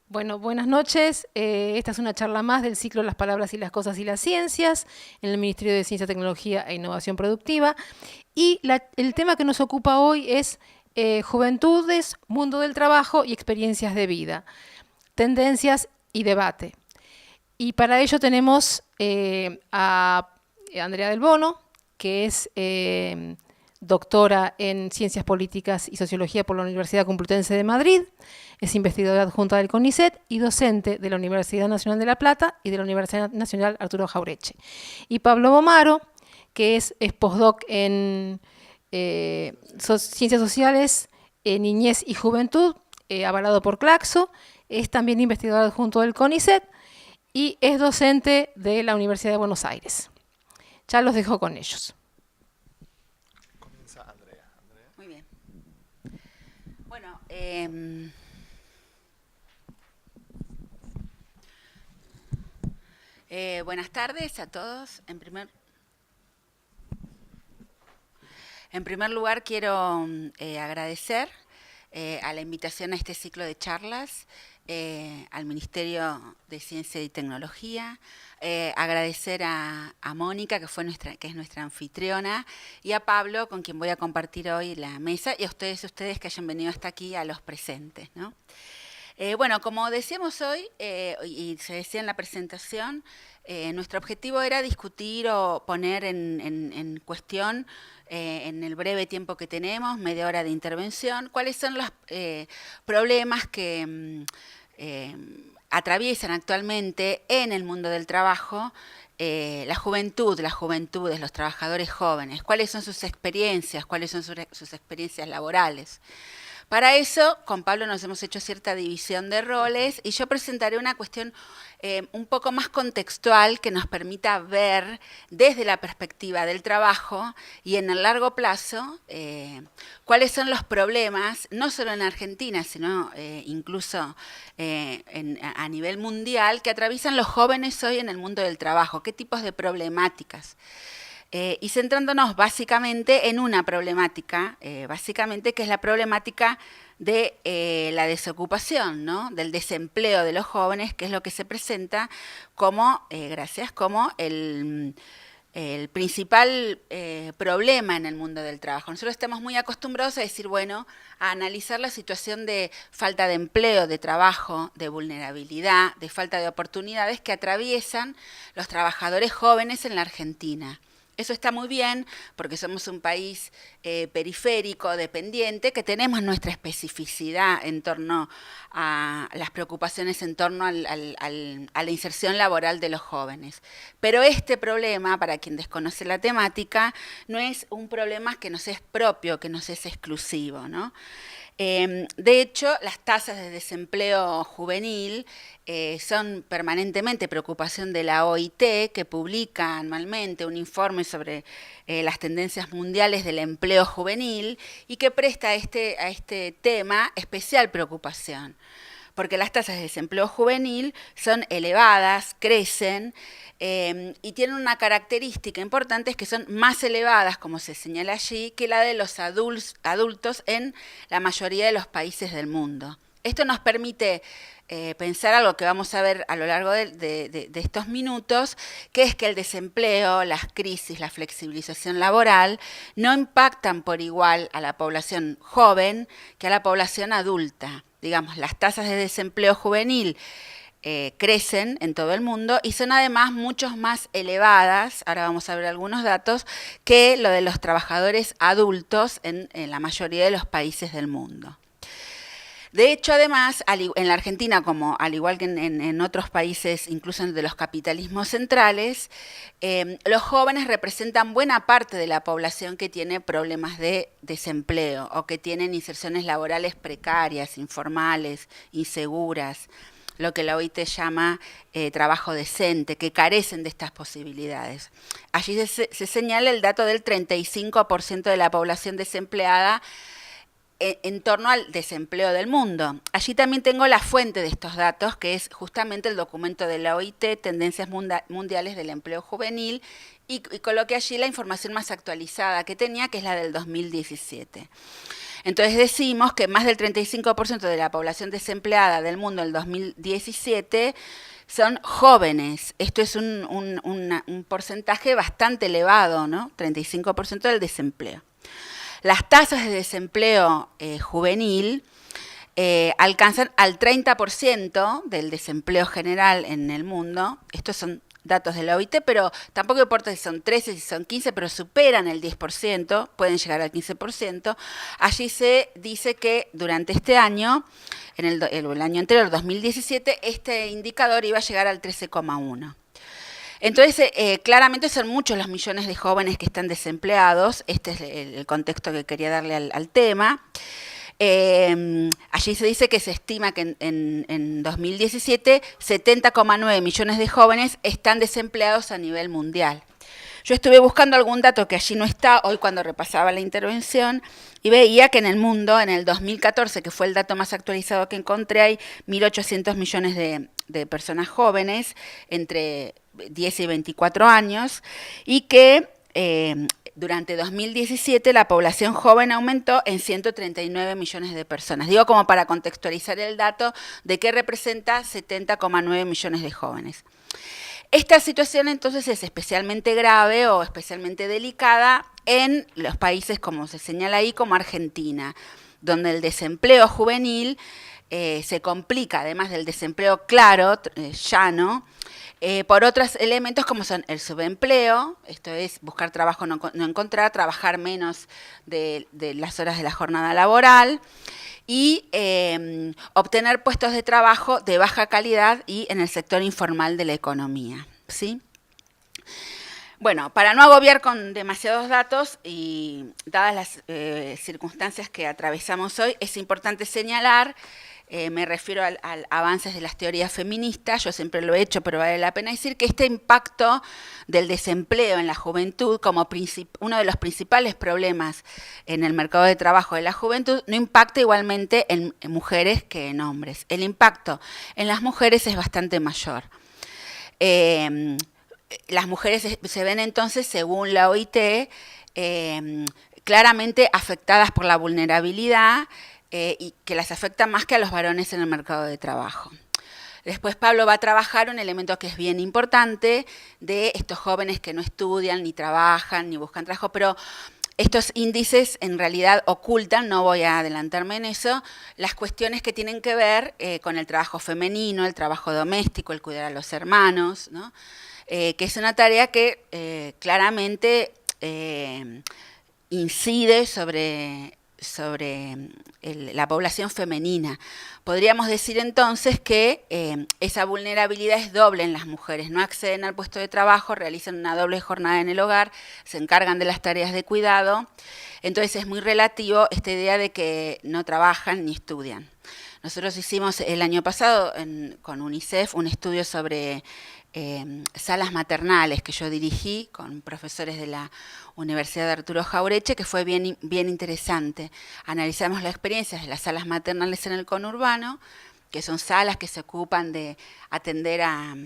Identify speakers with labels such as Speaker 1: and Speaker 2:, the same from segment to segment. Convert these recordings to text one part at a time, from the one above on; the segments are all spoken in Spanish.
Speaker 1: Bueno, buenas noches. Esta es una charla más del ciclo Las palabras y las cosas y las ciencias en el Ministerio de Ciencia, Tecnología e Innovación Productiva. Y el tema que nos ocupa hoy es juventudes, mundo del trabajo y experiencias de vida, tendencias y debate. Y para ello tenemos a Andrea Del Bono, que es doctora en Ciencias Políticas y Sociología por la Universidad Complutense de Madrid, es investigadora adjunta del CONICET y docente de la Universidad Nacional de La Plata y de la Universidad Nacional Arturo Jauretche. Y Pablo Bomaro, que es postdoc en Ciencias Sociales, Niñez y Juventud, avalado por Claxo, es también investigador adjunto del CONICET y es docente de la Universidad de Buenos Aires. Ya los dejo con ellos.
Speaker 2: Comienza Andrea.
Speaker 3: Muy bien. Bueno, buenas tardes a todos. En primer lugar, quiero agradecer a la invitación a este ciclo de charlas, al Ministerio de Ciencia y Tecnología, agradecer a Mónica, que es nuestra anfitriona, y a Pablo, con quien voy a compartir hoy la mesa, y a ustedes que hayan venido hasta aquí, a los presentes, ¿no? Bueno, como decíamos hoy, y se decía en la presentación, nuestro objetivo era discutir o poner en cuestión, en el breve tiempo que tenemos, media hora de intervención, cuáles son los problemas que atraviesan actualmente en el mundo del trabajo las juventudes, los trabajadores jóvenes, cuáles son sus experiencias, cuáles son sus experiencias laborales. Para eso, con Pablo nos hemos hecho cierta división de roles y yo presentaré una cuestión un poco más contextual que nos permita ver desde la perspectiva del trabajo y en el largo plazo cuáles son los problemas, no solo en Argentina, sino incluso a nivel mundial, que atraviesan los jóvenes hoy en el mundo del trabajo, qué tipos de problemáticas. Y centrándonos básicamente en una problemática, básicamente que es la problemática de la desocupación, ¿no? Del desempleo de los jóvenes, que es lo que se presenta como, como el principal problema en el mundo del trabajo. Nosotros estamos muy acostumbrados a decir, bueno, a analizar la situación de falta de empleo, de trabajo, de vulnerabilidad, de falta de oportunidades que atraviesan los trabajadores jóvenes en la Argentina. Eso está muy bien porque somos un país periférico, dependiente, que tenemos nuestra especificidad en torno a las preocupaciones en torno a la inserción laboral de los jóvenes. Pero este problema, para quien desconoce la temática, no es un problema que nos es propio, que nos es exclusivo, ¿no? De hecho, las tasas de desempleo juvenil son permanentemente preocupación de la OIT, que publica anualmente un informe sobre las tendencias mundiales del empleo juvenil y que presta a este tema especial preocupación, porque las tasas de desempleo juvenil son elevadas, crecen, y tienen una característica importante, es que son más elevadas, como se señala allí, que la de los adultos en la mayoría de los países del mundo. Esto nos permite pensar algo que vamos a ver a lo largo de estos minutos, que es que el desempleo, las crisis, la flexibilización laboral no impactan por igual a la población joven que a la población adulta. Digamos, las tasas de desempleo juvenil crecen en todo el mundo y son además mucho más elevadas, ahora vamos a ver algunos datos, que lo de los trabajadores adultos en la mayoría de los países del mundo. De hecho, además, en la Argentina, como al igual que en otros países, incluso de los capitalismos centrales, los jóvenes representan buena parte de la población que tiene problemas de desempleo o que tienen inserciones laborales precarias, informales, inseguras, lo que la OIT llama trabajo decente, que carecen de estas posibilidades. Allí se señala el dato del 35% de la población desempleada en torno al desempleo del mundo. Allí también tengo la fuente de estos datos, que es justamente el documento de la OIT, Tendencias Mundiales del Empleo Juvenil, y coloqué allí la información más actualizada que tenía, que es la del 2017. Entonces decimos que más del 35% de la población desempleada del mundo en el 2017 son jóvenes. Esto es un porcentaje bastante elevado, ¿no? 35% del desempleo. Las tasas de desempleo juvenil alcanzan al 30% del desempleo general en el mundo. Estos son datos de la OIT, pero tampoco importa si son 13, si son 15, pero superan el 10%, pueden llegar al 15%. Allí se dice que durante este año, en el año anterior, 2017, este indicador iba a llegar al 13,1%. Entonces, claramente son muchos los millones de jóvenes que están desempleados. Este es el contexto que quería darle al tema. Allí se dice que se estima que en 2017 70,9 millones de jóvenes están desempleados a nivel mundial. Yo estuve buscando algún dato que allí no está hoy cuando repasaba la intervención y veía que en el mundo, en el 2014, que fue el dato más actualizado que encontré, hay 1.800 millones de personas jóvenes entre 10 y 24 años y que durante 2017 la población joven aumentó en 139 millones de personas. Digo como para contextualizar el dato de que representa 70,9 millones de jóvenes. Esta situación entonces es especialmente grave o especialmente delicada en los países, como se señala ahí, como Argentina, donde el desempleo juvenil se complica, además del desempleo claro, llano, por otros elementos como son el subempleo, esto es buscar trabajo, no encontrar, trabajar menos de las horas de la jornada laboral, y obtener puestos de trabajo de baja calidad y en el sector informal de la economía, ¿sí? Bueno, para no agobiar con demasiados datos y dadas las circunstancias que atravesamos hoy, es importante señalar, me refiero al avances de las teorías feministas, yo siempre lo he hecho, pero vale la pena decir que este impacto del desempleo en la juventud como uno de los principales problemas en el mercado de trabajo de la juventud no impacta igualmente en mujeres que en hombres. El impacto en las mujeres es bastante mayor. Las mujeres se ven entonces, según la OIT, claramente afectadas por la vulnerabilidad y que las afecta más que a los varones en el mercado de trabajo. Después Pablo va a trabajar un elemento que es bien importante de estos jóvenes que no estudian, ni trabajan, ni buscan trabajo, pero estos índices en realidad ocultan, no voy a adelantarme en eso, las cuestiones que tienen que ver con el trabajo femenino, el trabajo doméstico, el cuidar a los hermanos, ¿no? Que es una tarea que claramente incide sobre la población femenina. Podríamos decir entonces que esa vulnerabilidad es doble en las mujeres. No acceden al puesto de trabajo, realizan una doble jornada en el hogar, se encargan de las tareas de cuidado. Entonces es muy relativo esta idea de que no trabajan ni estudian. Nosotros hicimos el año pasado con UNICEF un estudio sobre salas maternales que yo dirigí con profesores de la Universidad de Arturo Jauretche, que fue bien interesante. Analizamos las experiencias de las salas maternales en el conurbano, que son salas que se ocupan de atender a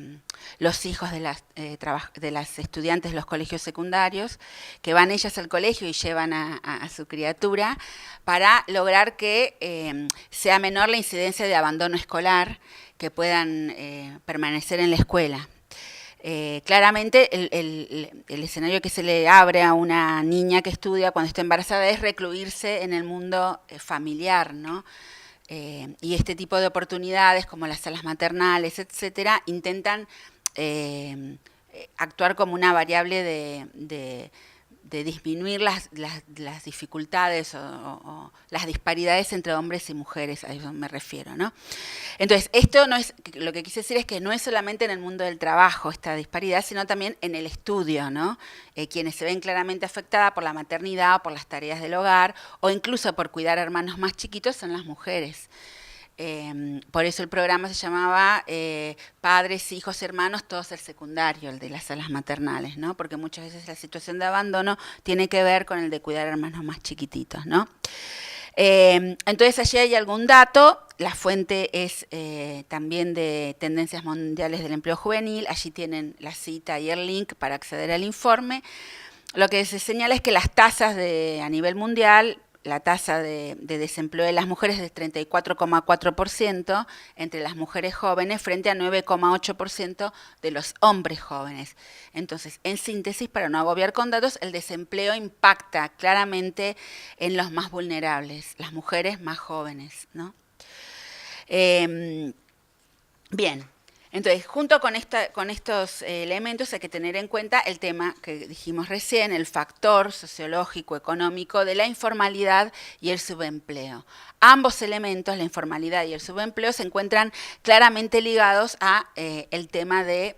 Speaker 3: los hijos de las estudiantes de los colegios secundarios, que van ellas al colegio y llevan a su criatura para lograr que sea menor la incidencia de abandono escolar, que puedan permanecer en la escuela. Claramente el escenario que se le abre a una niña que estudia cuando está embarazada es recluirse en el mundo familiar, ¿no? Y este tipo de oportunidades como las salas maternales, etcétera, intentan actuar como una variable de disminuir las dificultades o las disparidades entre hombres y mujeres, a eso me refiero, ¿no? Entonces, esto no es, lo que quise decir es que no es solamente en el mundo del trabajo esta disparidad, sino también en el estudio, ¿no? Quienes se ven claramente afectadas por la maternidad o por las tareas del hogar, o incluso por cuidar a hermanos más chiquitos, son las mujeres. Por eso el programa se llamaba Padres, Hijos, Hermanos, todos el secundario, el de las salas maternales, ¿no? Porque muchas veces la situación de abandono tiene que ver con el de cuidar a hermanos más chiquititos, ¿no? Entonces allí hay algún dato, la fuente es también de Tendencias Mundiales del Empleo Juvenil, allí tienen la cita y el link para acceder al informe. Lo que se señala es que las tasas a nivel mundial, la tasa de desempleo de las mujeres es de 34,4% entre las mujeres jóvenes frente a 9,8% de los hombres jóvenes. Entonces, en síntesis, para no agobiar con datos, el desempleo impacta claramente en los más vulnerables, las mujeres más jóvenes, ¿no? Bien. Entonces, junto con estos elementos hay que tener en cuenta el tema que dijimos recién, el factor sociológico, económico de la informalidad y el subempleo. Ambos elementos, la informalidad y el subempleo, se encuentran claramente ligados a el tema de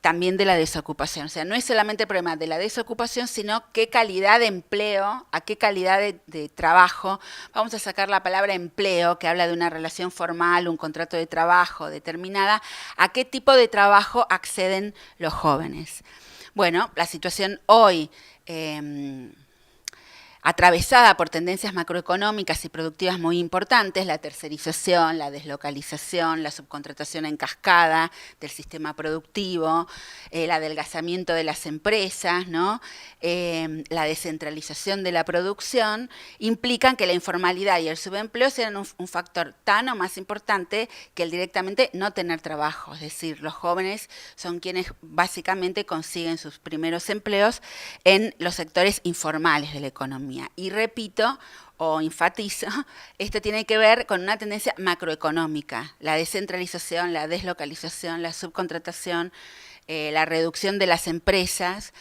Speaker 3: también de la desocupación. O sea, no es solamente el problema de la desocupación, sino qué calidad de empleo, a qué calidad de trabajo. Vamos a sacar la palabra empleo, que habla de una relación formal, un contrato de trabajo determinada, a qué tipo de trabajo acceden los jóvenes. Bueno, la situación hoy, atravesada por tendencias macroeconómicas y productivas muy importantes, la tercerización, la deslocalización, la subcontratación en cascada del sistema productivo, el adelgazamiento de las empresas, ¿no? La descentralización de la producción, implican que la informalidad y el subempleo sean un factor tan o más importante que el directamente no tener trabajo. Es decir, los jóvenes son quienes básicamente consiguen sus primeros empleos en los sectores informales de la economía. Y repito, o enfatizo, esto tiene que ver con una tendencia macroeconómica, la descentralización, la deslocalización, la subcontratación, la reducción de las empresas,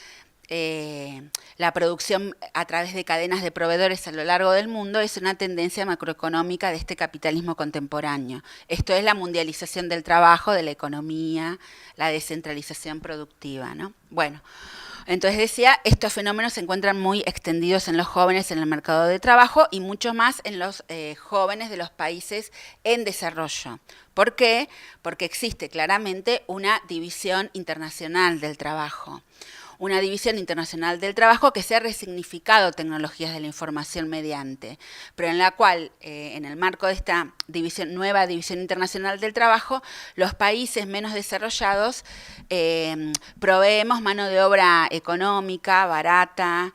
Speaker 3: la producción a través de cadenas de proveedores a lo largo del mundo es una tendencia macroeconómica de este capitalismo contemporáneo. Esto es la mundialización del trabajo, de la economía, la descentralización productiva, ¿no? Bueno. Entonces decía, estos fenómenos se encuentran muy extendidos en los jóvenes en el mercado de trabajo y mucho más en los jóvenes de los países en desarrollo. ¿Por qué? Porque existe claramente una división internacional del trabajo. Una división internacional del trabajo que se ha resignificado tecnologías de la información mediante, pero en la cual, en el marco de esta nueva división internacional del trabajo, los países menos desarrollados proveemos mano de obra económica, barata,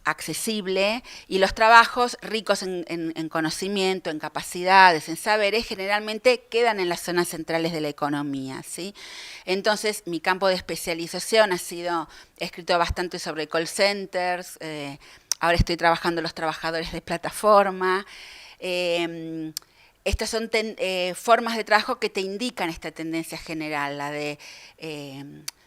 Speaker 3: accesible, y los trabajos ricos en conocimiento, en capacidades, en saberes, generalmente quedan en las zonas centrales de la economía, ¿sí? Entonces, mi campo de especialización he escrito bastante sobre call centers, ahora estoy trabajando los trabajadores de plataforma. Estas son formas de trabajo que te indican esta tendencia general, la de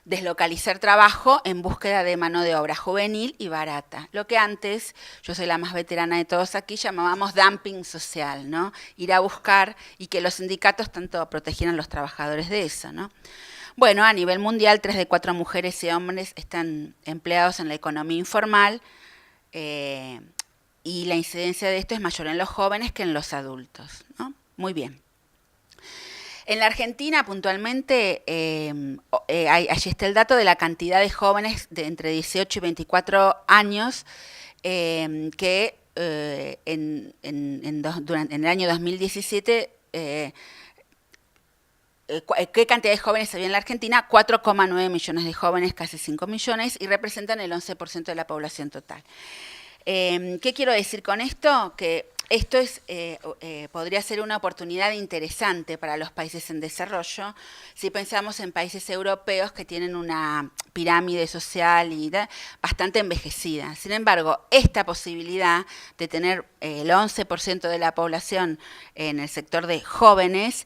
Speaker 3: deslocalizar trabajo en búsqueda de mano de obra juvenil y barata. Lo que antes, yo soy la más veterana de todos aquí, llamábamos dumping social, ¿no? Ir a buscar y que los sindicatos tanto protegieran a los trabajadores de eso, ¿no? Bueno, a nivel mundial, 3 de 4 mujeres y hombres están empleados en la economía informal y la incidencia de esto es mayor en los jóvenes que en los adultos, ¿no? Muy bien. En la Argentina, puntualmente, allí está el dato de la cantidad de jóvenes de entre 18 y 24 años que en el año 2017... ¿Qué cantidad de jóvenes había en la Argentina? 4,9 millones de jóvenes, casi 5 millones, y representan el 11% de la población total. ¿Qué quiero decir con esto? Que esto podría ser una oportunidad interesante para los países en desarrollo si pensamos en países europeos que tienen una pirámide social bastante envejecida. Sin embargo, esta posibilidad de tener el 11% de la población en el sector de jóvenes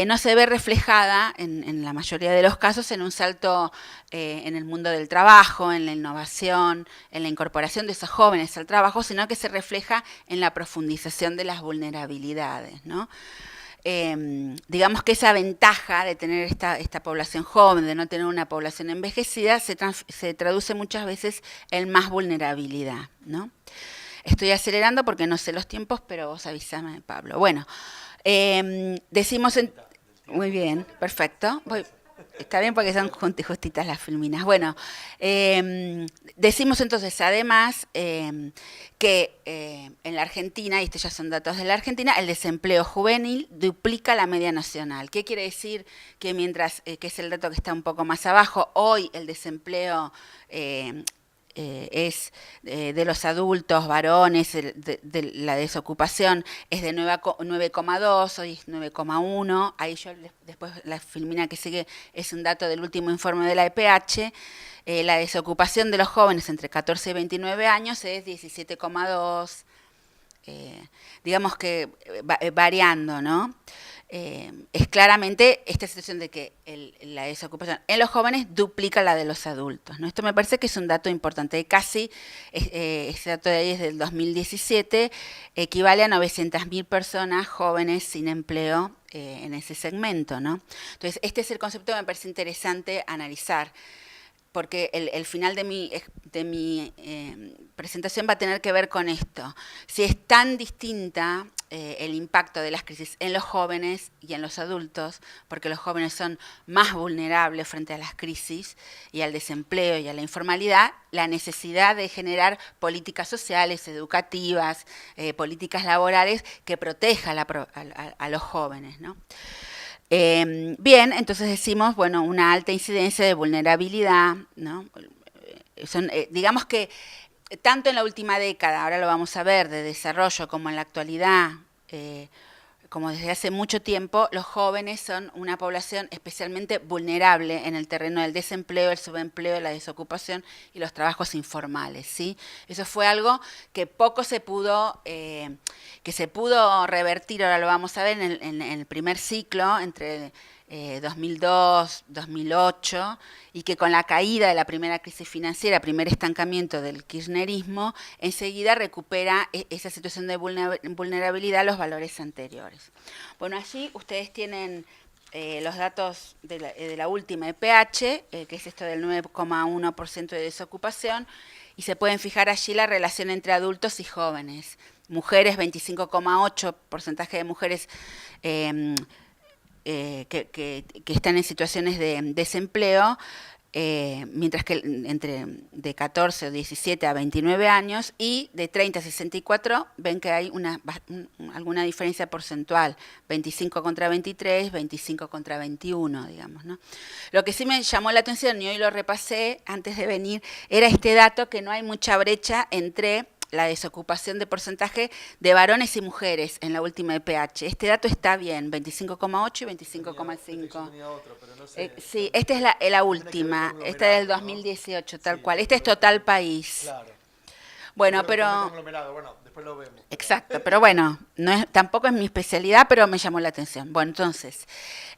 Speaker 3: no se ve reflejada en la mayoría de los casos en un salto en el mundo del trabajo, en la innovación, en la incorporación de esos jóvenes al trabajo, sino que se refleja en la profundización de las vulnerabilidades, ¿no? Digamos que esa ventaja de tener esta población joven, de no tener una población envejecida, se traduce muchas veces en más vulnerabilidad, ¿no? Estoy acelerando porque no sé los tiempos, pero vos avísame, Pablo. Bueno, decimos... Muy bien, perfecto. Está bien porque son justitas las filminas. Bueno, decimos entonces además que en la Argentina, y estos ya son datos de la Argentina, el desempleo juvenil duplica la media nacional. ¿Qué quiere decir? Que mientras, que es el dato que está un poco más abajo, hoy el desempleo es de los adultos, varones, de la desocupación es de 9,2, hoy es 9,1. Ahí yo después la filmina que sigue es un dato del último informe de la EPH. La desocupación de los jóvenes entre 14 y 29 años es 17,2. Digamos que variando, ¿no? Es claramente esta situación de que la desocupación en los jóvenes duplica la de los adultos, ¿no? Esto me parece que es un dato importante, casi, este dato de ahí es del 2017, equivale a 900.000 personas jóvenes sin empleo en ese segmento, ¿no? Entonces, este es el concepto que me parece interesante analizar, porque el final de mi presentación va a tener que ver con esto. Si es tan distinta el impacto de las crisis en los jóvenes y en los adultos, porque los jóvenes son más vulnerables frente a las crisis y al desempleo y a la informalidad, la necesidad de generar políticas sociales, educativas, políticas laborales que protejan a los jóvenes, ¿no? Bien, entonces decimos, bueno, una alta incidencia de vulnerabilidad, ¿no? Digamos que tanto en la última década, ahora lo vamos a ver, de desarrollo, como en la actualidad, como desde hace mucho tiempo, los jóvenes son una población especialmente vulnerable en el terreno del desempleo, el subempleo, la desocupación y los trabajos informales, ¿sí? Eso fue algo que poco se pudo, revertir, ahora lo vamos a ver en el primer ciclo, entre 2002, 2008, y que con la caída de la primera crisis financiera, primer estancamiento del kirchnerismo, enseguida recupera esa situación de vulnerabilidad a los valores anteriores. Bueno, allí ustedes tienen los datos de la última EPH, que es esto del 9,1% de desocupación, y se pueden fijar allí la relación entre adultos y jóvenes. Mujeres, 25,8% de mujeres que están en situaciones de desempleo, mientras que de 14 o 17 a 29 años y de 30 a 64 ven que hay alguna diferencia porcentual, 25 contra 23, 25 contra 21, digamos, ¿no? Lo que sí me llamó la atención, y hoy lo repasé antes de venir, era este dato que no hay mucha brecha entre la desocupación de porcentaje de varones y mujeres en la última EPH. Este dato está bien, 25,8 y 25,5. Sí, esta es la última, esta es del 2018, tal cual. Este es total país.
Speaker 2: Claro.
Speaker 3: Bueno, pero...
Speaker 2: Bueno, después lo vemos.
Speaker 3: Exacto, pero bueno, tampoco es mi especialidad, pero me llamó la atención. Bueno, entonces,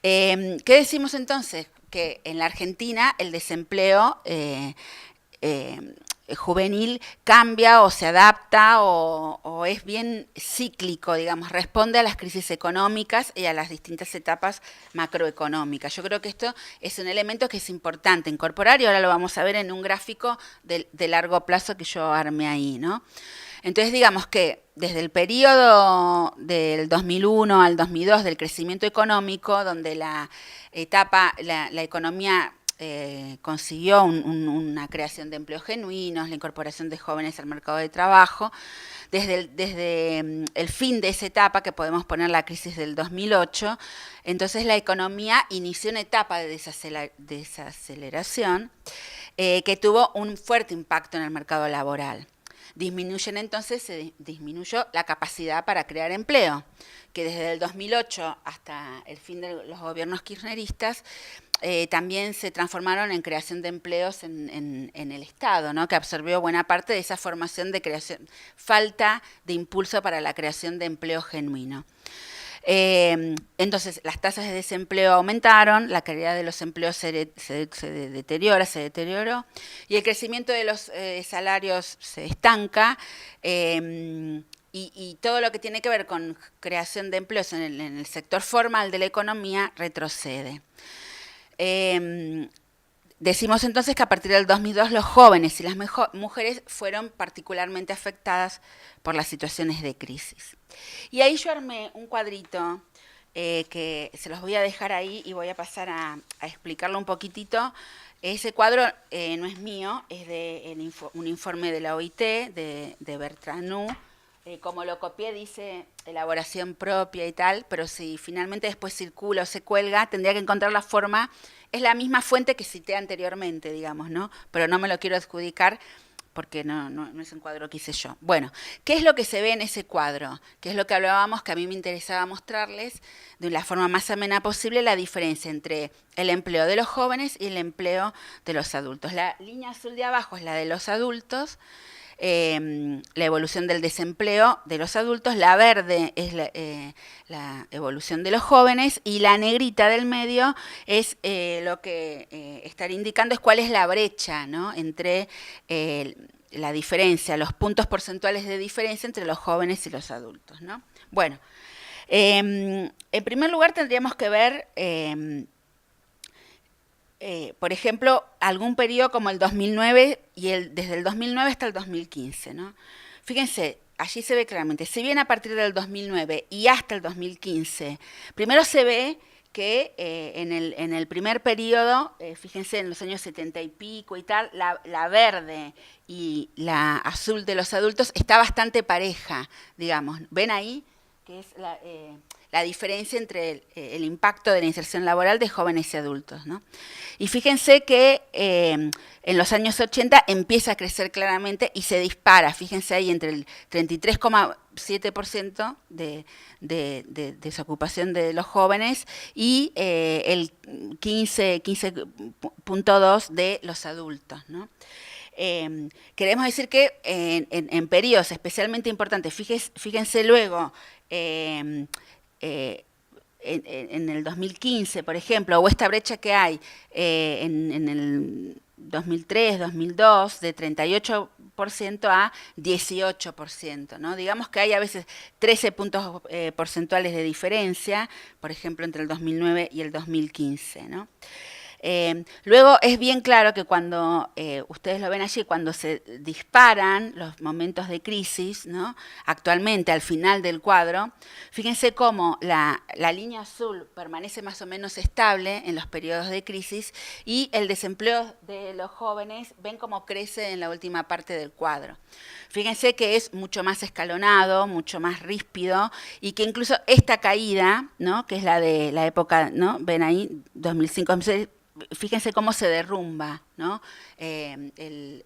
Speaker 3: ¿qué decimos entonces? Que en la Argentina el desempleo juvenil cambia o se adapta o es bien cíclico, digamos, responde a las crisis económicas y a las distintas etapas macroeconómicas. Yo creo que esto es un elemento que es importante incorporar y ahora lo vamos a ver en un gráfico de largo plazo que yo armé ahí, ¿no? Entonces, digamos que desde el periodo del 2001 al 2002 del crecimiento económico, donde la economía consiguió una creación de empleos genuinos, la incorporación de jóvenes al mercado de trabajo, desde el fin de esa etapa, que podemos poner la crisis del 2008, entonces la economía inició una etapa de desaceleración que tuvo un fuerte impacto en el mercado laboral. Se disminuyó la capacidad para crear empleo, que desde el 2008 hasta el fin de los gobiernos kirchneristas también se transformaron en creación de empleos en el Estado, ¿no? Que absorbió buena parte de esa formación de creación, falta de impulso para la creación de empleo genuino. Entonces, las tasas de desempleo aumentaron, la calidad de los empleos se deterioró, y el crecimiento de los salarios se estanca, y todo lo que tiene que ver con creación de empleos en el sector formal de la economía retrocede. Decimos entonces que a partir del 2002 los jóvenes y las mujeres fueron particularmente afectadas por las situaciones de crisis. Y ahí yo armé un cuadrito que se los voy a dejar ahí y voy a pasar a explicarlo un poquitito. Ese cuadro no es mío, es de un informe de la OIT, de Bertranou. Como lo copié, dice elaboración propia y tal, pero si finalmente después circula o se cuelga, tendría que encontrar la forma. Es la misma fuente que cité anteriormente, digamos, ¿no? Pero no me lo quiero adjudicar porque no es un cuadro que hice yo. Bueno, ¿qué es lo que se ve en ese cuadro? ¿Qué es lo que hablábamos, que a mí me interesaba mostrarles de la forma más amena posible la diferencia entre el empleo de los jóvenes y el empleo de los adultos? La línea azul de abajo es la de los adultos, la evolución del desempleo de los adultos, la verde es la evolución de los jóvenes y la negrita del medio es lo que estaría indicando es cuál es la brecha, ¿no?, entre la diferencia, los puntos porcentuales de diferencia entre los jóvenes y los adultos, ¿no? Bueno, en primer lugar tendríamos que ver por ejemplo, algún periodo como el 2009 y desde el 2009 hasta el 2015, ¿no? Fíjense, allí se ve claramente, si bien a partir del 2009 y hasta el 2015, primero se ve que en el primer periodo, fíjense en los años 70 y pico y tal, la verde y la azul de los adultos está bastante pareja, digamos. ¿Ven ahí? Que es la diferencia entre el impacto de la inserción laboral de jóvenes y adultos, ¿no? Y fíjense que en los años 80 empieza a crecer claramente y se dispara, fíjense ahí, entre el 33,7% de desocupación de los jóvenes y el 15,2% de los adultos, ¿no? Queremos decir que en periodos especialmente importantes, fíjense luego, en el 2015, por ejemplo, o esta brecha que hay en el 2003, 2002, de 38% a 18%, ¿no? Digamos que hay a veces 13 puntos porcentuales de diferencia, por ejemplo, entre el 2009 y el 2015, ¿no? Luego es bien claro que cuando ustedes lo ven allí, cuando se disparan los momentos de crisis, ¿no?, actualmente al final del cuadro, fíjense cómo la línea azul permanece más o menos estable en los periodos de crisis y el desempleo de los jóvenes ven cómo crece en la última parte del cuadro. Fíjense que es mucho más escalonado, mucho más ríspido y que incluso esta caída, ¿no?, que es la de la época, ¿no?, ven ahí, 2005, fíjense cómo se derrumba, ¿no?, el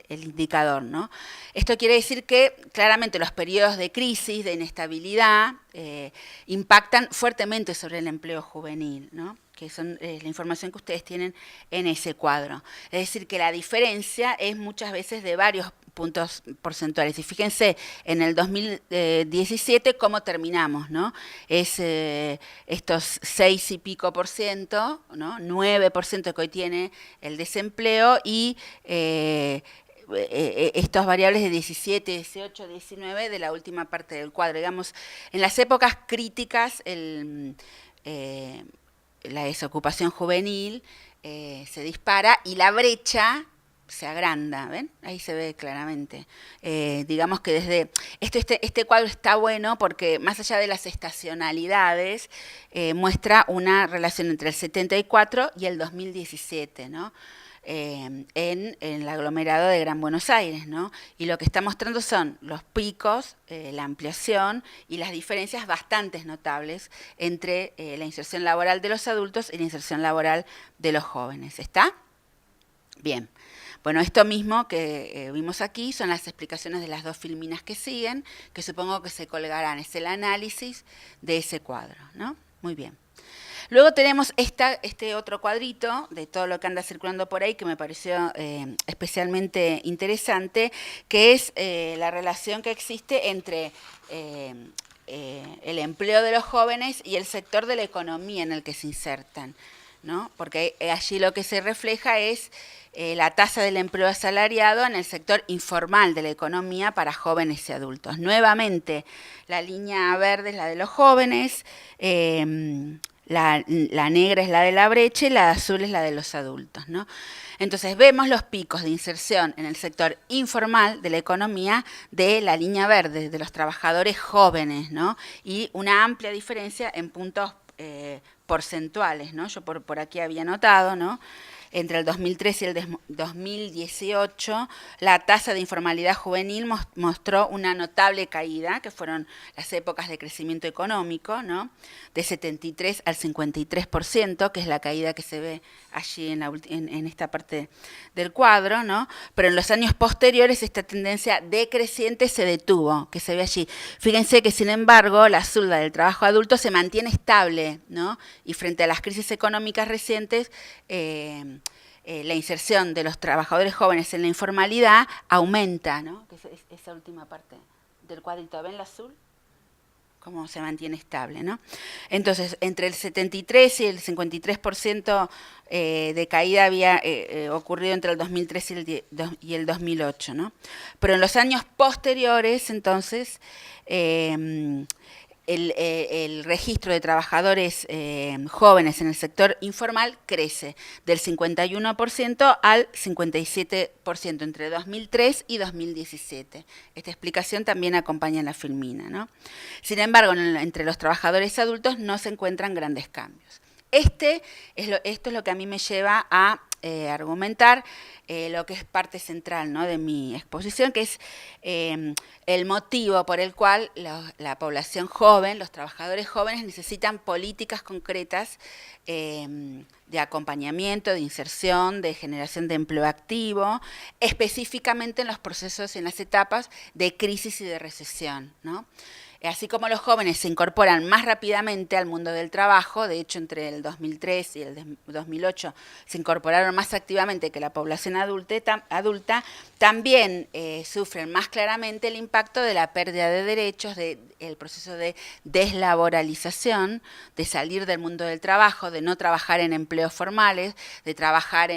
Speaker 3: indicador, ¿no? Esto quiere decir que claramente los periodos de crisis, de inestabilidad, impactan fuertemente sobre el empleo juvenil, ¿no?, que son la información que ustedes tienen en ese cuadro. Es decir, que la diferencia es muchas veces de varios puntos porcentuales. Y fíjense, en el 2017, ¿cómo terminamos, ¿no? Es estos 6 y pico por ciento, ¿no?, 9% que hoy tiene el desempleo y estas variables de 17, 18, 19 de la última parte del cuadro. Digamos, en las épocas críticas, la desocupación juvenil se dispara y la brecha se agranda, ¿ven? Ahí se ve claramente. Digamos que desde este cuadro está bueno porque más allá de las estacionalidades, muestra una relación entre el 74 y el 2017, ¿no?, en el aglomerado de Gran Buenos Aires, ¿no? Y lo que está mostrando son los picos, la ampliación y las diferencias bastante notables entre la inserción laboral de los adultos y la inserción laboral de los jóvenes. ¿Está? Bien. Bueno, esto mismo que vimos aquí son las explicaciones de las dos filminas que siguen, que supongo que se colgarán. Es el análisis de ese cuadro, ¿no? Muy bien. Luego tenemos este otro cuadrito de todo lo que anda circulando por ahí que me pareció especialmente interesante, que es la relación que existe entre el empleo de los jóvenes y el sector de la economía en el que se insertan, ¿no? Porque allí lo que se refleja es la tasa del empleo asalariado en el sector informal de la economía para jóvenes y adultos. Nuevamente, la línea verde es la de los jóvenes, la negra es la de la brecha y la azul es la de los adultos, ¿no? Entonces vemos los picos de inserción en el sector informal de la economía de la línea verde, de los trabajadores jóvenes, ¿no? Y una amplia diferencia en puntos porcentuales, ¿no? Yo por aquí había notado, ¿no?, entre el 2013 y el 2018, la tasa de informalidad juvenil mostró una notable caída, que fueron las épocas de crecimiento económico, ¿no? De 73 al 53%, que es la caída que se ve allí en esta parte del cuadro, ¿no? Pero en los años posteriores esta tendencia decreciente se detuvo, que se ve allí. Fíjense que, sin embargo, la zurda del trabajo adulto se mantiene estable, ¿no? Y frente a las crisis económicas recientes, la inserción de los trabajadores jóvenes en la informalidad aumenta, ¿no? Que es esa última parte del cuadrito. ¿Ven la azul? Cómo se mantiene estable, ¿no? Entonces, entre el 73 y el 53% de caída había ocurrido entre el 2003 y el 2008, ¿no? Pero en los años posteriores, entonces, el registro de trabajadores jóvenes en el sector informal crece del 51% al 57% entre 2003 y 2017. Esta explicación también acompaña la filmina, ¿no? Sin embargo, entre los trabajadores adultos no se encuentran grandes cambios. Esto es lo que a mí me lleva a argumentar lo que es parte central, ¿no?, de mi exposición, que es el motivo por el cual la población joven, los trabajadores jóvenes, necesitan políticas concretas de acompañamiento, de inserción, de generación de empleo activo, específicamente en los procesos, en las etapas de crisis y de recesión, ¿no? Así como los jóvenes se incorporan más rápidamente al mundo del trabajo, de hecho entre el 2003 y el 2008 se incorporaron más activamente que la población adulta, también sufren más claramente el impacto de la pérdida de derechos, del proceso de deslaboralización, de salir del mundo del trabajo, de no trabajar en empleos formales, de trabajar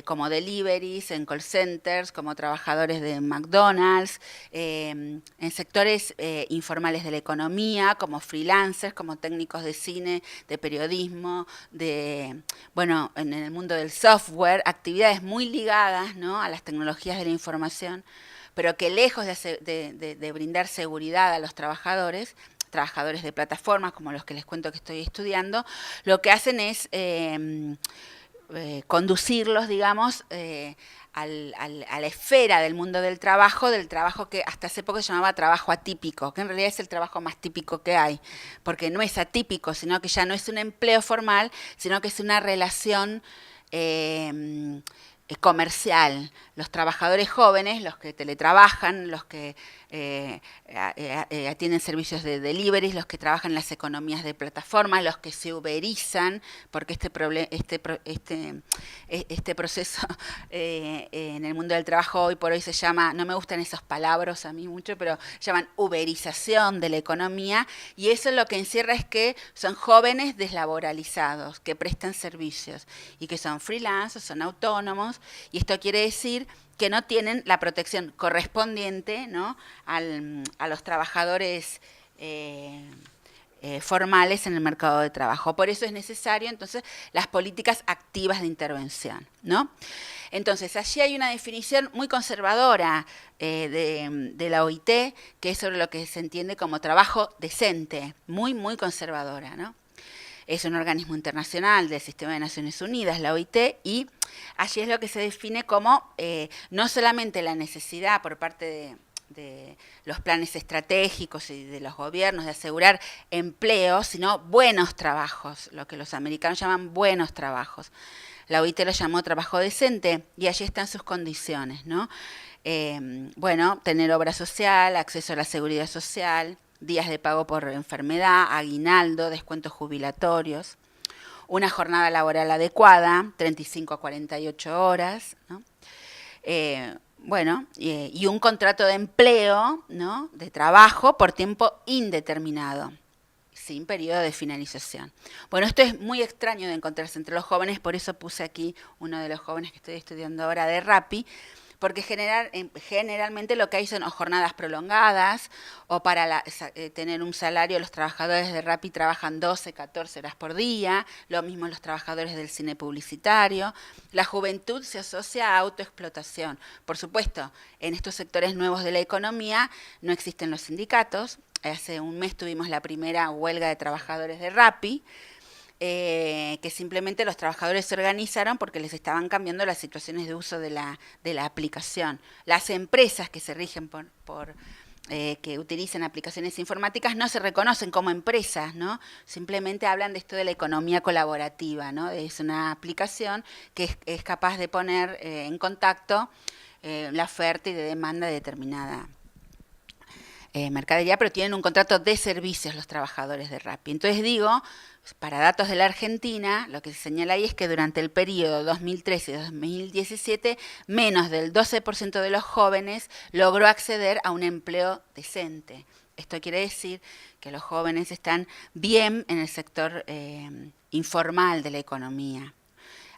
Speaker 3: como deliveries, en call centers, como trabajadores de McDonald's, en sectores informales de la economía, como freelancers, como técnicos de cine, de periodismo, bueno, en el mundo del software, actividades muy ligadas, ¿no?, a las tecnologías de la información, pero que lejos de brindar seguridad a los trabajadores de plataformas, como los que les cuento que estoy estudiando, lo que hacen es conducirlos, digamos, a la esfera del mundo del trabajo que hasta hace poco se llamaba trabajo atípico, que en realidad es el trabajo más típico que hay, porque no es atípico, sino que ya no es un empleo formal, sino que es una relación comercial. Los trabajadores jóvenes, los que teletrabajan, los que atienden servicios de deliveries, los que trabajan en las economías de plataforma, los que se uberizan, porque este proceso en el mundo del trabajo hoy por hoy se llama, no me gustan esos palabras a mí mucho, pero llaman uberización de la economía, y eso lo que encierra es que son jóvenes deslaboralizados, que prestan servicios, y que son freelancers, son autónomos, y esto quiere decir que no tienen la protección correspondiente, ¿no?, a los trabajadores formales en el mercado de trabajo. Por eso es necesario, entonces, las políticas activas de intervención, ¿no? Entonces, allí hay una definición muy conservadora de la OIT, que es sobre lo que se entiende como trabajo decente, muy, muy conservadora, ¿no? Es un organismo internacional del Sistema de Naciones Unidas, la OIT, y allí es lo que se define como no solamente la necesidad por parte de los planes estratégicos y de los gobiernos de asegurar empleo, sino buenos trabajos, lo que los americanos llaman buenos trabajos. La OIT lo llamó trabajo decente, y allí están sus condiciones, ¿no? Bueno, tener obra social, acceso a la seguridad social, días de pago por enfermedad, aguinaldo, descuentos jubilatorios, una jornada laboral adecuada, 35 a 48 horas, ¿no? Bueno, y un contrato de empleo, ¿no?, de trabajo por tiempo indeterminado, sin periodo de finalización. Bueno, esto es muy extraño de encontrarse entre los jóvenes, por eso puse aquí uno de los jóvenes que estoy estudiando ahora de Rappi, porque generalmente lo que hay son jornadas prolongadas, o para tener un salario, los trabajadores de Rappi trabajan 12, 14 horas por día, lo mismo los trabajadores del cine publicitario. La juventud se asocia a autoexplotación. Por supuesto, en estos sectores nuevos de la economía no existen los sindicatos. Hace un mes tuvimos la primera huelga de trabajadores de Rappi, que simplemente los trabajadores se organizaron porque les estaban cambiando las situaciones de uso de la aplicación. Las empresas que se rigen que utilizan aplicaciones informáticas no se reconocen como empresas, ¿no? Simplemente hablan de esto de la economía colaborativa, ¿no? Es una aplicación que es capaz de poner en contacto la oferta y de demanda de determinada mercadería, pero tienen un contrato de servicios los trabajadores de Rappi. Entonces digo, para datos de la Argentina, lo que se señala ahí es que durante el periodo 2013-2017, menos del 12% de los jóvenes logró acceder a un empleo decente. Esto quiere decir que los jóvenes están bien en el sector informal de la economía.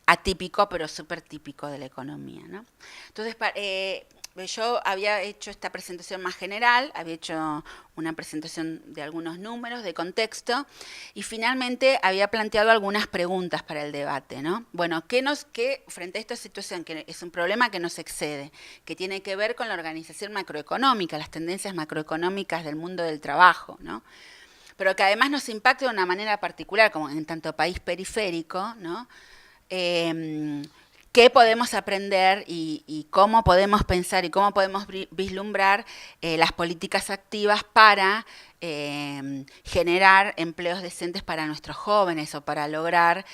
Speaker 3: Atípico, pero súper típico de la economía, ¿no? Entonces, yo había hecho esta presentación más general, había hecho una presentación de algunos números, de contexto, y finalmente había planteado algunas preguntas para el debate, ¿no? Bueno, ¿qué frente a esta situación, que es un problema que nos excede, que tiene que ver con la organización macroeconómica, las tendencias macroeconómicas del mundo del trabajo, ¿no? Pero que además nos impacta de una manera particular, como en tanto país periférico, ¿no? ¿Qué podemos aprender y cómo podemos pensar y cómo podemos vislumbrar las políticas activas para generar empleos decentes para nuestros jóvenes o para lograr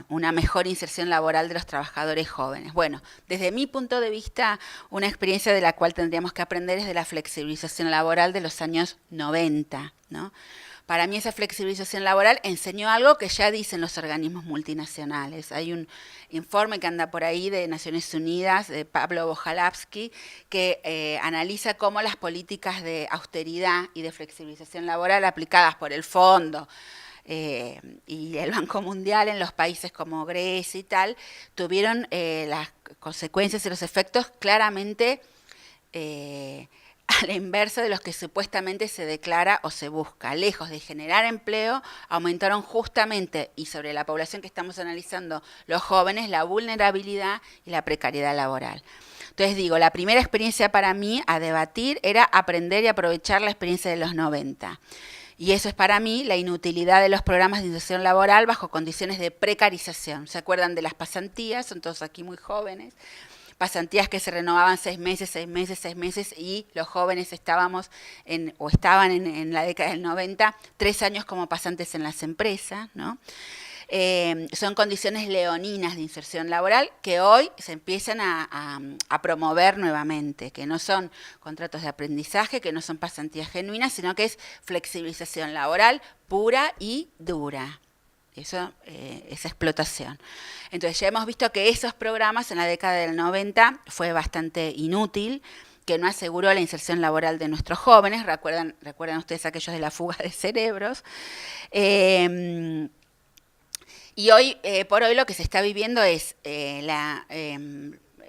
Speaker 3: una mejor inserción laboral de los trabajadores jóvenes? Bueno, desde mi punto de vista, una experiencia de la cual tendríamos que aprender es de la flexibilización laboral de los años 90, ¿no? Para mí esa flexibilización laboral enseñó algo que ya dicen los organismos multinacionales. Hay un informe que anda por ahí de Naciones Unidas, de Pablo Bojalapsky, que analiza cómo las políticas de austeridad y de flexibilización laboral aplicadas por el Fondo y el Banco Mundial en los países como Grecia y tal, tuvieron las consecuencias y los efectos claramente a la inversa de los que supuestamente se declara o se busca. Lejos de generar empleo, aumentaron justamente, y sobre la población que estamos analizando, los jóvenes, la vulnerabilidad y la precariedad laboral. Entonces digo, la primera experiencia para mí a debatir era aprender y aprovechar la experiencia de los 90. Y eso es para mí la inutilidad de los programas de inserción laboral bajo condiciones de precarización. ¿Se acuerdan de las pasantías? Son todos aquí muy jóvenes. Pasantías que se renovaban 6 meses, y los jóvenes estaban en la década del 90, 3 años como pasantes en las empresas, ¿no? Son condiciones leoninas de inserción laboral que hoy se empiezan a promover nuevamente, que no son contratos de aprendizaje, que no son pasantías genuinas, sino que es flexibilización laboral pura y dura. Esa explotación. Entonces ya hemos visto que esos programas en la década del 90 fue bastante inútil, que no aseguró la inserción laboral de nuestros jóvenes. Recuerdan ustedes aquellos de la fuga de cerebros. Y hoy, por hoy, lo que se está viviendo es el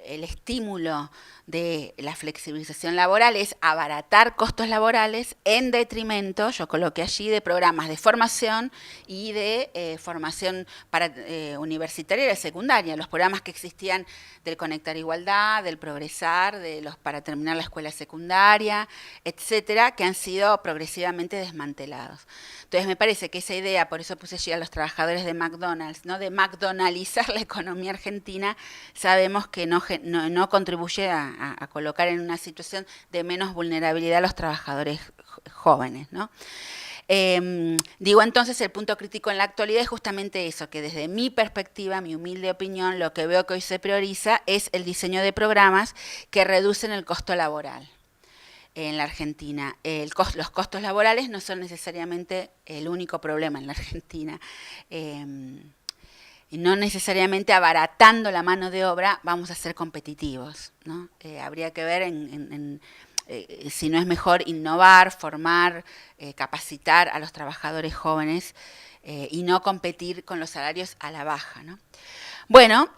Speaker 3: estímulo de la flexibilización laboral es abaratar costos laborales en detrimento, yo coloqué allí, de programas de formación y de formación para universitaria y de secundaria, los programas que existían del Conectar Igualdad, del Progresar, para terminar la escuela secundaria, etcétera, que han sido progresivamente desmantelados. Entonces me parece que esa idea, por eso puse allí a los trabajadores de McDonald's, ¿no?, de McDonaldizar la economía argentina, sabemos que no contribuye a colocar en una situación de menos vulnerabilidad a los trabajadores jóvenes, ¿no? Digo entonces, el punto crítico en la actualidad es justamente eso, que desde mi perspectiva, mi humilde opinión, lo que veo que hoy se prioriza es el diseño de programas que reducen el costo laboral en la Argentina. Los costos laborales no son necesariamente el único problema en la Argentina. Y no necesariamente abaratando la mano de obra vamos a ser competitivos, ¿no? Habría que ver si no es mejor innovar, formar, capacitar a los trabajadores jóvenes y no competir con los salarios a la baja, ¿no? Bueno,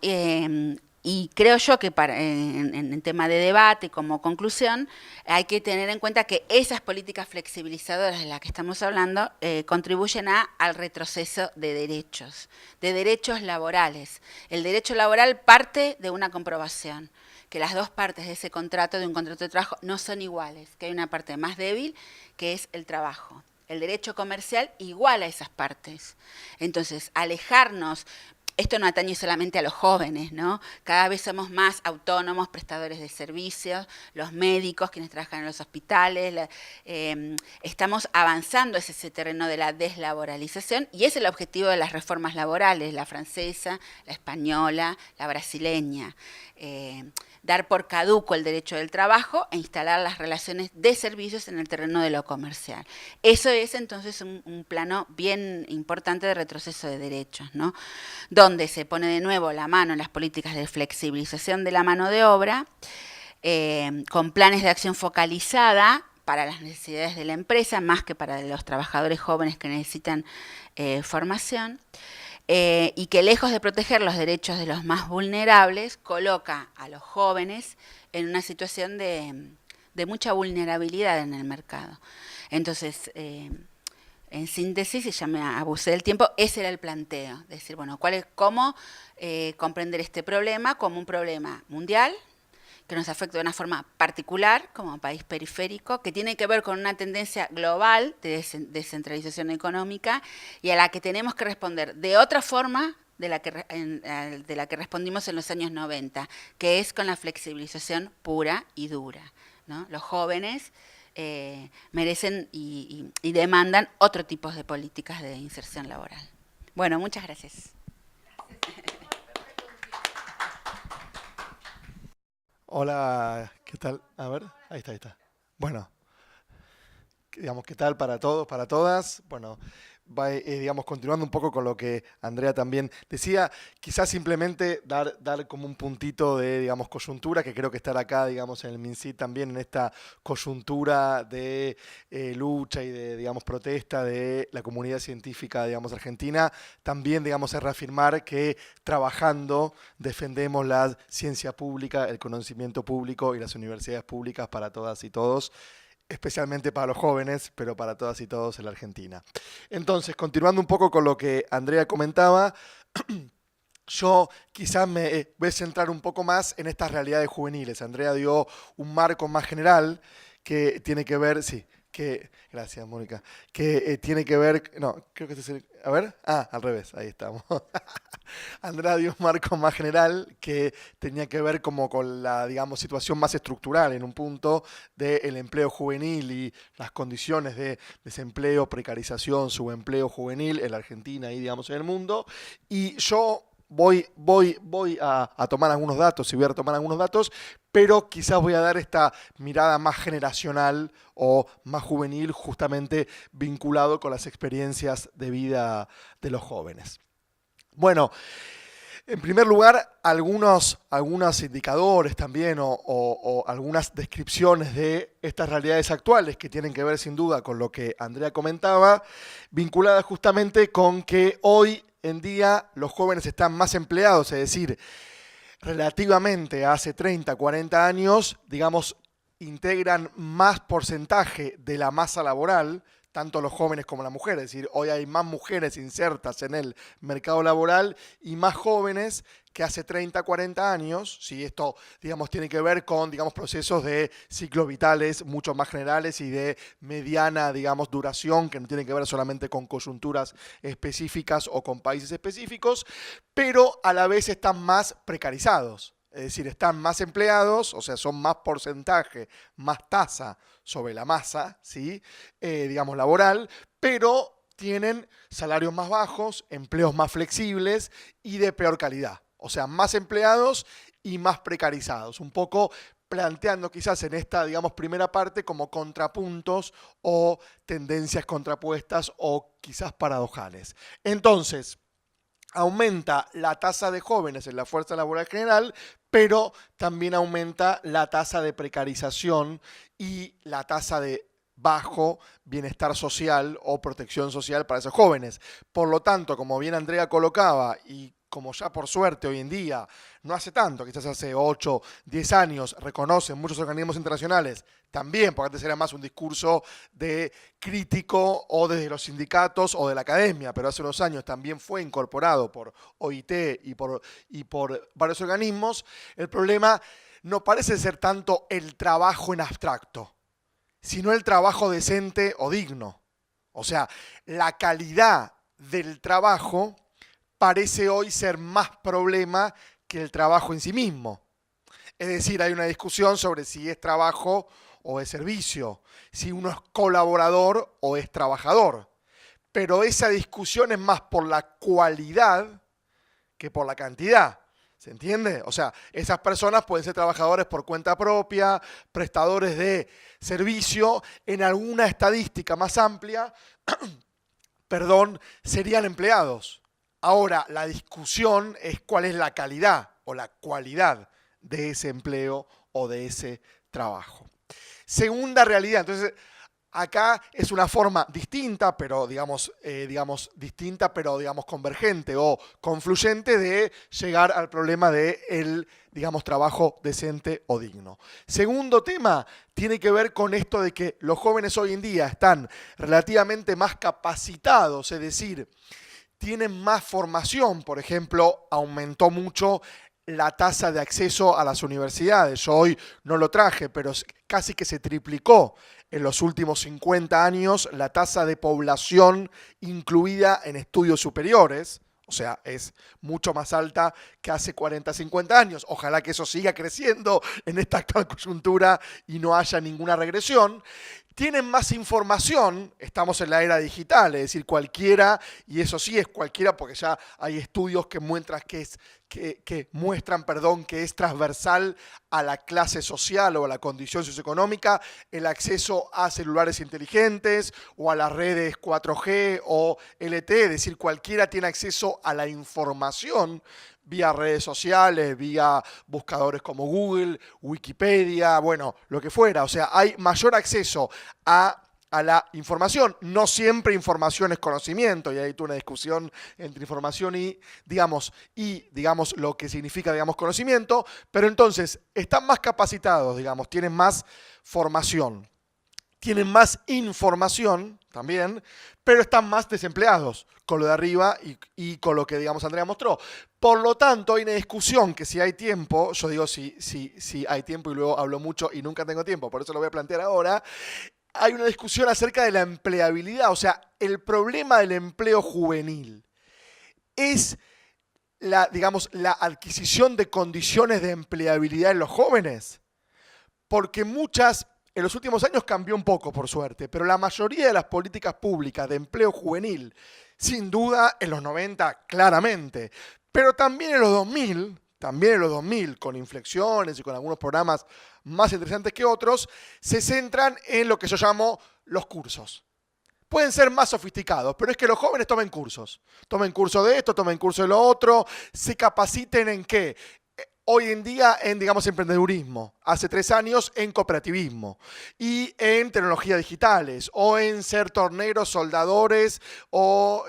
Speaker 3: y creo yo que en tema de debate, como conclusión, hay que tener en cuenta que esas políticas flexibilizadoras de las que estamos hablando contribuyen al retroceso de derechos laborales. El derecho laboral parte de una comprobación, que las dos partes de ese contrato, de un contrato de trabajo, no son iguales, que hay una parte más débil, que es el trabajo. el derecho comercial iguala esas partes. Entonces, alejarnos, esto no atañe solamente a los jóvenes, ¿no? Cada vez somos más autónomos, prestadores de servicios, los médicos, quienes trabajan en los hospitales, estamos avanzando hacia ese terreno de la deslaboralización y es el objetivo de las reformas laborales, la francesa, la española, la brasileña. Dar por caduco el derecho del trabajo e instalar las relaciones de servicios en el terreno de lo comercial. Eso es entonces un plano bien importante de retroceso de derechos, ¿no? Donde se pone de nuevo la mano en las políticas de flexibilización de la mano de obra, con planes de acción focalizada para las necesidades de la empresa, más que para los trabajadores jóvenes que necesitan formación. Y que lejos de proteger los derechos de los más vulnerables, coloca a los jóvenes en una situación de mucha vulnerabilidad en el mercado. Entonces, en síntesis, y ya me abusé del tiempo, ese era el planteo, decir, bueno, cómo comprender este problema como un problema mundial, que nos afecta de una forma particular como país periférico, que tiene que ver con una tendencia global de descentralización económica y a la que tenemos que responder de otra forma de la que respondimos en los años 90, que es con la flexibilización pura y dura, ¿no? Los jóvenes merecen y demandan otro tipo de políticas de inserción laboral. Bueno, muchas gracias.
Speaker 2: Hola, ¿qué tal? A ver, ahí está. Bueno, digamos, ¿qué tal para todos, para todas? Bueno, digamos, continuando un poco con lo que Andrea también decía, quizás simplemente dar como un puntito de, digamos, coyuntura, que creo que estar acá, digamos, en el MinSit también en esta coyuntura de lucha y de, digamos, protesta de la comunidad científica, digamos, argentina, también, digamos, es reafirmar que trabajando defendemos la ciencia pública, el conocimiento público y las universidades públicas para todas y todos, especialmente para los jóvenes, pero para todas y todos en la Argentina. Entonces, continuando un poco con lo que Andrea comentaba, yo quizás me voy a centrar un poco más en estas realidades juveniles. Andrea dio un marco más general que tiene que ver, gracias Mónica, que tiene que ver, no, creo que este es a ver, al revés, ahí estamos. Andrea dio un marco más general que tenía que ver como con la, digamos, situación más estructural en un punto del empleo juvenil y las condiciones de desempleo, precarización, subempleo juvenil en la Argentina y, digamos, en el mundo. Y yo voy a tomar algunos datos y voy a retomar algunos datos, pero quizás voy a dar esta mirada más generacional o más juvenil, justamente vinculado con las experiencias de vida de los jóvenes. Bueno, en primer lugar, algunos indicadores también o algunas descripciones de estas realidades actuales que tienen que ver sin duda con lo que Andrea comentaba, vinculadas justamente con que hoy en día los jóvenes están más empleados, es decir, relativamente a hace 30, 40 años, digamos, integran más porcentaje de la masa laboral, tanto los jóvenes como las mujeres. Es decir, hoy hay más mujeres insertas en el mercado laboral y más jóvenes que hace 30, 40 años. ¿Sí? Esto, digamos, tiene que ver con, digamos, procesos de ciclos vitales mucho más generales y de mediana, digamos, duración, que no tienen que ver solamente con coyunturas específicas o con países específicos, pero a la vez están más precarizados. Es decir, están más empleados, o sea, son más porcentaje, más tasa sobre la masa, ¿sí? Digamos, laboral, pero tienen salarios más bajos, empleos más flexibles y de peor calidad. O sea, más empleados y más precarizados. Un poco planteando quizás en esta, digamos, primera parte como contrapuntos o tendencias contrapuestas o quizás paradojales. Entonces, aumenta la tasa de jóvenes en la fuerza laboral general, pero también aumenta la tasa de precarización y la tasa de bajo bienestar social o protección social para esos jóvenes. Por lo tanto, como bien Andrea colocaba y como ya por suerte hoy en día, no hace tanto, quizás hace 8, 10 años, reconocen muchos organismos internacionales, también, porque antes era más un discurso de crítico o desde los sindicatos o de la academia, pero hace unos años también fue incorporado por OIT y por varios organismos. El problema no parece ser tanto el trabajo en abstracto, sino el trabajo decente o digno. O sea, la calidad del trabajo parece hoy ser más problema que el trabajo en sí mismo. Es decir, hay una discusión sobre si es trabajo o es servicio, si uno es colaborador o es trabajador. Pero esa discusión es más por la cualidad que por la cantidad. ¿Se entiende? O sea, esas personas pueden ser trabajadores por cuenta propia, prestadores de servicio. En alguna estadística más amplia, serían empleados. Ahora, la discusión es cuál es la calidad o la cualidad de ese empleo o de ese trabajo. Segunda realidad, entonces acá es una forma distinta, pero distinta, pero convergente o confluyente de llegar al problema del, trabajo decente o digno. Segundo tema tiene que ver con esto de que los jóvenes hoy en día están relativamente más capacitados, es decir, tienen más formación. Por ejemplo, aumentó mucho la tasa de acceso a las universidades. Yo hoy no lo traje, pero casi que se triplicó en los últimos 50 años la tasa de población incluida en estudios superiores. O sea, es mucho más alta que hace 40, 50 años. Ojalá que eso siga creciendo en esta actual coyuntura y no haya ninguna regresión. Tienen más información, estamos en la era digital, es decir, cualquiera, y eso sí es cualquiera porque ya hay estudios que muestran que es transversal a la clase social o a la condición socioeconómica el acceso a celulares inteligentes o a las redes 4G o LTE, es decir, cualquiera tiene acceso a la información vía redes sociales, vía buscadores como Google, Wikipedia, bueno, lo que fuera. O sea, hay mayor acceso a la información. No siempre información es conocimiento, y hay una discusión entre información y lo que significa, conocimiento, pero entonces están más capacitados, tienen más formación. Tienen más información también, pero están más desempleados con lo de arriba y con lo que, Andrea mostró. Por lo tanto, hay una discusión que si hay tiempo, yo digo si hay tiempo y luego hablo mucho y nunca tengo tiempo, por eso lo voy a plantear ahora. Hay una discusión acerca de la empleabilidad, o sea, el problema del empleo juvenil es la adquisición de condiciones de empleabilidad en los jóvenes, porque en los últimos años cambió un poco, por suerte, pero la mayoría de las políticas públicas de empleo juvenil, sin duda, en los 90, claramente, pero también en los 2000, con inflexiones y con algunos programas más interesantes que otros, se centran en lo que yo llamo los cursos. Pueden ser más sofisticados, pero es que los jóvenes tomen cursos. Tomen curso de esto, tomen curso de lo otro, se capaciten en qué. Hoy en día en, emprendedurismo, hace 3 años en cooperativismo y en tecnologías digitales o en ser torneros, soldadores o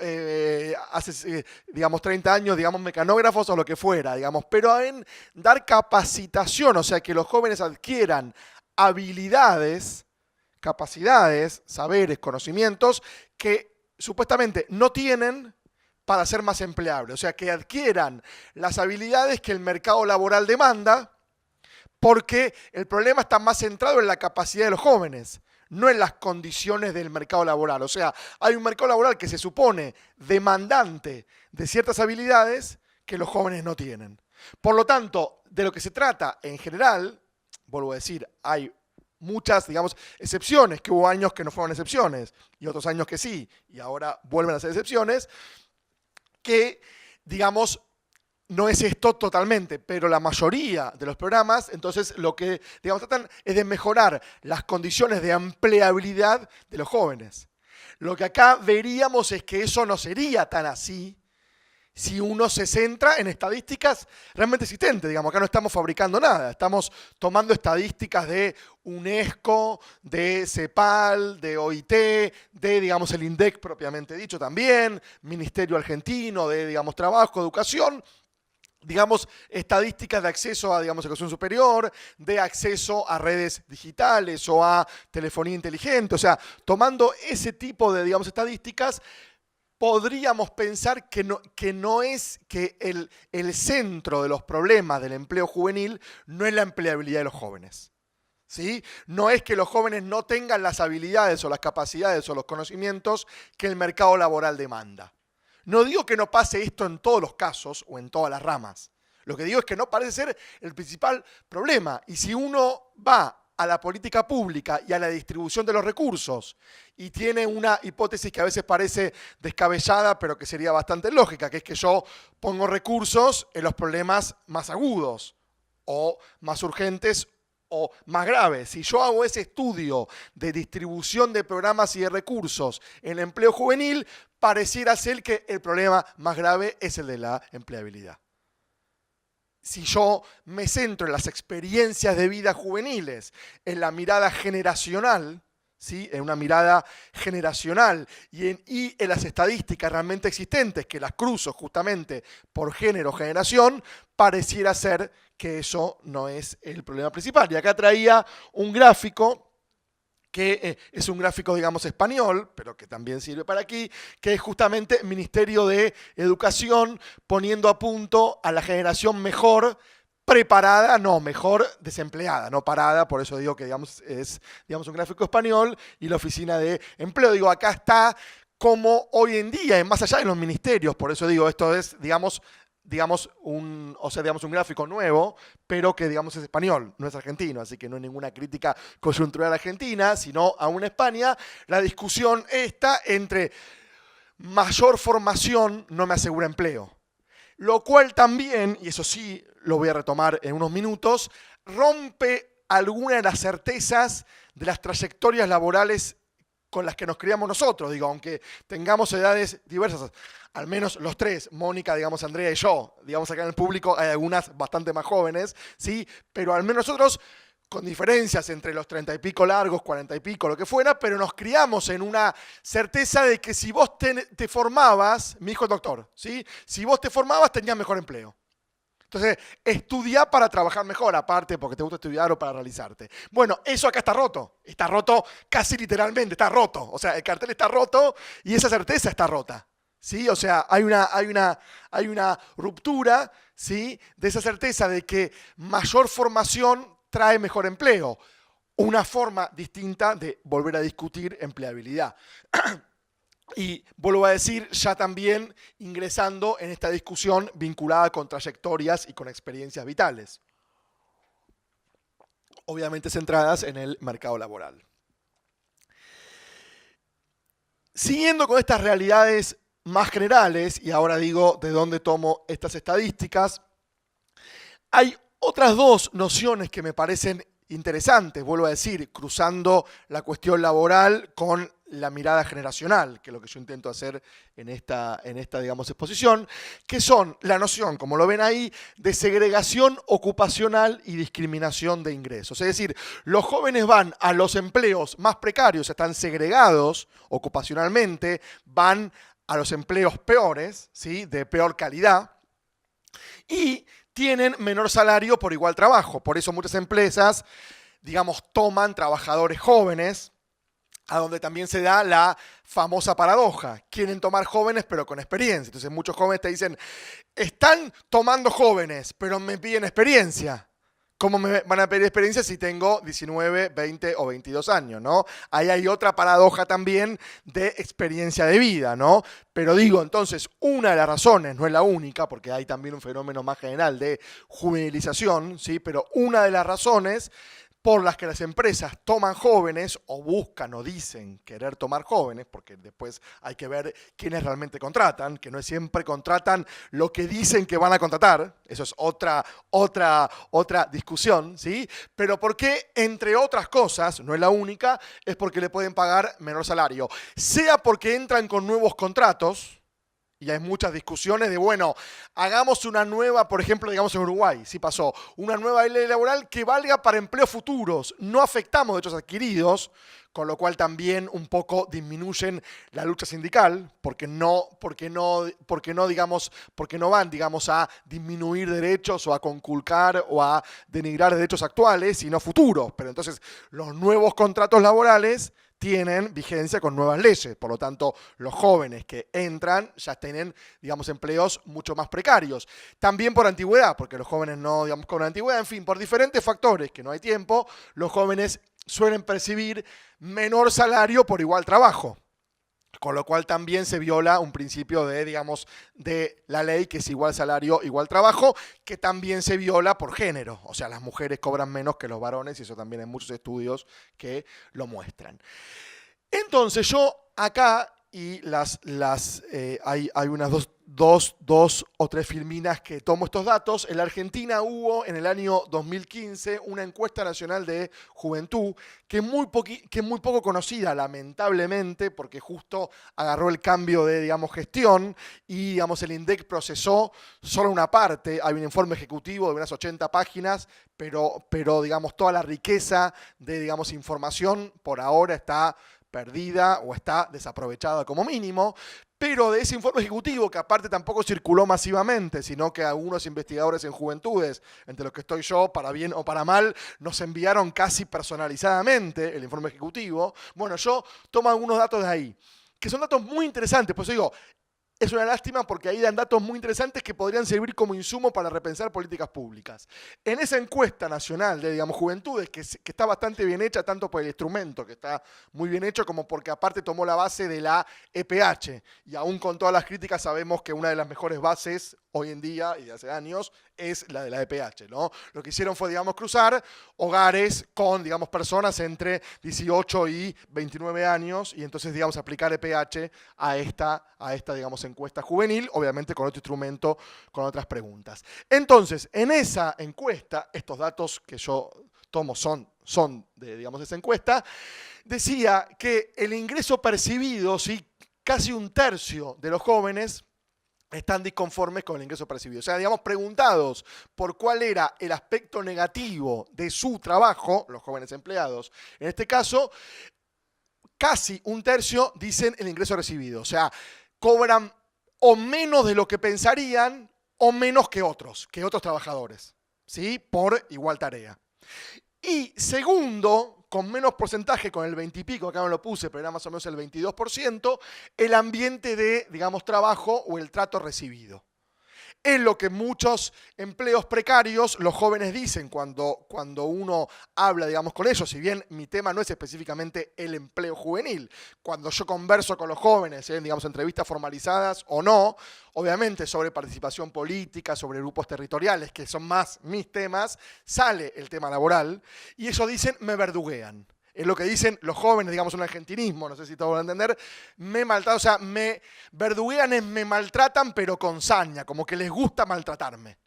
Speaker 2: hace, 30 años, mecanógrafos o lo que fuera, pero en dar capacitación, o sea, que los jóvenes adquieran habilidades, capacidades, saberes, conocimientos que supuestamente no tienen para ser más empleables, o sea, que adquieran las habilidades que el mercado laboral demanda, porque el problema está más centrado en la capacidad de los jóvenes, no en las condiciones del mercado laboral. O sea, hay un mercado laboral que se supone demandante de ciertas habilidades que los jóvenes no tienen. Por lo tanto, de lo que se trata en general, vuelvo a decir, hay muchas, excepciones, que hubo años que no fueron excepciones, y otros años que sí, y ahora vuelven a ser excepciones, que, no es esto totalmente, pero la mayoría de los programas, entonces lo que, tratan es de mejorar las condiciones de empleabilidad de los jóvenes. Lo que acá veríamos es que eso no sería tan así si uno se centra en estadísticas realmente existentes. Acá no estamos fabricando nada, estamos tomando estadísticas de UNESCO, de CEPAL, de OIT, de, el INDEC propiamente dicho también, Ministerio Argentino de, Trabajo, Educación, estadísticas de acceso a, educación superior, de acceso a redes digitales o a telefonía inteligente. O sea, tomando ese tipo de, estadísticas, podríamos pensar que el centro de los problemas del empleo juvenil no es la empleabilidad de los jóvenes, ¿sí? No es que los jóvenes no tengan las habilidades o las capacidades o los conocimientos que el mercado laboral demanda. No digo que no pase esto en todos los casos o en todas las ramas. Lo que digo es que no parece ser el principal problema. Y si uno va a la política pública y a la distribución de los recursos y tiene una hipótesis que a veces parece descabellada, pero que sería bastante lógica, que es que yo pongo recursos en los problemas más agudos o más urgentes o más graves. Si yo hago ese estudio de distribución de programas y de recursos en el empleo juvenil, pareciera ser que el problema más grave es el de la empleabilidad. Si yo me centro en las experiencias de vida juveniles, en la mirada generacional, ¿sí? En una mirada generacional y en las estadísticas realmente existentes, que las cruzo justamente por género o generación, pareciera ser que eso no es el problema principal. Y acá traía un gráfico que es un gráfico, digamos, español, pero que también sirve para aquí, que es justamente Ministerio de Educación poniendo a punto a la generación mejor preparada, no, mejor desempleada, no parada, por eso digo que digamos, es un gráfico español, y la Oficina de Empleo. Digo, acá está como hoy en día, más allá de los ministerios, por eso digo, esto es, digamos, un gráfico nuevo, pero que digamos es español, no es argentino, así que no hay ninguna crítica coyuntural a Argentina, sino aún España. La discusión está entre mayor formación no me asegura empleo, lo cual también, y eso sí lo voy a retomar en unos minutos, rompe algunas de las certezas de las trayectorias laborales con las que nos criamos nosotros, digo, aunque tengamos edades diversas, al menos los tres, Mónica, digamos, Andrea y yo, digamos, acá en el público hay algunas bastante más jóvenes, ¿sí? Pero al menos nosotros, con diferencias entre los 30 y pico largos, 40 y pico, lo que fuera, pero nos criamos en una certeza de que si vos te formabas, mi hijo es doctor, ¿sí? Si vos te formabas tenías mejor empleo. Entonces, estudia para trabajar mejor, aparte porque te gusta estudiar o para realizarte. Bueno, eso acá está roto casi literalmente, está roto. O sea, el cartel está roto y esa certeza está rota. ¿Sí? O sea, hay una ruptura, ¿sí? De esa certeza de que mayor formación trae mejor empleo. Una forma distinta de volver a discutir empleabilidad. Y vuelvo a decir, ya también ingresando en esta discusión vinculada con trayectorias y con experiencias vitales, obviamente centradas en el mercado laboral. Siguiendo con estas realidades más generales, y ahora digo de dónde tomo estas estadísticas, hay otras dos nociones que me parecen interesantes, vuelvo a decir, cruzando la cuestión laboral con la mirada generacional, que es lo que yo intento hacer en esta digamos, exposición, que son la noción, como lo ven ahí, de segregación ocupacional y discriminación de ingresos. Es decir, los jóvenes van a los empleos más precarios, están segregados ocupacionalmente, van a los empleos peores, ¿sí? De peor calidad, y tienen menor salario por igual trabajo. Por eso muchas empresas, digamos, toman trabajadores jóvenes, a donde también se da la famosa paradoja. Quieren tomar jóvenes, pero con experiencia. Entonces muchos jóvenes te dicen, están tomando jóvenes, pero me piden experiencia. ¿Cómo me van a pedir experiencia si tengo 19, 20 o 22 años, ¿no? Ahí hay otra paradoja también de experiencia de vida, ¿no? Pero digo, entonces, una de las razones, no es la única, porque hay también un fenómeno más general de juvenilización, ¿sí? Pero una de las razones por las que las empresas toman jóvenes o buscan o dicen querer tomar jóvenes, porque después hay que ver quiénes realmente contratan, que no siempre contratan lo que dicen que van a contratar, eso es otra discusión, ¿sí? Pero porque, entre otras cosas, no es la única, es porque le pueden pagar menor salario, sea porque entran con nuevos contratos. Y hay muchas discusiones de, bueno, hagamos una nueva, por ejemplo, digamos en Uruguay, sí pasó, una nueva ley laboral que valga para empleos futuros. No afectamos derechos adquiridos, con lo cual también un poco disminuyen la lucha sindical, porque no van, digamos, a disminuir derechos o a conculcar o a denigrar derechos actuales, sino futuros. Pero entonces los nuevos contratos laborales tienen vigencia con nuevas leyes. Por lo tanto, los jóvenes que entran ya tienen, digamos, empleos mucho más precarios. También por antigüedad, porque los jóvenes no, digamos, con antigüedad, en fin, por diferentes factores que no hay tiempo, los jóvenes suelen percibir menor salario por igual trabajo. Con lo cual también se viola un principio de, digamos, de la ley, que es igual salario, igual trabajo, que también se viola por género. O sea, las mujeres cobran menos que los varones, y eso también hay muchos estudios que lo muestran. Entonces yo acá, y hay unas dos o tres filminas que tomo estos datos. En la Argentina hubo en el año 2015 una encuesta nacional de juventud que es muy poco conocida, lamentablemente, porque justo agarró el cambio de, digamos, gestión y, digamos, el INDEC procesó solo una parte. Hay un informe ejecutivo de unas 80 páginas, pero digamos, toda la riqueza de, digamos, información por ahora está perdida o está desaprovechada como mínimo. Pero de ese informe ejecutivo, que aparte tampoco circuló masivamente, sino que algunos investigadores en juventudes, entre los que estoy yo, para bien o para mal, nos enviaron casi personalizadamente el informe ejecutivo. Bueno, yo tomo algunos datos de ahí, que son datos muy interesantes. Por eso digo, es una lástima, porque ahí dan datos muy interesantes que podrían servir como insumo para repensar políticas públicas. En esa encuesta nacional de, digamos, juventudes, que está bastante bien hecha, tanto por el instrumento, que está muy bien hecho, como porque aparte tomó la base de la EPH. Y aún con todas las críticas sabemos que una de las mejores bases hoy en día y de hace años es la de la EPH, ¿no? Lo que hicieron fue, digamos, cruzar hogares con, digamos, personas entre 18 y 29 años, y entonces, digamos, aplicar EPH a esta, digamos, encuesta juvenil, obviamente con otro instrumento, con otras preguntas. Entonces, en esa encuesta, estos datos que yo tomo son de, digamos, esa encuesta, decía que el ingreso percibido, ¿sí?, casi un tercio de los jóvenes están disconformes con el ingreso percibido. O sea, digamos, preguntados por cuál era el aspecto negativo de su trabajo, los jóvenes empleados, en este caso, casi un tercio dicen el ingreso recibido. O sea, cobran o menos de lo que pensarían o menos que otros trabajadores, ¿sí?, por igual tarea. Y segundo, con menos porcentaje, con el 20 y pico, acá no lo puse, pero era más o menos el 22%, el ambiente de, digamos, trabajo o el trato recibido. Es lo que muchos empleos precarios los jóvenes dicen cuando uno habla, digamos, con ellos. Si bien mi tema no es específicamente el empleo juvenil, cuando yo converso con los jóvenes en, digamos, entrevistas formalizadas o no, obviamente sobre participación política, sobre grupos territoriales, que son más mis temas, sale el tema laboral, y ellos dicen, me verduguean. Es lo que dicen los jóvenes, digamos, un argentinismo, no sé si todos van a entender, me maltratan, o sea, me verduguean es me maltratan, pero con saña, como que les gusta maltratarme.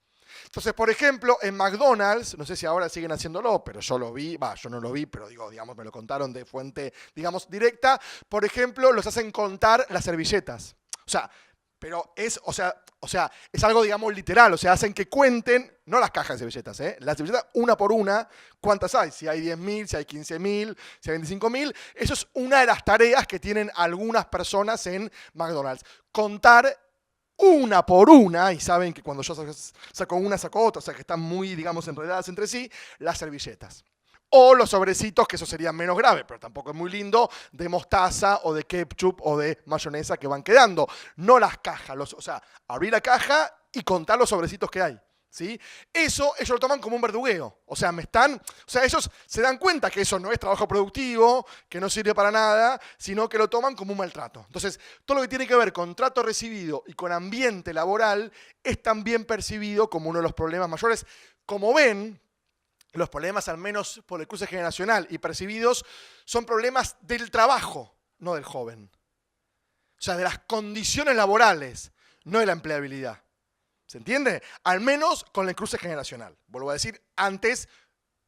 Speaker 2: Entonces, por ejemplo, en McDonald's, no sé si ahora siguen haciéndolo, pero yo lo vi, yo no lo vi, pero digo, digamos, me lo contaron de fuente, digamos, directa. Por ejemplo, los hacen contar las servilletas. O sea, pero es, o sea, es algo, digamos, literal. O sea, hacen que cuenten, no las cajas de servilletas, las servilletas una por una, cuántas hay. Si hay 10.000, si hay 15.000, si hay 25.000. Eso es una de las tareas que tienen algunas personas en McDonald's. Contar una por una, y saben que cuando yo saco una, saco otra, o sea que están muy, digamos, enredadas entre sí, las servilletas. O los sobrecitos, que eso sería menos grave, pero tampoco es muy lindo, de mostaza o de ketchup o de mayonesa que van quedando. No las cajas, o sea, abrir la caja y contar los sobrecitos que hay, ¿sí? Eso ellos lo toman como un verdugueo. O sea, ellos se dan cuenta que eso no es trabajo productivo, que no sirve para nada, sino que lo toman como un maltrato. Entonces, todo lo que tiene que ver con trato recibido y con ambiente laboral es también percibido como uno de los problemas mayores. Como ven, los problemas, al menos por el cruce generacional y percibidos, son problemas del trabajo, no del joven. O sea, de las condiciones laborales, no de la empleabilidad. ¿Se entiende? Al menos con el cruce generacional. Vuelvo a decir, antes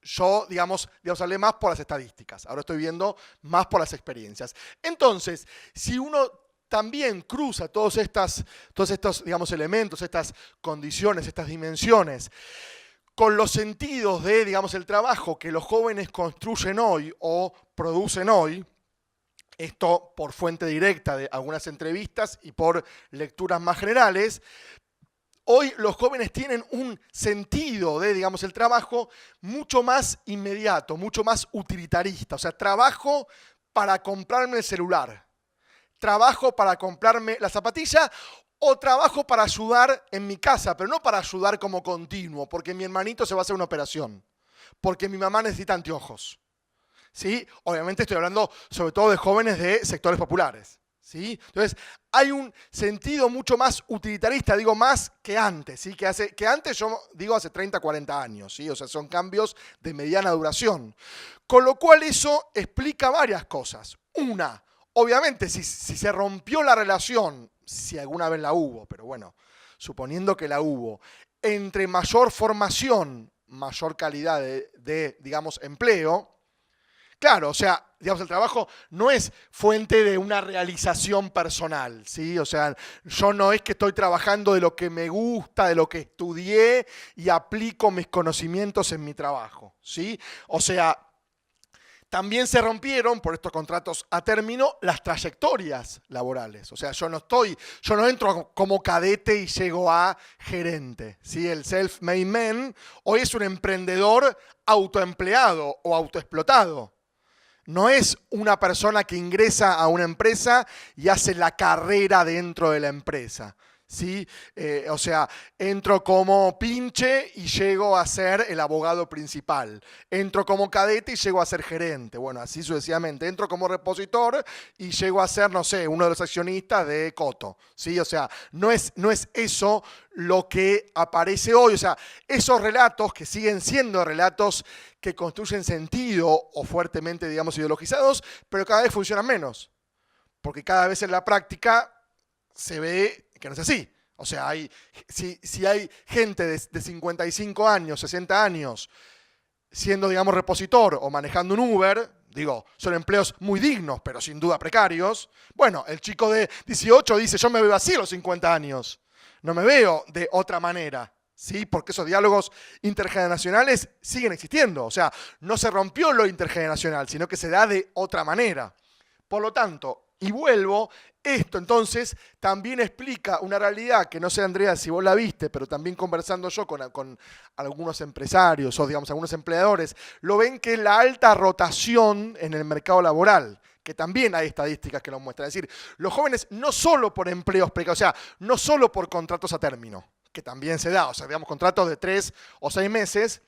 Speaker 2: yo, digamos, hablé más por las estadísticas. Ahora estoy viendo más por las experiencias. Entonces, si uno también cruza todos estos, digamos, elementos, estas condiciones, estas dimensiones, con los sentidos de, digamos, el trabajo que los jóvenes construyen hoy o producen hoy, esto por fuente directa de algunas entrevistas y por lecturas más generales, hoy los jóvenes tienen un sentido de, digamos, el trabajo mucho más inmediato, mucho más utilitarista. O sea, trabajo para comprarme el celular, trabajo para comprarme la zapatilla o trabajo para ayudar en mi casa, pero no para ayudar como continuo, porque mi hermanito se va a hacer una operación, porque mi mamá necesita anteojos. ¿Sí? Obviamente estoy hablando sobre todo de jóvenes de sectores populares. ¿Sí? Entonces, hay un sentido mucho más utilitarista, digo más que antes, ¿sí? que antes yo digo hace 30, 40 años, ¿sí? O sea, son cambios de mediana duración. Con lo cual eso explica varias cosas. Una, obviamente, si se rompió la relación, si alguna vez la hubo, pero bueno, suponiendo que la hubo, entre mayor formación, mayor calidad de digamos, empleo. Claro, o sea, digamos, el trabajo no es fuente de una realización personal, ¿sí? O sea, yo no es que estoy trabajando de lo que me gusta, de lo que estudié y aplico mis conocimientos en mi trabajo, ¿sí? O sea, también se rompieron, por estos contratos a término, las trayectorias laborales. O sea, yo no entro como cadete y llego a gerente, ¿sí? El self-made man hoy es un emprendedor autoempleado o autoexplotado. No es una persona que ingresa a una empresa y hace la carrera dentro de la empresa. ¿Sí? O sea, entro como pinche y llego a ser el abogado principal. Entro como cadete y llego a ser gerente. Bueno, así sucesivamente. Entro como repositor y llego a ser, no sé, uno de los accionistas de Coto. ¿Sí? O sea, no es eso lo que aparece hoy. O sea, esos relatos que siguen siendo relatos que construyen sentido o fuertemente, digamos, ideologizados, pero cada vez funcionan menos. Porque cada vez en la práctica se ve que no es así. O sea, si hay gente de 55 años, 60 años, siendo, digamos, repositor o manejando un Uber, digo, son empleos muy dignos, pero sin duda precarios. Bueno, el chico de 18 dice, yo me veo así a los 50 años. No me veo de otra manera. ¿Sí? Porque esos diálogos intergeneracionales siguen existiendo. O sea, no se rompió lo intergeneracional, sino que se da de otra manera. Por lo tanto, y vuelvo, esto entonces también explica una realidad que no sé, Andrea, si vos la viste, pero también conversando yo con algunos empresarios o, digamos, algunos empleadores, lo ven que es la alta rotación en el mercado laboral, que también hay estadísticas que lo muestran. Es decir, los jóvenes no solo por empleos precarios, o sea, no solo por contratos a término, que también se da, o sea, digamos, contratos de 3 o 6 meses,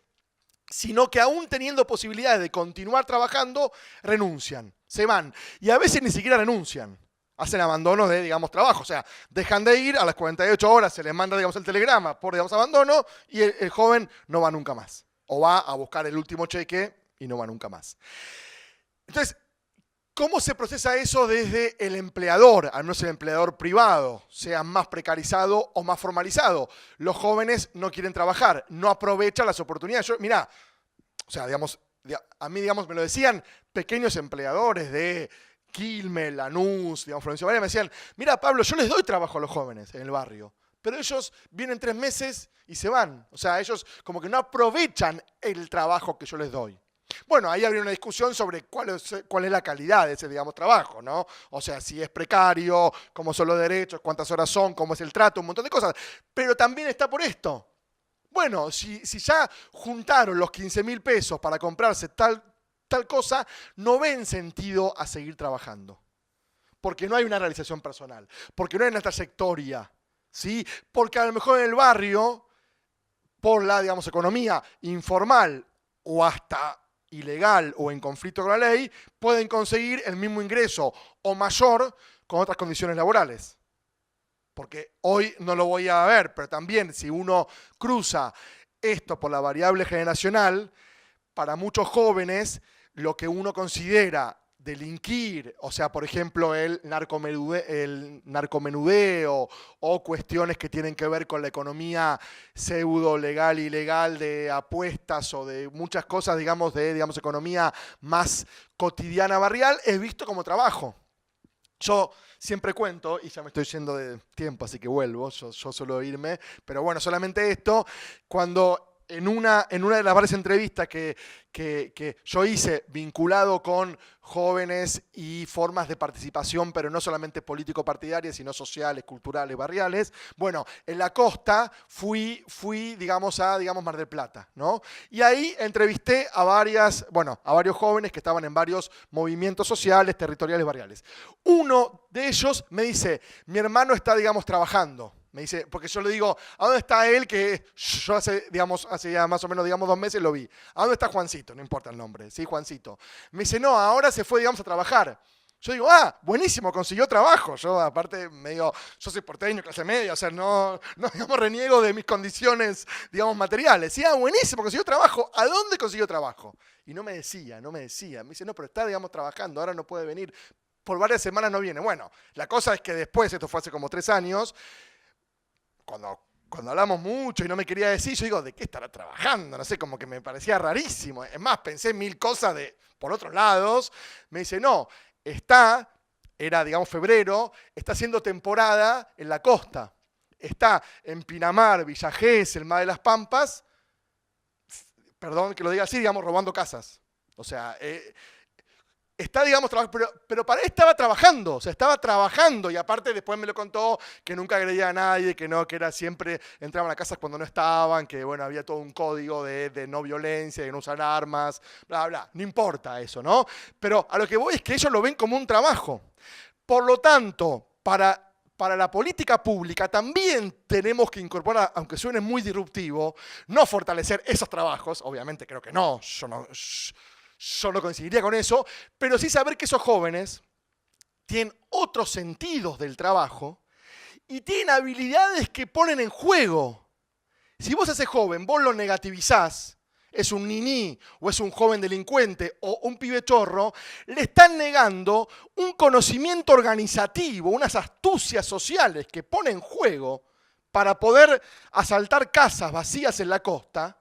Speaker 2: sino que aún teniendo posibilidades de continuar trabajando, renuncian, se van. Y a veces ni siquiera renuncian, hacen abandono de, digamos, trabajo. O sea, dejan de ir, a las 48 horas se les manda, digamos, el telegrama por, digamos, abandono, y el joven no va nunca más. O va a buscar el último cheque y no va nunca más. Entonces, ¿cómo se procesa eso desde el empleador, al menos el empleador privado, sea más precarizado o más formalizado? Los jóvenes no quieren trabajar, no aprovechan las oportunidades. Mirá, o sea, digamos, a mí, digamos, me lo decían pequeños empleadores de Quilmes, Lanús, digamos, Florencio Varela, me decían, mira, Pablo, yo les doy trabajo a los jóvenes en el barrio, pero ellos vienen 3 meses y se van. O sea, ellos como que no aprovechan el trabajo que yo les doy. Bueno, ahí habría una discusión sobre cuál es la calidad de ese, digamos, trabajo, ¿no? O sea, si es precario, cómo son los derechos, cuántas horas son, cómo es el trato, un montón de cosas. Pero también está por esto. Bueno, si ya juntaron los 15.000 pesos para comprarse tal cosa, no ven sentido a seguir trabajando. Porque no hay una realización personal, porque no hay una trayectoria, ¿sí? Porque a lo mejor en el barrio, por la, digamos, economía informal o hasta ilegal o en conflicto con la ley, pueden conseguir el mismo ingreso o mayor con otras condiciones laborales. Porque hoy no lo voy a ver, pero también si uno cruza esto por la variable generacional, para muchos jóvenes lo que uno considera delinquir, o sea, por ejemplo, el narcomenudeo o cuestiones que tienen que ver con la economía pseudo legal y ilegal de apuestas o de muchas cosas, digamos, de economía más cotidiana barrial, es visto como trabajo. Yo siempre cuento, y ya me estoy yendo de tiempo, así que vuelvo, yo suelo irme, pero bueno, solamente esto, cuando en una de las varias entrevistas que yo hice vinculado con jóvenes y formas de participación, pero no solamente político-partidarias, sino sociales, culturales, barriales. Bueno, en la costa fui digamos, a Mar del Plata, ¿no? Y ahí entrevisté a varios jóvenes que estaban en varios movimientos sociales, territoriales, barriales. Uno de ellos me dice, mi hermano está, digamos, trabajando. Me dice, porque yo le digo, ¿a dónde está él? Que yo hace ya más o menos, 2 meses lo vi. ¿A dónde está Juancito? No importa el nombre, ¿sí? Juancito. Me dice, no, ahora se fue, digamos, a trabajar. Yo digo, buenísimo, consiguió trabajo. Yo, aparte, yo soy porteño, clase media, o sea, no digamos, reniego de mis condiciones, digamos, materiales. Sí, buenísimo, consiguió trabajo. ¿A dónde consiguió trabajo? Y no me decía. Me dice, no, pero está, digamos, trabajando, ahora no puede venir. Por varias semanas no viene. Bueno, la cosa es que después, esto fue hace como 3 años, cuando hablamos mucho y no me quería decir, yo digo, ¿de qué estará trabajando? No sé, como que me parecía rarísimo. Es más, pensé 1000 cosas por otros lados. Me dice, no, era, digamos, febrero, está haciendo temporada en la costa. Está en Pinamar, Villa Gesell, Mar de las Pampas, perdón que lo diga así, digamos, robando casas. O sea, está, digamos, pero para él estaba trabajando, y aparte después me lo contó que nunca agredía a nadie, que era siempre, entraban a casas cuando no estaban, que bueno, había todo un código de no violencia, de no usar armas, bla, bla, no importa eso, ¿no? Pero a lo que voy es que ellos lo ven como un trabajo. Por lo tanto, para la política pública también tenemos que incorporar, aunque suene muy disruptivo, no fortalecer esos trabajos, obviamente creo que no, yo no coincidiría con eso, pero sí saber que esos jóvenes tienen otros sentidos del trabajo y tienen habilidades que ponen en juego. Si vos a ese joven, vos lo negativizás, es un niní, o es un joven delincuente, o un pibe chorro, le están negando un conocimiento organizativo, unas astucias sociales que pone en juego para poder asaltar casas vacías en la costa,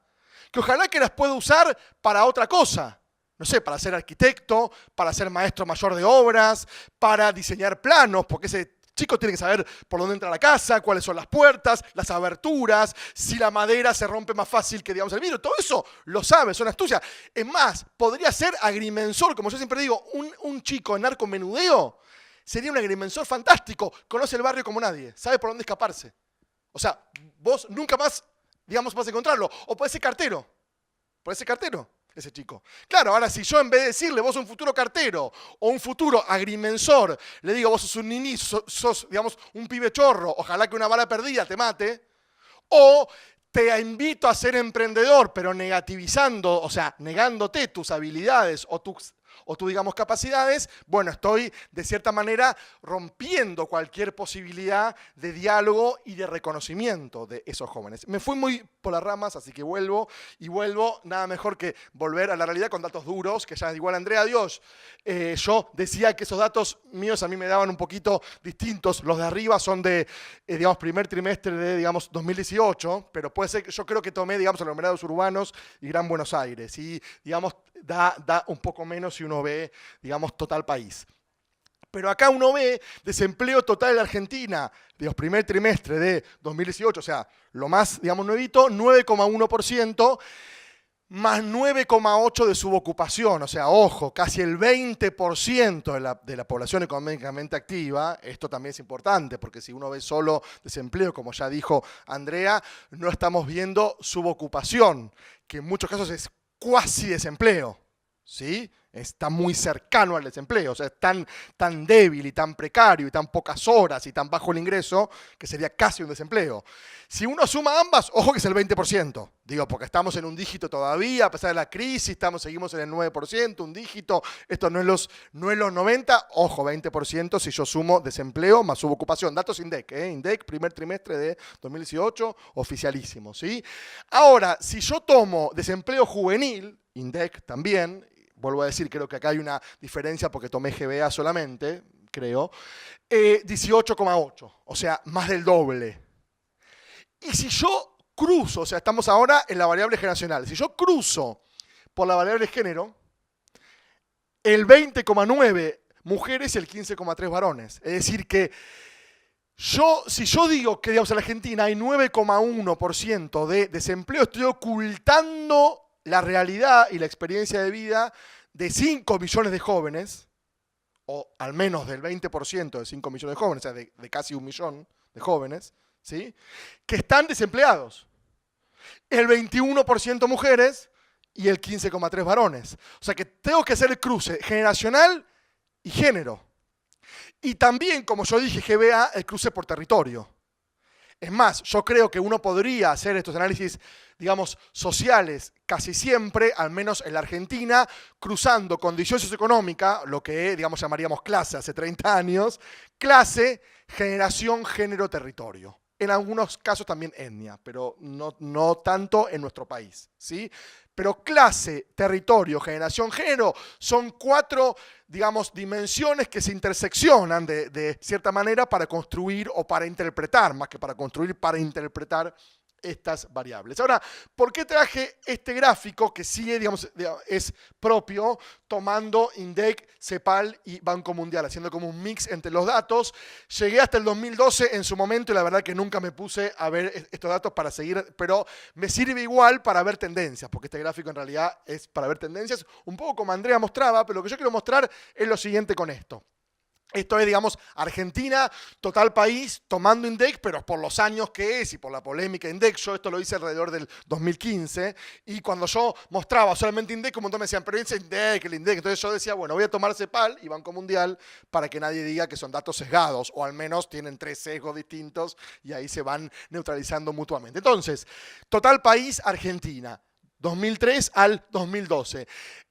Speaker 2: que ojalá que las pueda usar para otra cosa. No sé, para ser arquitecto, para ser maestro mayor de obras, para diseñar planos, porque ese chico tiene que saber por dónde entra la casa, cuáles son las puertas, las aberturas, si la madera se rompe más fácil que, digamos, el vidrio. Todo eso lo sabe, son astucias. Es más, podría ser agrimensor, como yo siempre digo, un chico en narcomenudeo sería un agrimensor fantástico, conoce el barrio como nadie, sabe por dónde escaparse. O sea, vos nunca más, digamos, vas a encontrarlo. O puede ser cartero, ese chico. Claro, ahora si yo en vez de decirle vos un futuro cartero o un futuro agrimensor, le digo vos sos un niní, sos, digamos, un pibe chorro, ojalá que una bala perdida te mate, o te invito a ser emprendedor, pero negativizando, o sea, negándote tus habilidades o tus digamos, capacidades, bueno, estoy de cierta manera rompiendo cualquier posibilidad de diálogo y de reconocimiento de esos jóvenes. Me fui muy por las ramas, así que vuelvo, nada mejor que volver a la realidad con datos duros, que ya igual Andrea, Dios, yo decía que esos datos míos a mí me daban un poquito distintos, los de arriba son de, digamos, primer trimestre de, digamos, 2018, pero puede ser que yo creo que tomé, digamos, aglomerados urbanos y Gran Buenos Aires, y, digamos, da un poco menos si uno ve, digamos, total país. Pero acá uno ve desempleo total en la Argentina, digamos, primer trimestre de 2018, o sea, lo más, digamos, nuevito, 9,1%, más 9,8% de subocupación, o sea, ojo, casi el 20% de la población económicamente activa. Esto también es importante, porque si uno ve solo desempleo, como ya dijo Andrea, no estamos viendo subocupación, que en muchos casos es cuasi desempleo, ¿sí? Está muy cercano al desempleo, o sea, es tan débil y tan precario y tan pocas horas y tan bajo el ingreso que sería casi un desempleo. Si uno suma ambas, ojo que es el 20%, digo, porque estamos en un dígito todavía, a pesar de la crisis, seguimos en el 9%, un dígito, esto no es los 90, ojo, 20% si yo sumo desempleo más subocupación, datos INDEC, INDEC, primer trimestre de 2018, oficialísimo, ¿sí? Ahora, si yo tomo desempleo juvenil, INDEC también, vuelvo a decir, creo que acá hay una diferencia porque tomé GBA solamente, creo, 18,8, o sea, más del doble. Y si yo cruzo, o sea, estamos ahora en la variable generacional, si yo cruzo por la variable género, el 20,9 mujeres y el 15,3 varones. Es decir que Si yo digo que digamos, en la Argentina hay 9,1% de desempleo, estoy ocultando la realidad y la experiencia de vida de 5 millones de jóvenes, o al menos del 20% de 5 millones de jóvenes, o sea, de casi 1 millón de jóvenes, ¿sí?, que están desempleados. El 21% mujeres y el 15,3% varones. O sea que tengo que hacer el cruce generacional y género. Y también, como yo dije, GBA, el cruce por territorio. Es más, yo creo que uno podría hacer estos análisis, digamos, sociales casi siempre, al menos en la Argentina, cruzando condición socioeconómica, lo que, digamos, llamaríamos clase hace 30 años, clase, generación, género, territorio. En algunos casos también etnia, pero no tanto en nuestro país, ¿sí? Pero clase, territorio, generación, género son 4, digamos, dimensiones que se interseccionan de cierta manera para construir o para interpretar, más que para construir, para interpretar estas variables. Ahora, ¿por qué traje este gráfico que sigue, digamos, es propio, tomando INDEC, CEPAL y Banco Mundial, haciendo como un mix entre los datos? Llegué hasta el 2012 en su momento y la verdad que nunca me puse a ver estos datos para seguir, pero me sirve igual para ver tendencias, porque este gráfico en realidad es para ver tendencias, un poco como Andrea mostraba, pero lo que yo quiero mostrar es lo siguiente con esto. Esto es, digamos, Argentina, total país, tomando INDEC, pero por los años que es y por la polémica INDEC. Yo esto lo hice alrededor del 2015 y cuando yo mostraba solamente INDEC, un montón me decían, pero dice INDEC, el INDEC. Entonces yo decía, bueno, voy a tomar CEPAL y Banco Mundial para que nadie diga que son datos sesgados, o al menos tienen 3 sesgos distintos y ahí se van neutralizando mutuamente. Entonces, total país, Argentina, 2003 al 2012.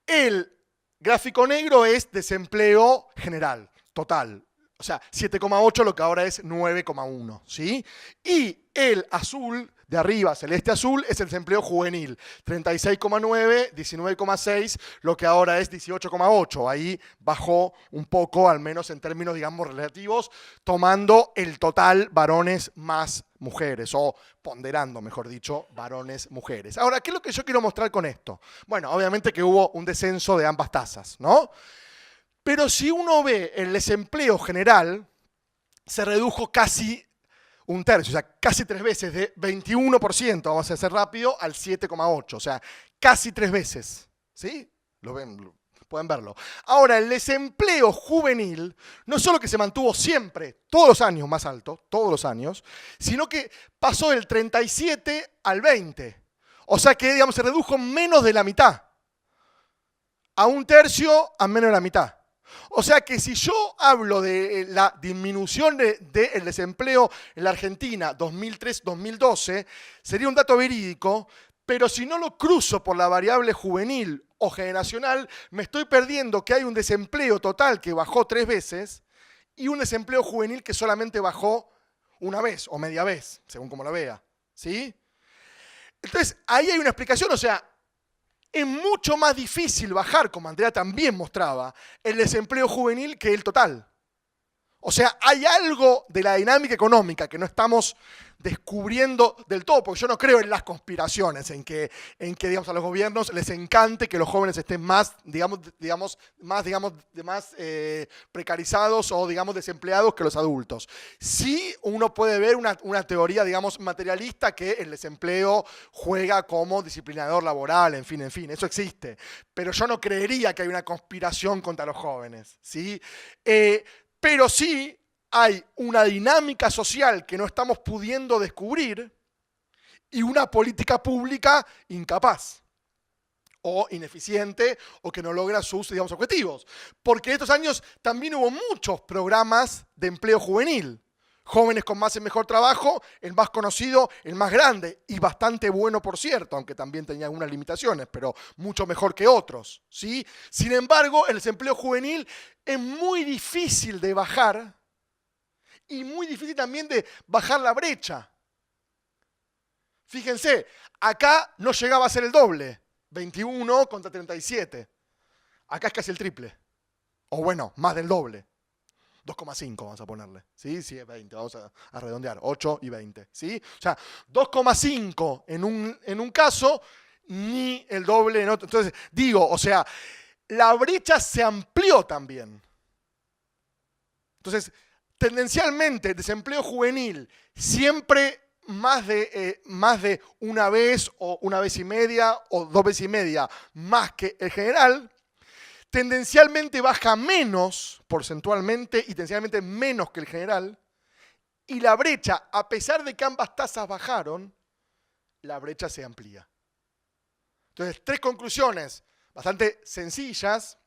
Speaker 2: El gráfico negro es desempleo general. Total, o sea, 7,8 lo que ahora es 9,1, ¿sí? Y el azul de arriba, celeste azul, es el desempleo juvenil, 36,9, 19,6, lo que ahora es 18,8. Ahí bajó un poco, al menos en términos, digamos, relativos, tomando el total varones más mujeres, o ponderando, mejor dicho, varones, mujeres. Ahora, ¿qué es lo que yo quiero mostrar con esto? Bueno, obviamente que hubo un descenso de ambas tasas, ¿no? Pero si uno ve el desempleo general, se redujo casi un tercio, o sea, casi 3 veces, de 21%, vamos a hacer rápido, al 7,8%, o sea, casi 3 veces, ¿sí? Lo ven, pueden verlo. Ahora, el desempleo juvenil no solo que se mantuvo siempre, todos los años más alto, todos los años, sino que pasó del 37 al 20%, o sea que, digamos, se redujo menos de la mitad, a un tercio, a menos de la mitad. O sea que si yo hablo de la disminución del desempleo en la Argentina 2003-2012, sería un dato verídico, pero si no lo cruzo por la variable juvenil o generacional, me estoy perdiendo que hay un desempleo total que bajó 3 veces y un desempleo juvenil que solamente bajó una vez o media vez, según como lo vea, ¿sí? Entonces, ahí hay una explicación, o sea, es mucho más difícil bajar, como Andrea también mostraba, el desempleo juvenil que el total. O sea, hay algo de la dinámica económica que no estamos descubriendo del todo, porque yo no creo en las conspiraciones, en que digamos, a los gobiernos les encante que los jóvenes estén más, más precarizados o, digamos, desempleados que los adultos. Sí, uno puede ver una teoría, digamos, materialista que el desempleo juega como disciplinador laboral, en fin, eso existe. Pero yo no creería que hay una conspiración contra los jóvenes, ¿sí? Pero sí hay una dinámica social que no estamos pudiendo descubrir y una política pública incapaz o ineficiente o que no logra sus, digamos, objetivos. Porque en estos años también hubo muchos programas de empleo juvenil. Jóvenes con más y mejor trabajo, el más conocido, el más grande y bastante bueno, por cierto, aunque también tenía algunas limitaciones, pero mucho mejor que otros, ¿sí? Sin embargo, el desempleo juvenil es muy difícil de bajar y muy difícil también de bajar la brecha. Fíjense, acá no llegaba a ser el doble, 21 contra 37. Acá es casi el triple, o bueno, más del doble. 2,5 vamos a ponerle, ¿sí? Sí, es 20, vamos a redondear, 8 y 20, ¿sí? O sea, 2,5 en un caso, ni el doble en otro. Entonces, digo, o sea, la brecha se amplió también. Entonces, Tendencialmente, desempleo juvenil siempre más de una vez o una vez y media o 2 veces y media más que el general. Tendencialmente baja menos porcentualmente y tendencialmente menos que el general. Y la brecha, a pesar de que ambas tasas bajaron, la brecha se amplía. Entonces, 3 conclusiones bastante sencillas,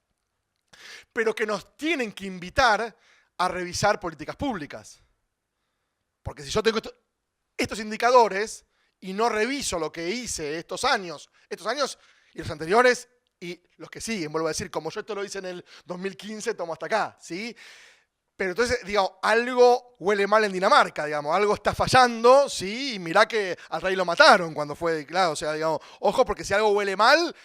Speaker 2: pero que nos tienen que invitar a revisar políticas públicas. Porque si yo tengo estos indicadores y no reviso lo que hice estos años y los anteriores y los que siguen, vuelvo a decir, como yo esto lo hice en el 2015, tomo hasta acá, ¿sí? Pero entonces, digamos, algo huele mal en Dinamarca, digamos, algo está fallando, ¿sí? Y mirá que al rey lo mataron cuando fue, claro, o sea, digamos, ojo, porque si algo huele mal,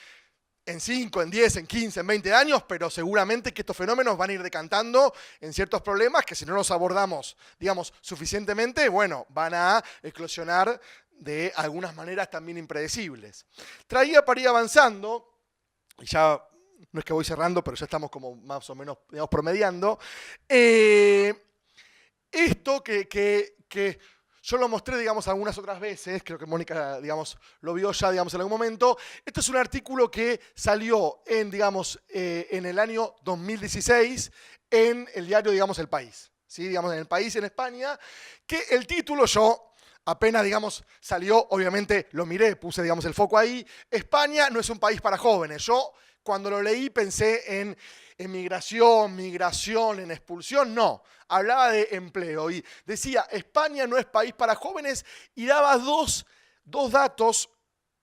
Speaker 2: en 5, en 10, en 15, en 20 años, pero seguramente que estos fenómenos van a ir decantando en ciertos problemas que si no los abordamos, digamos, suficientemente, bueno, van a eclosionar de algunas maneras también impredecibles. Traía para ir avanzando, y ya no es que voy cerrando, pero ya estamos como más o menos, digamos, promediando, esto que yo lo mostré, digamos, algunas otras veces, creo que Mónica, digamos, lo vio ya, digamos, en algún momento. Esto es un artículo que salió en, digamos, en el año 2016 en el diario, digamos, El País. ¿Sí? Digamos, en El País, en España, que el título yo apenas, digamos, salió, obviamente lo miré, puse, digamos, el foco ahí. España no es un país para jóvenes. Yo, cuando lo leí, pensé en emigración, migración, en expulsión. No, hablaba de empleo y decía, España no es país para jóvenes y daba dos datos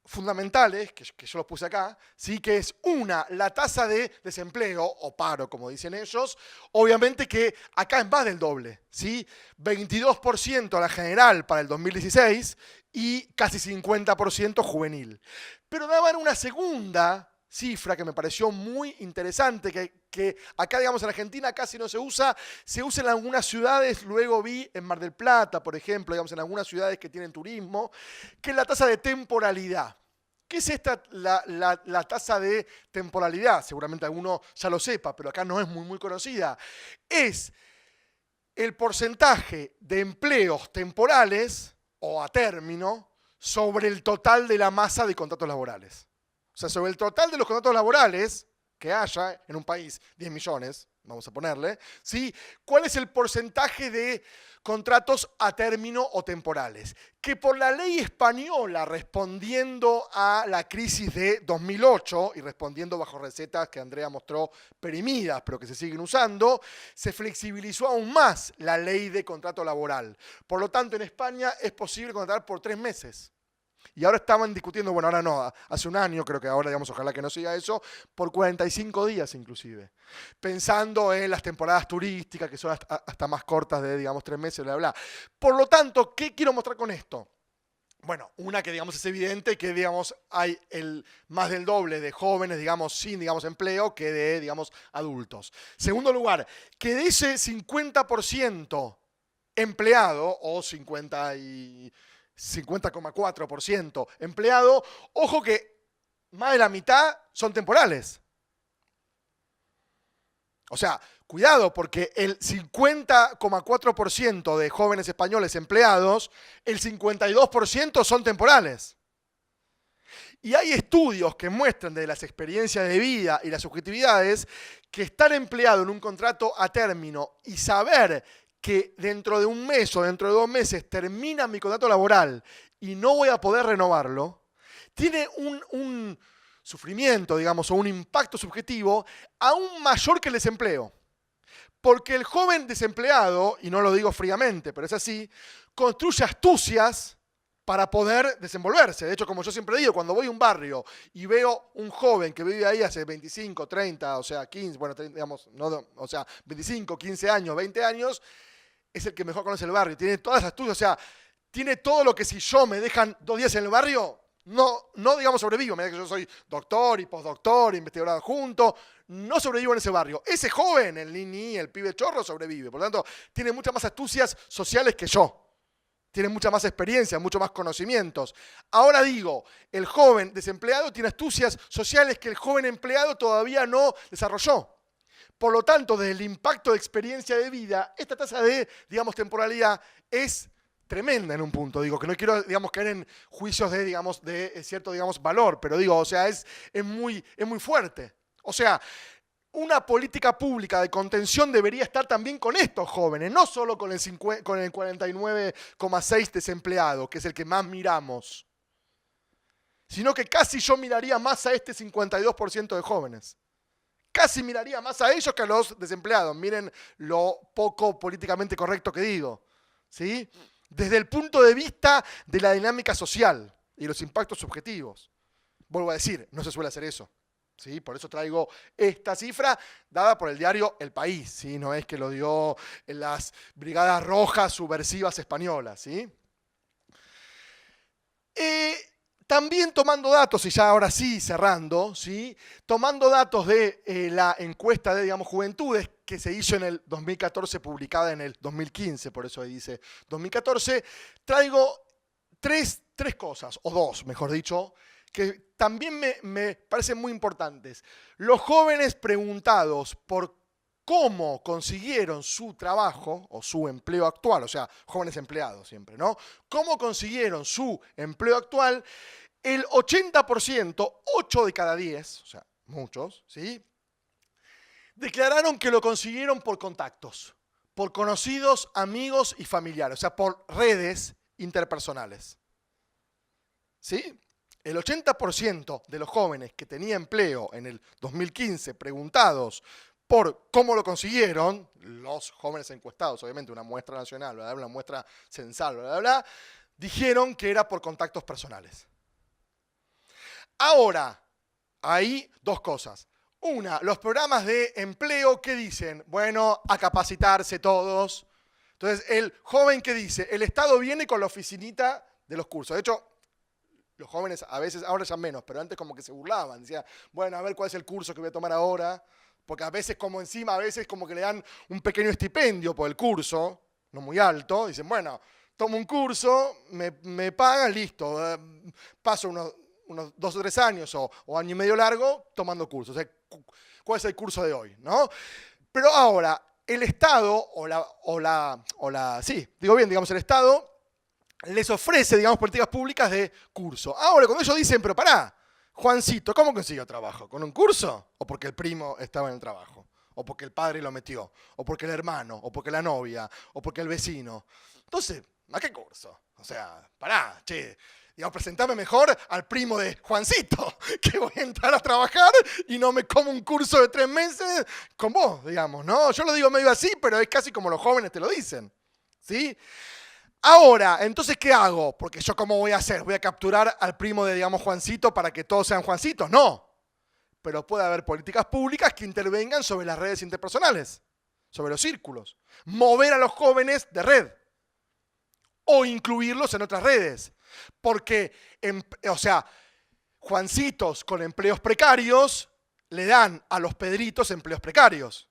Speaker 2: fundamentales, que yo los puse acá, ¿sí? Que es una, la tasa de desempleo, o paro, como dicen ellos, obviamente que acá es más del doble, ¿sí? 22% a la general para el 2016 y casi 50% juvenil. Pero daban una segunda cifra que me pareció muy interesante, que acá, digamos, en Argentina casi no se usa en algunas ciudades, luego vi en Mar del Plata, por ejemplo, digamos, en algunas ciudades que tienen turismo, que es la tasa de temporalidad. ¿Qué es esta, la tasa de temporalidad? Seguramente alguno ya lo sepa, pero acá no es muy conocida. Es el porcentaje de empleos temporales o a término sobre el total de la masa de contratos laborales. O sea, sobre el total de los contratos laborales que haya en un país, 10 millones, vamos a ponerle, ¿sí? ¿Cuál es el porcentaje de contratos a término o temporales? Que por la ley española, respondiendo a la crisis de 2008 y respondiendo bajo recetas que Andrea mostró perimidas, pero que se siguen usando, se flexibilizó aún más la ley de contrato laboral. Por lo tanto, en España es posible contratar por 3 meses. Y ahora estaban discutiendo, bueno, ahora no, hace un año, creo que ahora, digamos, ojalá que no siga eso, por 45 días inclusive. Pensando en las temporadas turísticas, que son hasta más cortas de, digamos, 3 meses, bla, bla. Por lo tanto, ¿qué quiero mostrar con esto? Bueno, una que, digamos, es evidente que, digamos, hay más del doble de jóvenes, digamos, sin, digamos, empleo que de, digamos, adultos. Segundo lugar, que de ese 50% empleado, o 50,4% empleado, ojo que más de la mitad son temporales. O sea, cuidado, porque el 50,4% de jóvenes españoles empleados, el 52% son temporales. Y hay estudios que muestran de las experiencias de vida y las subjetividades que estar empleado en un contrato a término y saber que dentro de un mes o dentro de 2 meses termina mi contrato laboral y no voy a poder renovarlo, tiene un sufrimiento, digamos, o un impacto subjetivo aún mayor que el desempleo. Porque el joven desempleado, y no lo digo fríamente, pero es así, construye astucias para poder desenvolverse. De hecho, como yo siempre digo, cuando voy a un barrio y veo un joven que vive ahí hace 25, 30, o sea, 15, bueno, digamos, no, o sea, 25, 15 años, 20 años, es el que mejor conoce el barrio, tiene todas las astucias, o sea, tiene todo lo que si yo me dejan 2 días en el barrio, no digamos sobrevivo, mira que yo soy doctor y postdoctor, investigador adjunto, no sobrevivo en ese barrio. Ese joven, el niñi, el pibe chorro, sobrevive, por lo tanto, tiene muchas más astucias sociales que yo. Tiene mucha más experiencia, mucho más conocimientos. Ahora digo, el joven desempleado tiene astucias sociales que el joven empleado todavía no desarrolló. Por lo tanto, desde el impacto de experiencia de vida, esta tasa de, digamos, temporalidad es tremenda en un punto. Digo, que no quiero, digamos, caer en juicios de, digamos, de cierto, digamos, valor, pero digo, o sea, es muy fuerte. O sea, una política pública de contención debería estar también con estos jóvenes, no solo con el 49,6 desempleado, que es el que más miramos, sino que casi yo miraría más a este 52% de jóvenes. Casi miraría más a ellos que a los desempleados. Miren lo poco políticamente correcto que digo, ¿sí? Desde el punto de vista de la dinámica social y los impactos subjetivos. Vuelvo a decir, no se suele hacer eso. ¿Sí? Por eso traigo esta cifra dada por el diario El País, ¿sí? No es que lo dio en las Brigadas Rojas subversivas españolas, ¿sí? También tomando datos, y ya ahora sí cerrando, ¿sí? Tomando datos de la encuesta de, digamos, juventudes que se hizo en el 2014, publicada en el 2015, por eso ahí dice 2014, traigo tres cosas, o dos, mejor dicho, que también me parecen muy importantes. Los jóvenes preguntados por cómo consiguieron su trabajo o su empleo actual, o sea, jóvenes empleados siempre, ¿no? ¿Cómo consiguieron su empleo actual? El 80%, 8 de cada 10, o sea, muchos, ¿sí? Declararon que lo consiguieron por contactos, por conocidos, amigos y familiares, o sea, por redes interpersonales. ¿Sí? El 80% de los jóvenes que tenía empleo en el 2015 preguntados por cómo lo consiguieron, los jóvenes encuestados, obviamente una muestra nacional, ¿verdad? Una muestra censal, bla, bla, bla, dijeron que era por contactos personales. Ahora, hay dos cosas. Una, los programas de empleo, ¿qué dicen? Bueno, a capacitarse todos. Entonces, el joven, ¿qué dice? El Estado viene con la oficinita de los cursos. De hecho, los jóvenes a veces, ahora ya menos, pero antes como que se burlaban. Decían, bueno, a ver cuál es el curso que voy a tomar ahora. Porque a veces como encima, a veces como que le dan un pequeño estipendio por el curso, no muy alto. Dicen, bueno, tomo un curso, me pagan, listo. Paso unos 2 o 3 años o año y medio largo tomando cursos. O sea, ¿cuál es el curso de hoy? ¿No? Pero ahora, el Estado, digamos el Estado, les ofrece, digamos, políticas públicas de curso. Ahora, cuando ellos dicen, pero pará, Juancito, ¿cómo consiguió trabajo? ¿Con un curso? ¿O porque el primo estaba en el trabajo? ¿O porque el padre lo metió? ¿O porque el hermano? ¿O porque la novia? ¿O porque el vecino? Entonces, ¿a qué curso? O sea, pará, che, digamos, presentame mejor al primo de Juancito, que voy a entrar a trabajar y no me como un curso de 3 meses con vos, digamos, ¿no? Yo lo digo medio así, pero es casi como los jóvenes te lo dicen, ¿sí? Ahora, entonces, ¿qué hago? Porque yo, ¿cómo voy a hacer? ¿Voy a capturar al primo de, digamos, Juancito para que todos sean Juancitos? No. Pero puede haber políticas públicas que intervengan sobre las redes interpersonales, sobre los círculos. Mover a los jóvenes de red. O incluirlos en otras redes. Porque, o sea, Juancitos con empleos precarios le dan a los Pedritos empleos precarios.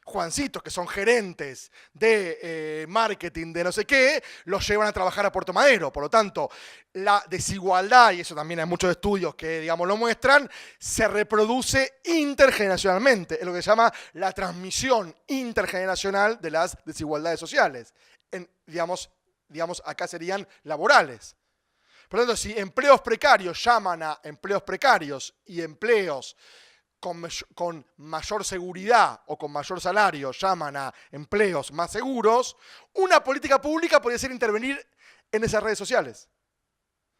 Speaker 2: Juancitos, que son gerentes de marketing de no sé qué, los llevan a trabajar a Puerto Madero. Por lo tanto, la desigualdad, y eso también hay muchos estudios que, digamos, lo muestran, se reproduce intergeneracionalmente. Es lo que se llama la transmisión intergeneracional de las desigualdades sociales. Digamos, acá serían laborales. Por lo tanto, si empleos precarios llaman a empleos precarios y empleos con mayor seguridad o con mayor salario llaman a empleos más seguros, una política pública podría ser intervenir en esas redes sociales.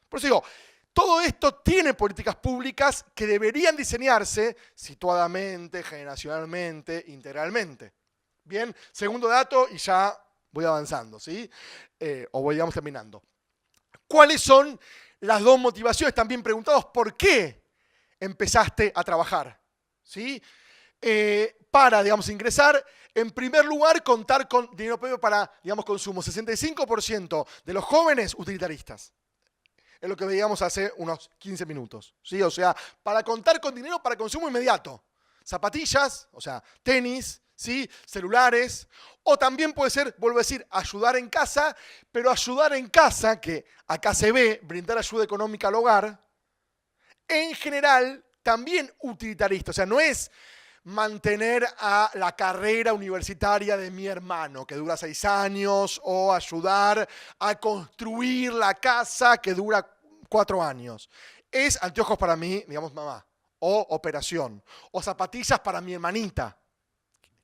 Speaker 2: Por eso digo, todo esto tiene políticas públicas que deberían diseñarse situadamente, generacionalmente, integralmente. Bien, segundo dato y ya voy avanzando, ¿sí? O voy, digamos, terminando. ¿Cuáles son las dos motivaciones? También preguntados, ¿por qué empezaste a trabajar? ¿Sí? Para, digamos, ingresar, en primer lugar, contar con dinero propio para, digamos, consumo. 65% de los jóvenes utilitaristas. Es lo que veíamos hace unos 15 minutos. ¿Sí? O sea, para contar con dinero para consumo inmediato. Zapatillas, o sea, tenis, ¿sí? Celulares. O también puede ser, vuelvo a decir, ayudar en casa, pero ayudar en casa, que acá se ve, brindar ayuda económica al hogar, en general, también utilitarista. O sea, no es mantener a la carrera universitaria de mi hermano, que dura 6 años, o ayudar a construir la casa que dura 4 años. Es anteojos para mí, digamos, mamá, o operación, o zapatillas para mi hermanita,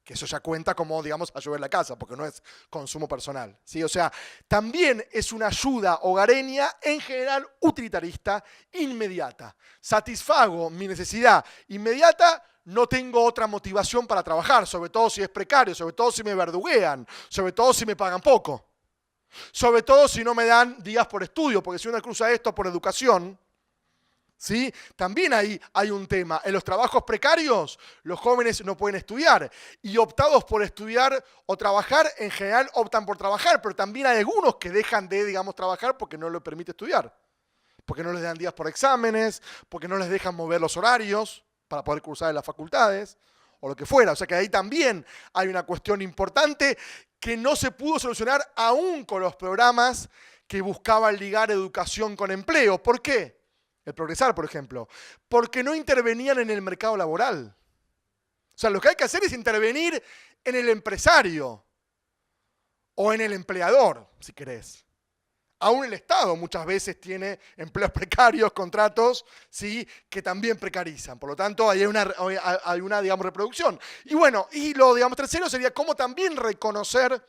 Speaker 2: que eso ya cuenta como, digamos, ayuda en la casa, porque no es consumo personal, ¿sí? O sea, también es una ayuda hogareña, en general utilitarista, inmediata. Satisfago mi necesidad inmediata, no tengo otra motivación para trabajar, sobre todo si es precario, sobre todo si me verduguean, sobre todo si me pagan poco, sobre todo si no me dan días por estudio, porque si uno cruza esto por educación, ¿sí? También hay un tema. En los trabajos precarios, los jóvenes no pueden estudiar. Y optados por estudiar o trabajar, en general optan por trabajar, pero también hay algunos que dejan de, digamos, trabajar porque no les permite estudiar. Porque no les dan días por exámenes, porque no les dejan mover los horarios para poder cursar en las facultades, o lo que fuera. O sea que ahí también hay una cuestión importante que no se pudo solucionar aún con los programas que buscaban ligar educación con empleo. ¿Por qué? El Progresar, por ejemplo, porque no intervenían en el mercado laboral. O sea, lo que hay que hacer es intervenir en el empresario o en el empleador, si querés. Aún el Estado muchas veces tiene empleos precarios, contratos, ¿sí?, que también precarizan. Por lo tanto, hay una digamos, reproducción. Y bueno, y lo, digamos, tercero sería cómo también reconocer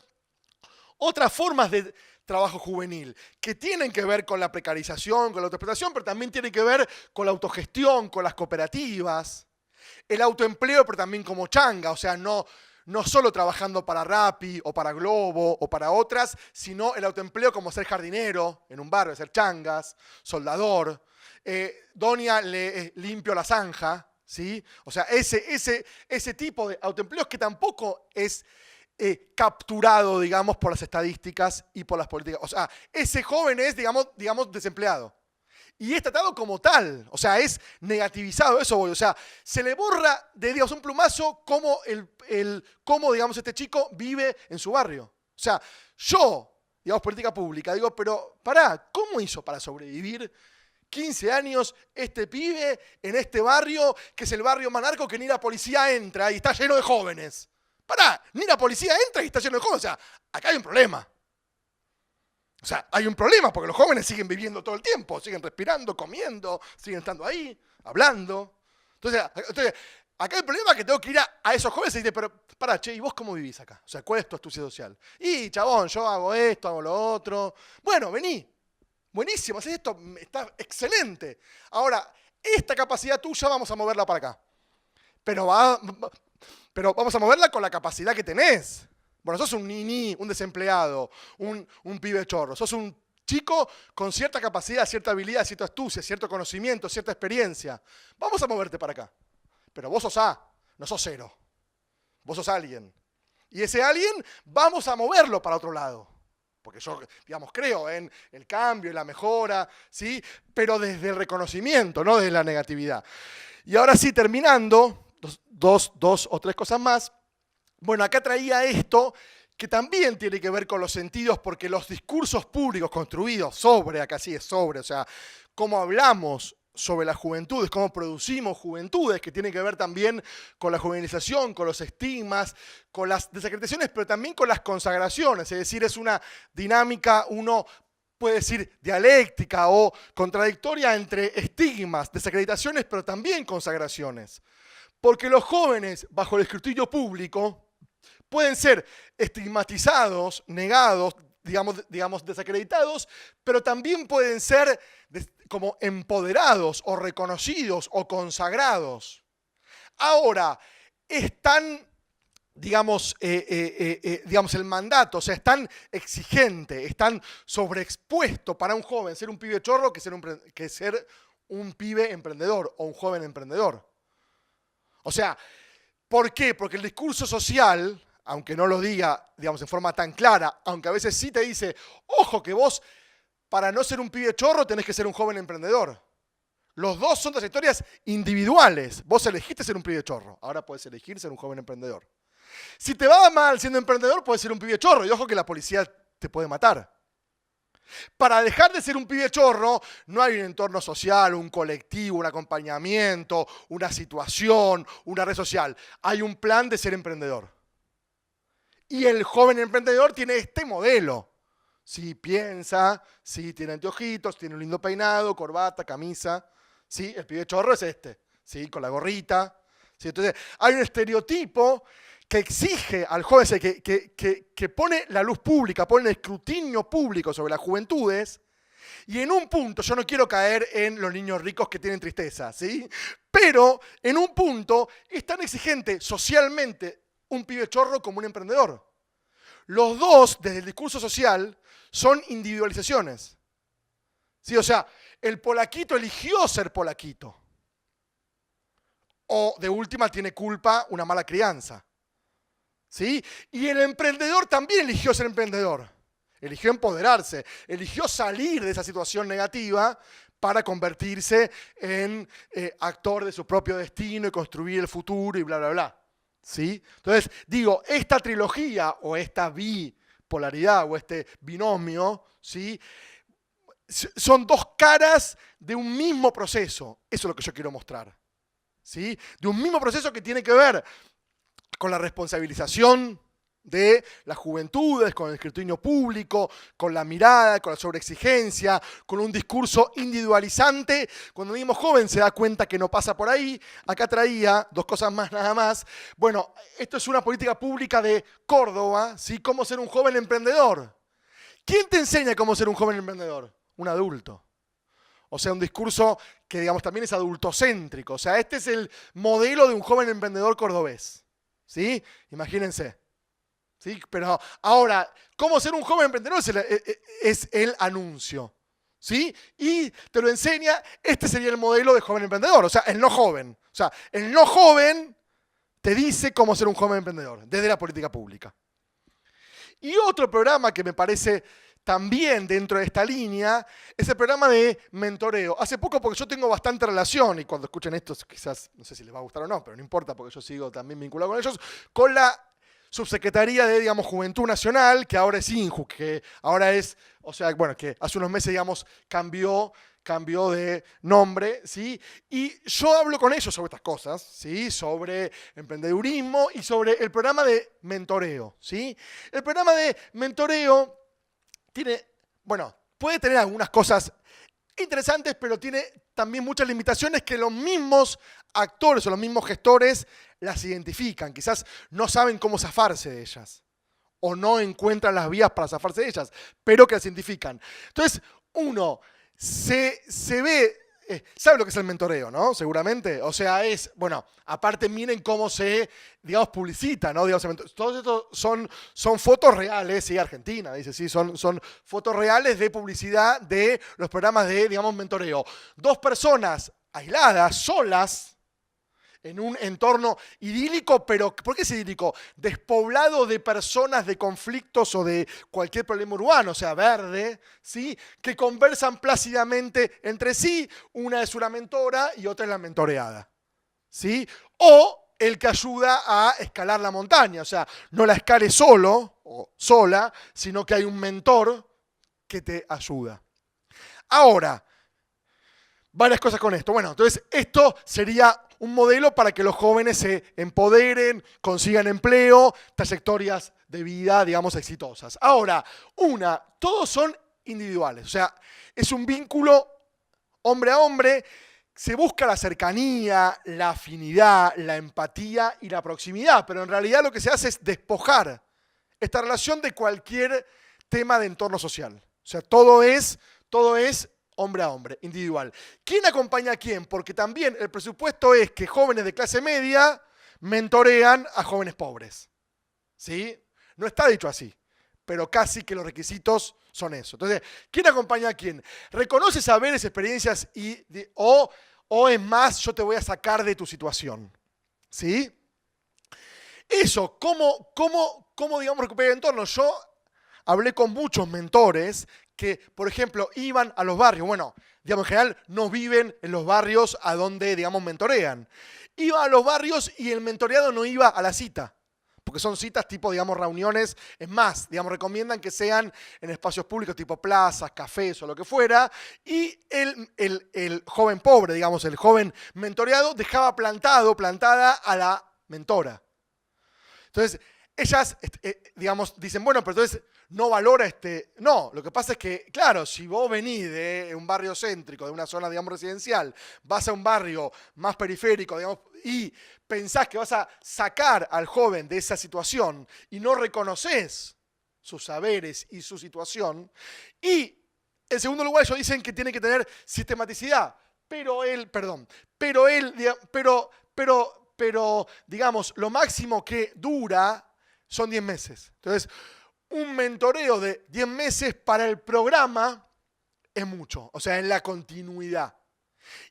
Speaker 2: otras formas de trabajo juvenil, que tienen que ver con la precarización, con la autoexplotación, pero también tienen que ver con la autogestión, con las cooperativas, el autoempleo, pero también como changa, o sea, no solo trabajando para Rappi o para Globo o para otras, sino el autoempleo como ser jardinero en un barrio, ser changas, soldador, doña le limpio la zanja, ¿sí? O sea, ese tipo de autoempleos que tampoco es capturado, digamos, por las estadísticas y por las políticas. O sea, ese joven es, digamos, desempleado. Y es tratado como tal, o sea, es negativizado, eso voy. O sea, se le borra de, digamos, un plumazo cómo, digamos, este chico vive en su barrio. O sea, yo, digamos, política pública, digo, pero pará, ¿cómo hizo para sobrevivir 15 años este pibe en este barrio, que es el barrio más narco, que ni la policía entra y está lleno de jóvenes? Pará, ni la policía entra y está lleno de jóvenes. O sea, acá hay un problema. O sea, hay un problema porque los jóvenes siguen viviendo todo el tiempo, siguen respirando, comiendo, siguen estando ahí, hablando. Entonces acá hay un problema que tengo que ir a esos jóvenes y decir, pero pará, che, ¿y vos cómo vivís acá? O sea, ¿cuál es tu astucia social? Y, chabón, yo hago esto, hago lo otro. Bueno, vení. Buenísimo, haces esto, está excelente. Ahora, esta capacidad tuya vamos a moverla para acá. Pero vamos a moverla con la capacidad que tenés. Bueno, sos un niní, un desempleado, un pibe chorro. Sos un chico con cierta capacidad, cierta habilidad, cierta astucia, cierto conocimiento, cierta experiencia. Vamos a moverte para acá. Pero vos sos A, no sos cero. Vos sos alguien. Y ese alguien vamos a moverlo para otro lado. Porque yo, digamos, creo en el cambio, en la mejora, ¿sí? Pero desde el reconocimiento, no desde la negatividad. Y ahora sí, terminando, dos o tres cosas más. Bueno, acá traía esto que también tiene que ver con los sentidos, porque los discursos públicos construidos acá sí es sobre, o sea, cómo hablamos sobre las juventudes, cómo producimos juventudes, que tiene que ver también con la juvenización, con los estigmas, con las desacreditaciones, pero también con las consagraciones, es decir, es una dinámica, uno puede decir dialéctica o contradictoria entre estigmas, desacreditaciones, pero también consagraciones. Porque los jóvenes, bajo el escrutinio público, pueden ser estigmatizados, negados, digamos desacreditados, pero también pueden ser como empoderados o reconocidos o consagrados. Ahora, es tan, digamos, el mandato, o sea, es tan exigente, es tan sobreexpuesto para un joven ser un pibe chorro que ser un pibe emprendedor o un joven emprendedor. O sea, ¿por qué? Porque el discurso social, aunque no lo diga, digamos, en forma tan clara, aunque a veces sí te dice, ojo que vos, para no ser un pibe chorro, tenés que ser un joven emprendedor. Los dos son trayectorias individuales. Vos elegiste ser un pibe chorro, ahora podés elegir ser un joven emprendedor. Si te va mal siendo emprendedor, podés ser un pibe chorro, y ojo que la policía te puede matar. Para dejar de ser un pibe chorro, no hay un entorno social, un colectivo, un acompañamiento, una situación, una red social. Hay un plan de ser emprendedor. Y el joven emprendedor tiene este modelo. Sí, piensa, sí, tiene anteojitos, tiene un lindo peinado, corbata, camisa. Sí, el pibe chorro es este, sí, con la gorrita. Sí, entonces, hay un estereotipo que exige al joven, que pone la luz pública, pone el escrutinio público sobre las juventudes, y en un punto, yo no quiero caer en los niños ricos que tienen tristeza, ¿sí? Pero en un punto es tan exigente socialmente un pibe chorro como un emprendedor. Los dos, desde el discurso social, son individualizaciones. ¿Sí? O sea, el polaquito eligió ser polaquito. O de última tiene culpa una mala crianza. ¿Sí? Y el emprendedor también eligió ser emprendedor. Eligió empoderarse, eligió salir de esa situación negativa para convertirse en actor de su propio destino y construir el futuro y bla, bla, bla. ¿Sí? Entonces, digo, esta trilogía o esta bipolaridad o este binomio, ¿sí? Son dos caras de un mismo proceso. Eso es lo que yo quiero mostrar. ¿Sí? De un mismo proceso que tiene que ver con la responsabilización de las juventudes, con el escrutinio público, con la mirada, con la sobreexigencia, con un discurso individualizante. Cuando el mismo joven se da cuenta que no pasa por ahí, acá traía dos cosas más nada más. Bueno, esto es una política pública de Córdoba, ¿sí? Cómo ser un joven emprendedor. ¿Quién te enseña cómo ser un joven emprendedor? Un adulto. O sea, un discurso que, digamos, también es adultocéntrico. O sea, este es el modelo de un joven emprendedor cordobés. ¿Sí? Imagínense. ¿Sí? Pero ahora, ¿cómo ser un joven emprendedor? Es el anuncio. ¿Sí? Y te lo enseña, este sería el modelo de joven emprendedor, o sea, el no joven. O sea, el no joven te dice cómo ser un joven emprendedor, desde la política pública. Y otro programa que me parece también dentro de esta línea es el programa de mentoreo. Hace poco, porque yo tengo bastante relación, y cuando escuchen esto quizás, no sé si les va a gustar o no, pero no importa porque yo sigo también vinculado con ellos, con la Subsecretaría de, digamos, Juventud Nacional, que ahora es INJU, que ahora es, o sea, bueno, que hace unos meses, digamos, cambió de nombre, ¿sí? Y yo hablo con ellos sobre estas cosas, ¿sí? Sobre emprendedurismo y sobre el programa de mentoreo, ¿sí? El programa de mentoreo tiene, bueno, puede tener algunas cosas interesantes, pero tiene también muchas limitaciones que los mismos actores o los mismos gestores las identifican. Quizás no saben cómo zafarse de ellas o no encuentran las vías para zafarse de ellas, pero que las identifican. Entonces, uno se ve, sabe lo que es el mentoreo, ¿no? Seguramente. O sea, es, bueno, aparte miren cómo se, digamos, publicita, ¿no? Digamos, todos estos son fotos reales, sí, Argentina, dice, sí, son fotos reales de publicidad de los programas de, digamos, mentoreo. Dos personas aisladas, solas, en un entorno idílico, pero ¿por qué es idílico? Despoblado de personas, de conflictos o de cualquier problema urbano, o sea, verde, ¿sí? Que conversan plácidamente entre sí, una es una mentora y otra es la mentoreada, ¿sí? O el que ayuda a escalar la montaña, o sea, no la escale solo o sola, sino que hay un mentor que te ayuda. Ahora, varias cosas con esto. Bueno, entonces esto sería un modelo para que los jóvenes se empoderen, consigan empleo, trayectorias de vida, digamos, exitosas. Ahora, todos son individuales, o sea, es un vínculo hombre a hombre, se busca la cercanía, la afinidad, la empatía y la proximidad, pero en realidad lo que se hace es despojar esta relación de cualquier tema de entorno social. O sea, todo es hombre a hombre, individual. ¿Quién acompaña a quién? Porque también el presupuesto es que jóvenes de clase media mentorean a jóvenes pobres. ¿Sí? No está dicho así, pero casi que los requisitos son eso. Entonces, ¿quién acompaña a quién? ¿Reconoce saberes, experiencias o es más, yo te voy a sacar de tu situación? ¿Sí? Eso, ¿cómo digamos, recuperar el entorno? Yo hablé con muchos mentores que, por ejemplo, iban a los barrios. Bueno, digamos, en general no viven en los barrios a donde, digamos, mentorean. Iban a los barrios y el mentoreado no iba a la cita. porque son citas tipo, digamos, reuniones. Es más, digamos, recomiendan que sean en espacios públicos tipo plazas, cafés o lo que fuera. Y el joven pobre, digamos, el joven mentoreado, dejaba plantada a la mentora. Entonces, ellas, digamos, dicen, bueno, pero entonces no valora No, lo que pasa es que, claro, si vos venís de un barrio céntrico, de una zona, digamos, residencial, vas a un barrio más periférico, digamos, y pensás que vas a sacar al joven de esa situación y no reconoces sus saberes y su situación. Y, en segundo lugar, ellos dicen que tiene que tener sistematicidad. Pero, digamos, lo máximo que dura son 10 meses. Entonces, un mentoreo de 10 meses para el programa es mucho, o sea, en la continuidad.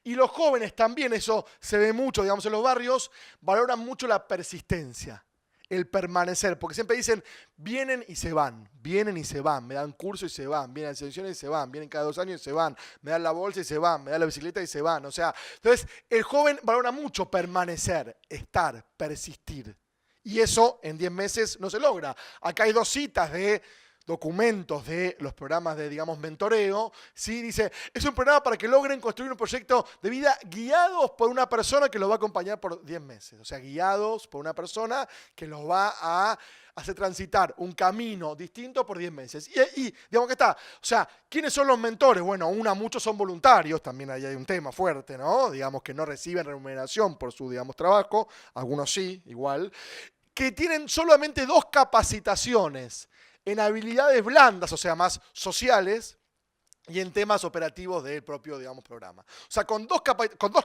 Speaker 2: Y los jóvenes también, eso se ve mucho, digamos, en los barrios, valoran mucho la persistencia, el permanecer, porque siempre dicen, vienen y se van, me dan curso y se van, vienen a sesiones y se van, vienen cada 2 años y se van, me dan la bolsa y se van, me dan la bicicleta y se van. O sea, entonces el joven valora mucho permanecer, estar, persistir. Y eso en 10 meses no se logra. Acá hay 2 citas de documentos de los programas de, digamos, mentoreo, ¿sí? Dice, es un programa para que logren construir un proyecto de vida guiados por una persona que los va a acompañar por 10 meses. O sea, guiados por una persona que los va a hacer transitar un camino distinto por 10 meses. Y digamos que está, o sea, ¿quiénes son los mentores? Bueno, muchos son voluntarios, también ahí hay un tema fuerte, ¿no? Digamos que no reciben remuneración por su, digamos, trabajo, algunos sí, igual, que tienen solamente 2 capacitaciones en habilidades blandas, o sea, más sociales, y en temas operativos del propio, digamos, programa. O sea, con dos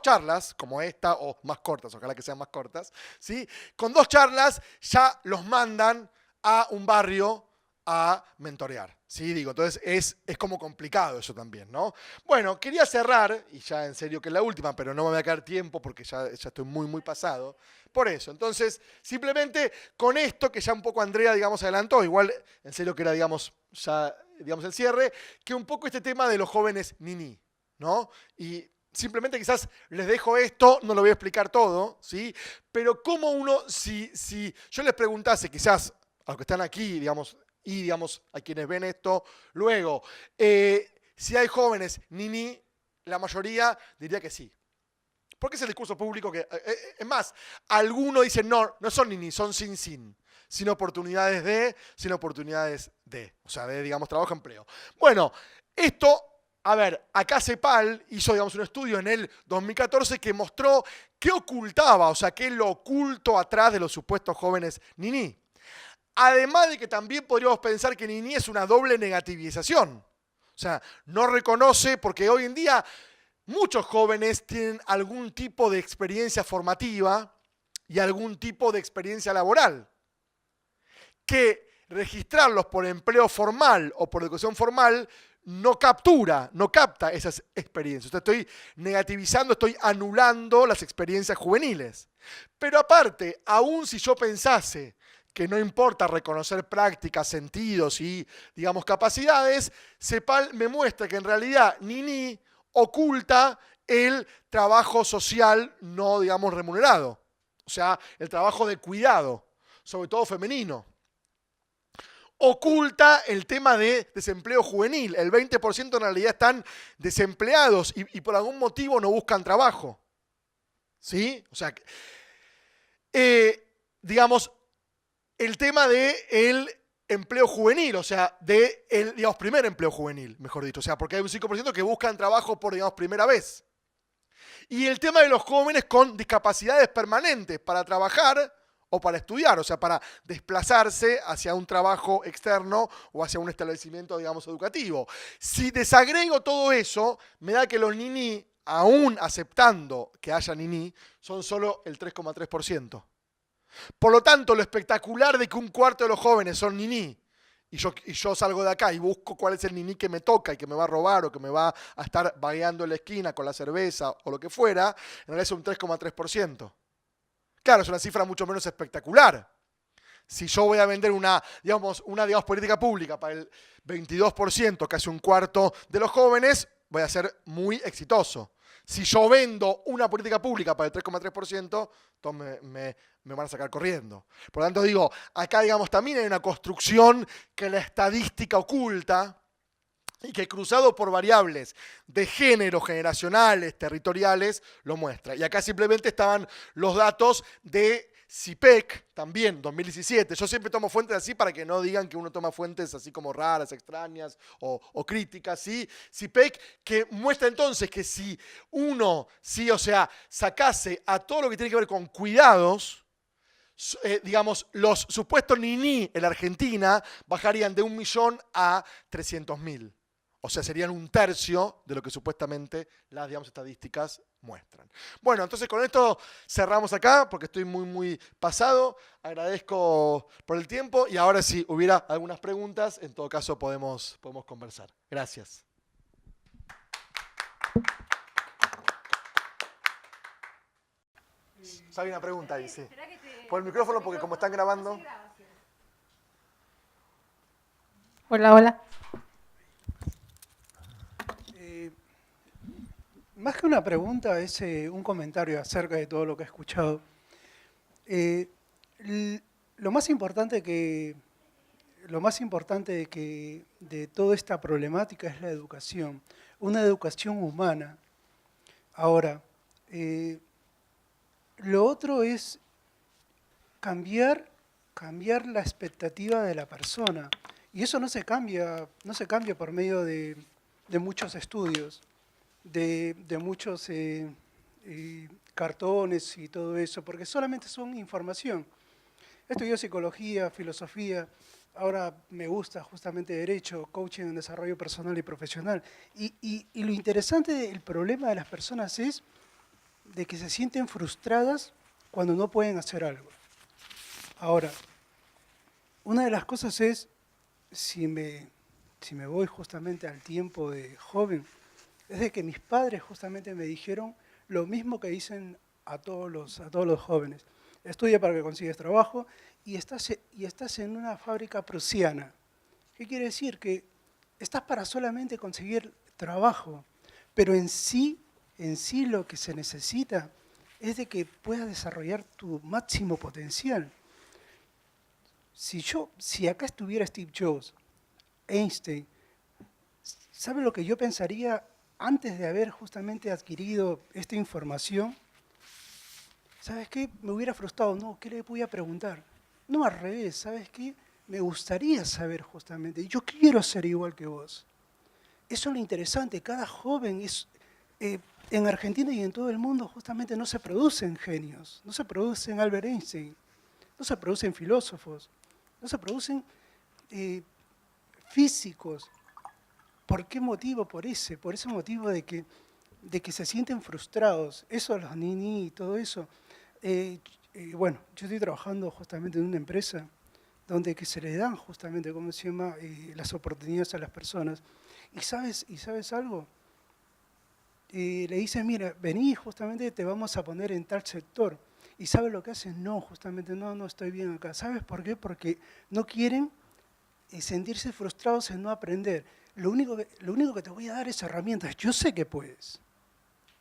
Speaker 2: charlas, como esta, o más cortas, ojalá que sean más cortas, ¿sí? Con 2 charlas ya los mandan a un barrio a mentorear, ¿sí? Digo, entonces es como complicado eso también, ¿no? Bueno, quería cerrar, y ya en serio que es la última, pero no me va a quedar tiempo porque ya estoy muy pasado. Por eso, entonces, simplemente con esto que ya un poco Andrea, digamos, adelantó, igual en serio que era, digamos, ya, digamos, el cierre, que un poco este tema de los jóvenes niní, ¿no? Y simplemente quizás les dejo esto, no lo voy a explicar todo, ¿sí? Pero cómo uno, si yo les preguntase, quizás a los que están aquí, digamos, y digamos, a quienes ven esto luego, si hay jóvenes niní, la mayoría diría que sí. Porque es el discurso público que, es más, algunos dicen no son niní, son sin oportunidades de, o sea, de, digamos, trabajo, empleo. Bueno, esto, a ver, acá CEPAL hizo, digamos, un estudio en el 2014 que mostró qué ocultaba, o sea, qué es lo oculto atrás de los supuestos jóvenes niní. Además de que también podríamos pensar que niní es una doble negativización. O sea, no reconoce, porque hoy en día muchos jóvenes tienen algún tipo de experiencia formativa y algún tipo de experiencia laboral, que registrarlos por empleo formal o por educación formal no capta esas experiencias. O sea, estoy negativizando, estoy anulando las experiencias juveniles. Pero aparte, aún si yo pensase que no importa reconocer prácticas, sentidos y, digamos, capacidades, CEPAL me muestra que en realidad niní oculta el trabajo social no, digamos, remunerado. O sea, el trabajo de cuidado, sobre todo femenino. Oculta el tema de desempleo juvenil. El 20% en realidad están desempleados y por algún motivo no buscan trabajo. ¿Sí? O sea, digamos, el tema del empleo juvenil, o sea, del, digamos, primer empleo juvenil, mejor dicho. O sea, porque hay un 5% que buscan trabajo por, digamos, primera vez. Y el tema de los jóvenes con discapacidades permanentes para trabajar o para estudiar, o sea, para desplazarse hacia un trabajo externo o hacia un establecimiento, digamos, educativo. Si desagrego todo eso, me da que los niní, aún aceptando que haya niní, son solo el 3,3%. Por lo tanto, lo espectacular de que un cuarto de los jóvenes son niní, y yo salgo de acá y busco cuál es el niní que me toca y que me va a robar o que me va a estar vagueando en la esquina con la cerveza o lo que fuera, en realidad es un 3,3%. Claro, es una cifra mucho menos espectacular. Si yo voy a vender una política pública para el 22%, casi un cuarto de los jóvenes, voy a ser muy exitoso. Si yo vendo una política pública para el 3,3%, todos me van a sacar corriendo. Por lo tanto, digo, acá, digamos, también hay una construcción que la estadística oculta y que cruzado por variables de género, generacionales, territoriales, lo muestra. Y acá simplemente estaban los datos de CIPEC, también, 2017. Yo siempre tomo fuentes así para que no digan que uno toma fuentes así como raras, extrañas o críticas, ¿sí? CIPEC, que muestra entonces que si uno, sí, o sea, sacase a todo lo que tiene que ver con cuidados, digamos, los supuestos niní en la Argentina bajarían de 1 millón a 300.000. O sea, serían 1/3 de lo que supuestamente las, digamos, estadísticas muestran. Bueno, entonces con esto cerramos acá, porque estoy muy pasado. Agradezco por el tiempo y ahora si hubiera algunas preguntas, en todo caso podemos conversar. Gracias. ¿Hay una pregunta ahí? Sí. Por el micrófono, porque como están grabando.
Speaker 1: Hola.
Speaker 4: Más que una pregunta, es un comentario acerca de todo lo que he escuchado. Lo más importante de toda esta problemática es la educación, una educación humana. Ahora, lo otro es cambiar la expectativa de la persona. Y eso no se cambia por medio de muchos estudios, de muchos cartones y todo eso, porque solamente son información. Estudié psicología, filosofía, ahora me gusta justamente derecho, coaching en desarrollo personal y profesional. Y lo interesante del problema de las personas es de que se sienten frustradas cuando no pueden hacer algo. Ahora, una de las cosas es, si me voy justamente al tiempo de joven, es de que mis padres justamente me dijeron lo mismo que dicen a todos los jóvenes. Estudia para que consigues trabajo y estás en una fábrica prusiana. ¿Qué quiere decir? Que estás para solamente conseguir trabajo, pero en sí lo que se necesita es de que puedas desarrollar tu máximo potencial. Si acá estuviera Steve Jobs, Einstein, ¿sabe lo que yo pensaría antes de haber justamente adquirido esta información? ¿Sabes qué? Me hubiera frustrado. No, ¿qué le voy a preguntar? No, al revés, ¿sabes qué? Me gustaría saber justamente. Yo quiero ser igual que vos. Eso es lo interesante. Cada joven es... en Argentina y en todo el mundo justamente no se producen genios, no se producen Albert Einstein, no se producen filósofos, no se producen físicos. ¿Por qué motivo? Por ese motivo de que se sienten frustrados. Eso, los niní y todo eso. Bueno, yo estoy trabajando justamente en una empresa donde que se le dan justamente, ¿cómo se llama?, las oportunidades a las personas. ¿Y sabes algo? Le dicen, mira, vení, justamente te vamos a poner en tal sector. ¿Y sabes lo que hacen? No, justamente no estoy bien acá. ¿Sabes por qué? Porque no quieren sentirse frustrados en no aprender. Lo único que te voy a dar es herramientas. Yo sé que puedes.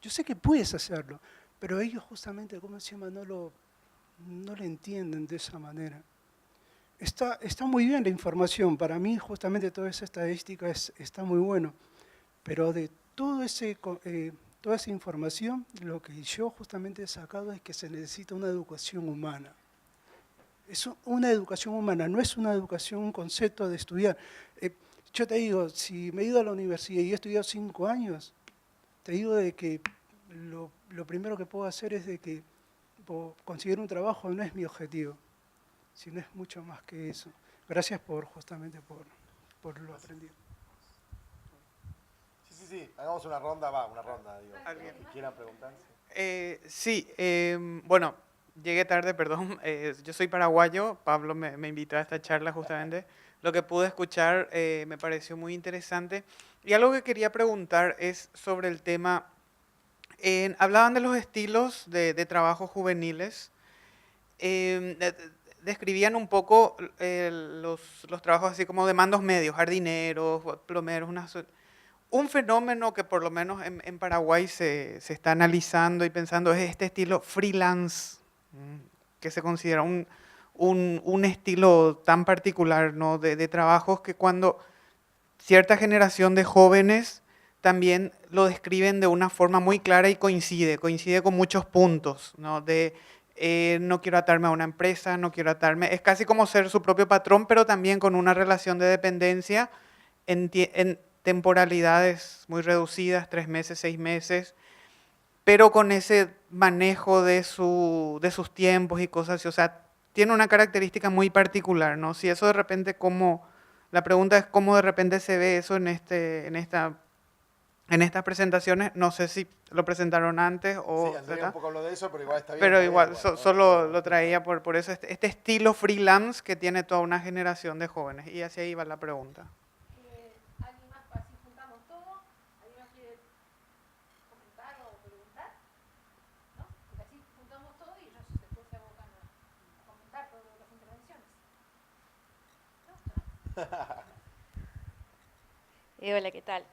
Speaker 4: Yo sé que puedes hacerlo. Pero ellos justamente, ¿cómo se llama?, no lo entienden de esa manera. Está muy bien la información. Para mí, justamente, toda esa estadística está muy bueno. Pero de toda esa información, lo que yo justamente he sacado es que se necesita una educación humana. Es una educación humana, no es una educación, un concepto de estudiar. Yo te digo, si me he ido a la universidad y he estudiado 5 años, te digo de que lo primero que puedo hacer es de que conseguir un trabajo no es mi objetivo, sino es mucho más que eso. Gracias justamente por lo aprendido.
Speaker 2: Sí, hagamos una ronda, digo. ¿Alguien que quieran preguntar?
Speaker 5: Sí, bueno, llegué tarde, perdón. Yo soy paraguayo, Pablo me invitó a esta charla justamente. Lo que pude escuchar me pareció muy interesante. Y algo que quería preguntar es sobre el tema, hablaban de los estilos de trabajo juveniles. Describían un poco los trabajos así como de mandos medios, jardineros, plomeros, Un fenómeno que por lo menos en Paraguay se está analizando y pensando es este estilo freelance, que se considera un estilo tan particular, ¿no? de trabajos que cuando cierta generación de jóvenes también lo describen de una forma muy clara y coincide con muchos puntos, ¿no? No quiero atarme a una empresa, no quiero atarme, es casi como ser su propio patrón, pero también con una relación de dependencia en temporalidades muy reducidas, 3 meses, 6 meses, pero con ese manejo de sus tiempos y cosas así. O sea, tiene una característica muy particular, ¿no? Si eso de repente, la pregunta es cómo de repente se ve eso en estas presentaciones. No sé si lo presentaron antes o...
Speaker 2: Sí, Andrea un poco habló de eso, pero igual está bien.
Speaker 5: Pero
Speaker 2: está
Speaker 5: igual,
Speaker 2: bien, ¿no?
Speaker 5: solo lo traía por eso, este estilo freelance que tiene toda una generación de jóvenes. Y hacia ahí va la pregunta.
Speaker 1: ¿Alguien más para si juntamos todo? ¿Alguien más quiere comentar o preguntar? ¿No? Porque así juntamos todo y ellos después se abocan a comentar todas las intervenciones. ¿No?
Speaker 6: Hola, ¿qué tal?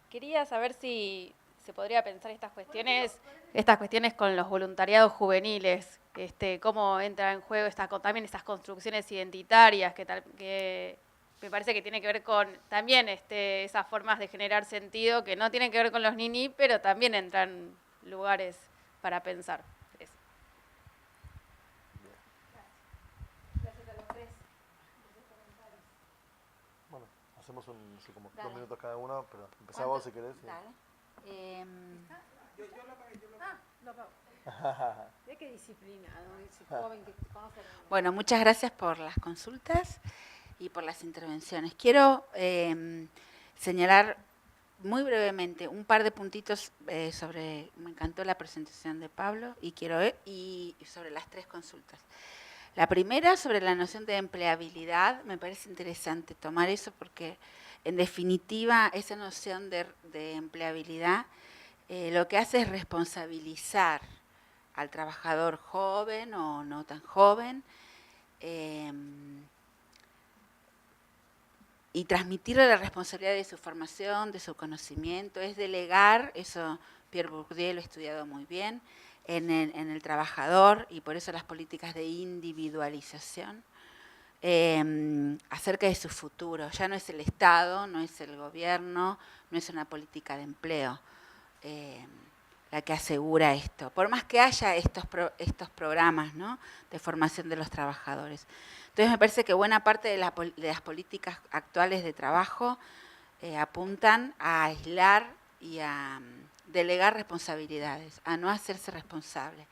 Speaker 6: Quería saber si se podría pensar estas cuestiones con los voluntariados juveniles, cómo entra en juego también estas construcciones identitarias, que me parece que tiene que ver con también esas formas de generar sentido que no tienen que ver con los nini, pero también entran lugares para pensar. Eso.
Speaker 1: Gracias a los tres.
Speaker 2: Bueno, hacemos así como 2 minutos cada uno, pero empezá vos si querés. Sí.
Speaker 3: Dale.
Speaker 1: Lo apago. Ve qué disciplinado, ese joven que conoce.
Speaker 3: Bueno, muchas gracias por las consultas y por las intervenciones. Quiero señalar muy brevemente un par de puntitos me encantó la presentación de Pablo y sobre las 3 consultas. La primera, sobre la noción de empleabilidad, me parece interesante tomar eso porque, en definitiva, esa noción de empleabilidad lo que hace es responsabilizar al trabajador joven o no tan joven y transmitirle la responsabilidad de su formación, de su conocimiento, es delegar, eso Pierre Bourdieu lo ha estudiado muy bien, en el trabajador, y por eso las políticas de individualización, acerca de su futuro. Ya no es el Estado, no es el gobierno, no es una política de empleo la que asegura esto, por más que haya estos programas, ¿no?, de formación de los trabajadores. Entonces me parece que buena parte de las políticas actuales de trabajo apuntan a aislar y a delegar responsabilidades, a no hacerse responsable.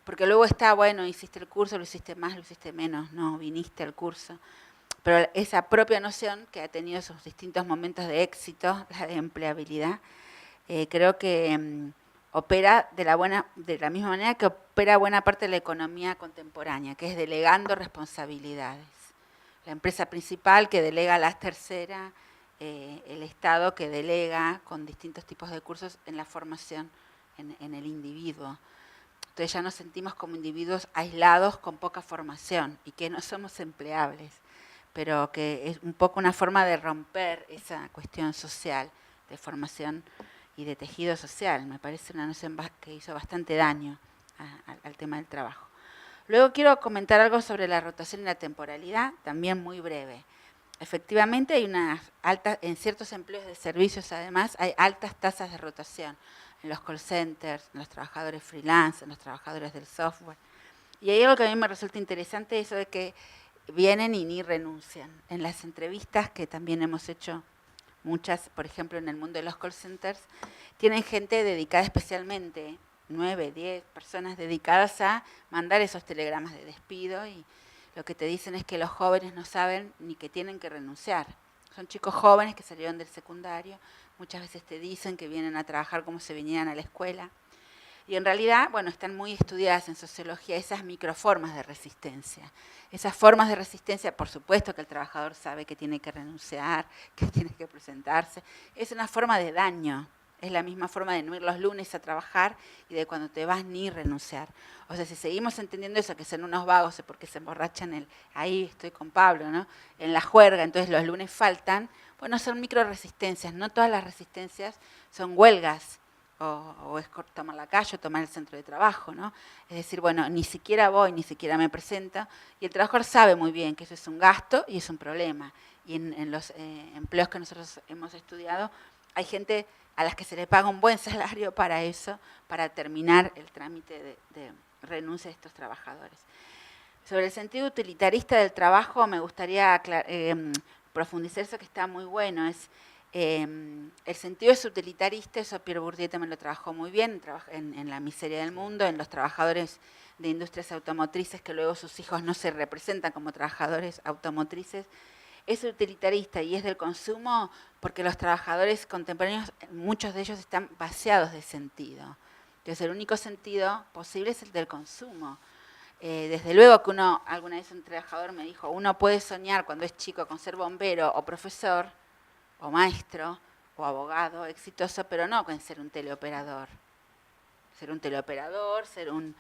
Speaker 3: Porque luego está, bueno, hiciste el curso, lo hiciste más, lo hiciste menos, no, viniste al curso. Pero esa propia noción que ha tenido sus distintos momentos de éxito, la de empleabilidad, creo que opera de la misma manera que opera buena parte de la economía contemporánea, que es delegando responsabilidades. La empresa principal que delega a la tercera, el Estado que delega con distintos tipos de cursos en la formación en el individuo. Entonces ya nos sentimos como individuos aislados con poca formación y que no somos empleables, pero que es un poco una forma de romper esa cuestión social de formación y de tejido social. Me parece una noción que hizo bastante daño al tema del trabajo. Luego quiero comentar algo sobre la rotación y la temporalidad, también muy breve. Efectivamente hay en ciertos empleos de servicios además hay altas tasas de rotación en los call centers, en los trabajadores freelance, en los trabajadores del software. Y hay algo que a mí me resulta interesante, eso de que vienen y ni renuncian. En las entrevistas que también hemos hecho muchas, por ejemplo, en el mundo de los call centers, tienen gente dedicada especialmente, 9, 10 personas dedicadas a mandar esos telegramas de despido y lo que te dicen es que los jóvenes no saben ni que tienen que renunciar. Son chicos jóvenes que salieron del secundario, muchas veces te dicen que vienen a trabajar como si vinieran a la escuela. Y en realidad, bueno, están muy estudiadas en sociología esas microformas de resistencia. Esas formas de resistencia, por supuesto que el trabajador sabe que tiene que renunciar, que tiene que presentarse. Es una forma de daño. Es la misma forma de no ir los lunes a trabajar y de cuando te vas ni renunciar. O sea, si seguimos entendiendo eso, que son unos vagos porque se emborrachan ahí estoy con Pablo, ¿no?, en la juerga, entonces los lunes faltan, Bueno, son micro resistencias, no todas las resistencias son huelgas, o es tomar la calle o tomar el centro de trabajo, ¿no? Es decir, bueno, ni siquiera voy, ni siquiera me presento, y el trabajador sabe muy bien que eso es un gasto y es un problema. Y en los empleos que nosotros hemos estudiado, hay gente a las que se le paga un buen salario para eso, para terminar el trámite de renuncia de estos trabajadores. Sobre el sentido utilitarista del trabajo, me gustaría profundizar eso que está muy bueno. El sentido es utilitarista, eso Pierre Bourdieu también lo trabajó muy bien, en La miseria del mundo, en los trabajadores de industrias automotrices, que luego sus hijos no se representan como trabajadores automotrices. Es utilitarista y es del consumo porque los trabajadores contemporáneos, muchos de ellos están vaciados de sentido. Entonces el único sentido posible es el del consumo. Desde luego que alguna vez un trabajador me dijo, uno puede soñar cuando es chico con ser bombero o profesor, o maestro, o abogado exitoso, pero no con ser un teleoperador. Ser un teleoperador, ser un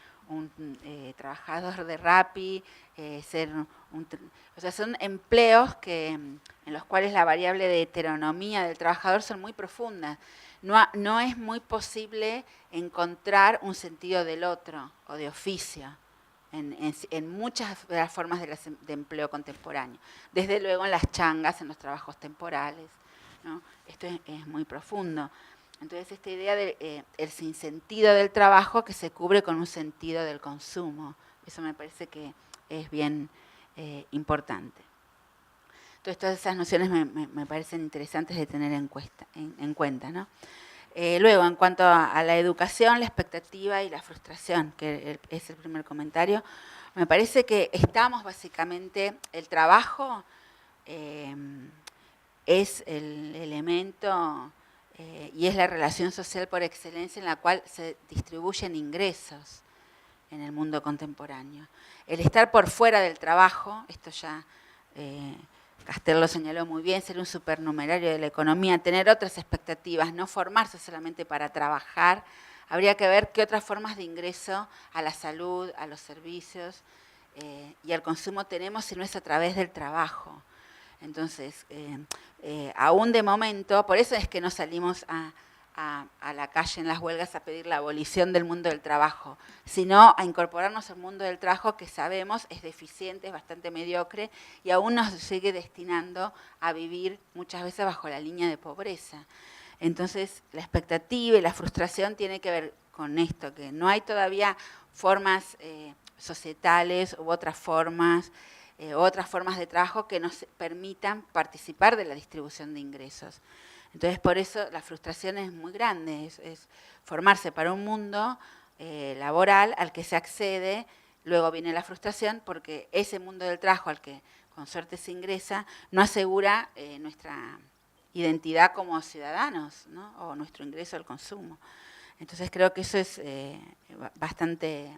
Speaker 3: trabajador de Rappi, o sea, son empleos en los cuales la variable de heteronomía del trabajador son muy profundas. No es muy posible encontrar un sentido del otro o de oficio en muchas de las formas de empleo contemporáneo. Desde luego en las changas, en los trabajos temporales, ¿no? Esto es muy profundo. Entonces, esta idea del sinsentido del trabajo que se cubre con un sentido del consumo, eso me parece que es bien importante. Entonces, todas esas nociones me parecen interesantes de tener en cuenta, ¿no? Luego, en cuanto a la educación, la expectativa y la frustración, que es el primer comentario, me parece que estamos básicamente, el trabajo es el elemento y es la relación social por excelencia en la cual se distribuyen ingresos en el mundo contemporáneo. El estar por fuera del trabajo, esto ya Castel lo señaló muy bien, ser un supernumerario de la economía, tener otras expectativas, no formarse solamente para trabajar, habría que ver qué otras formas de ingreso a la salud, a los servicios y al consumo tenemos si no es a través del trabajo. Entonces, aún de momento, por eso es que no salimos a la calle en las huelgas a pedir la abolición del mundo del trabajo, sino a incorporarnos al mundo del trabajo que sabemos es deficiente, es bastante mediocre y aún nos sigue destinando a vivir muchas veces bajo la línea de pobreza. Entonces, la expectativa y la frustración tiene que ver con esto, que no hay todavía formas societales u otras formas de trabajo que nos permitan participar de la distribución de ingresos. Entonces, por eso la frustración es muy grande, es formarse para un mundo laboral al que se accede, luego viene la frustración porque ese mundo del trabajo al que con suerte se ingresa no asegura nuestra identidad como ciudadanos, ¿no? O nuestro ingreso al consumo. Entonces, creo que eso es bastante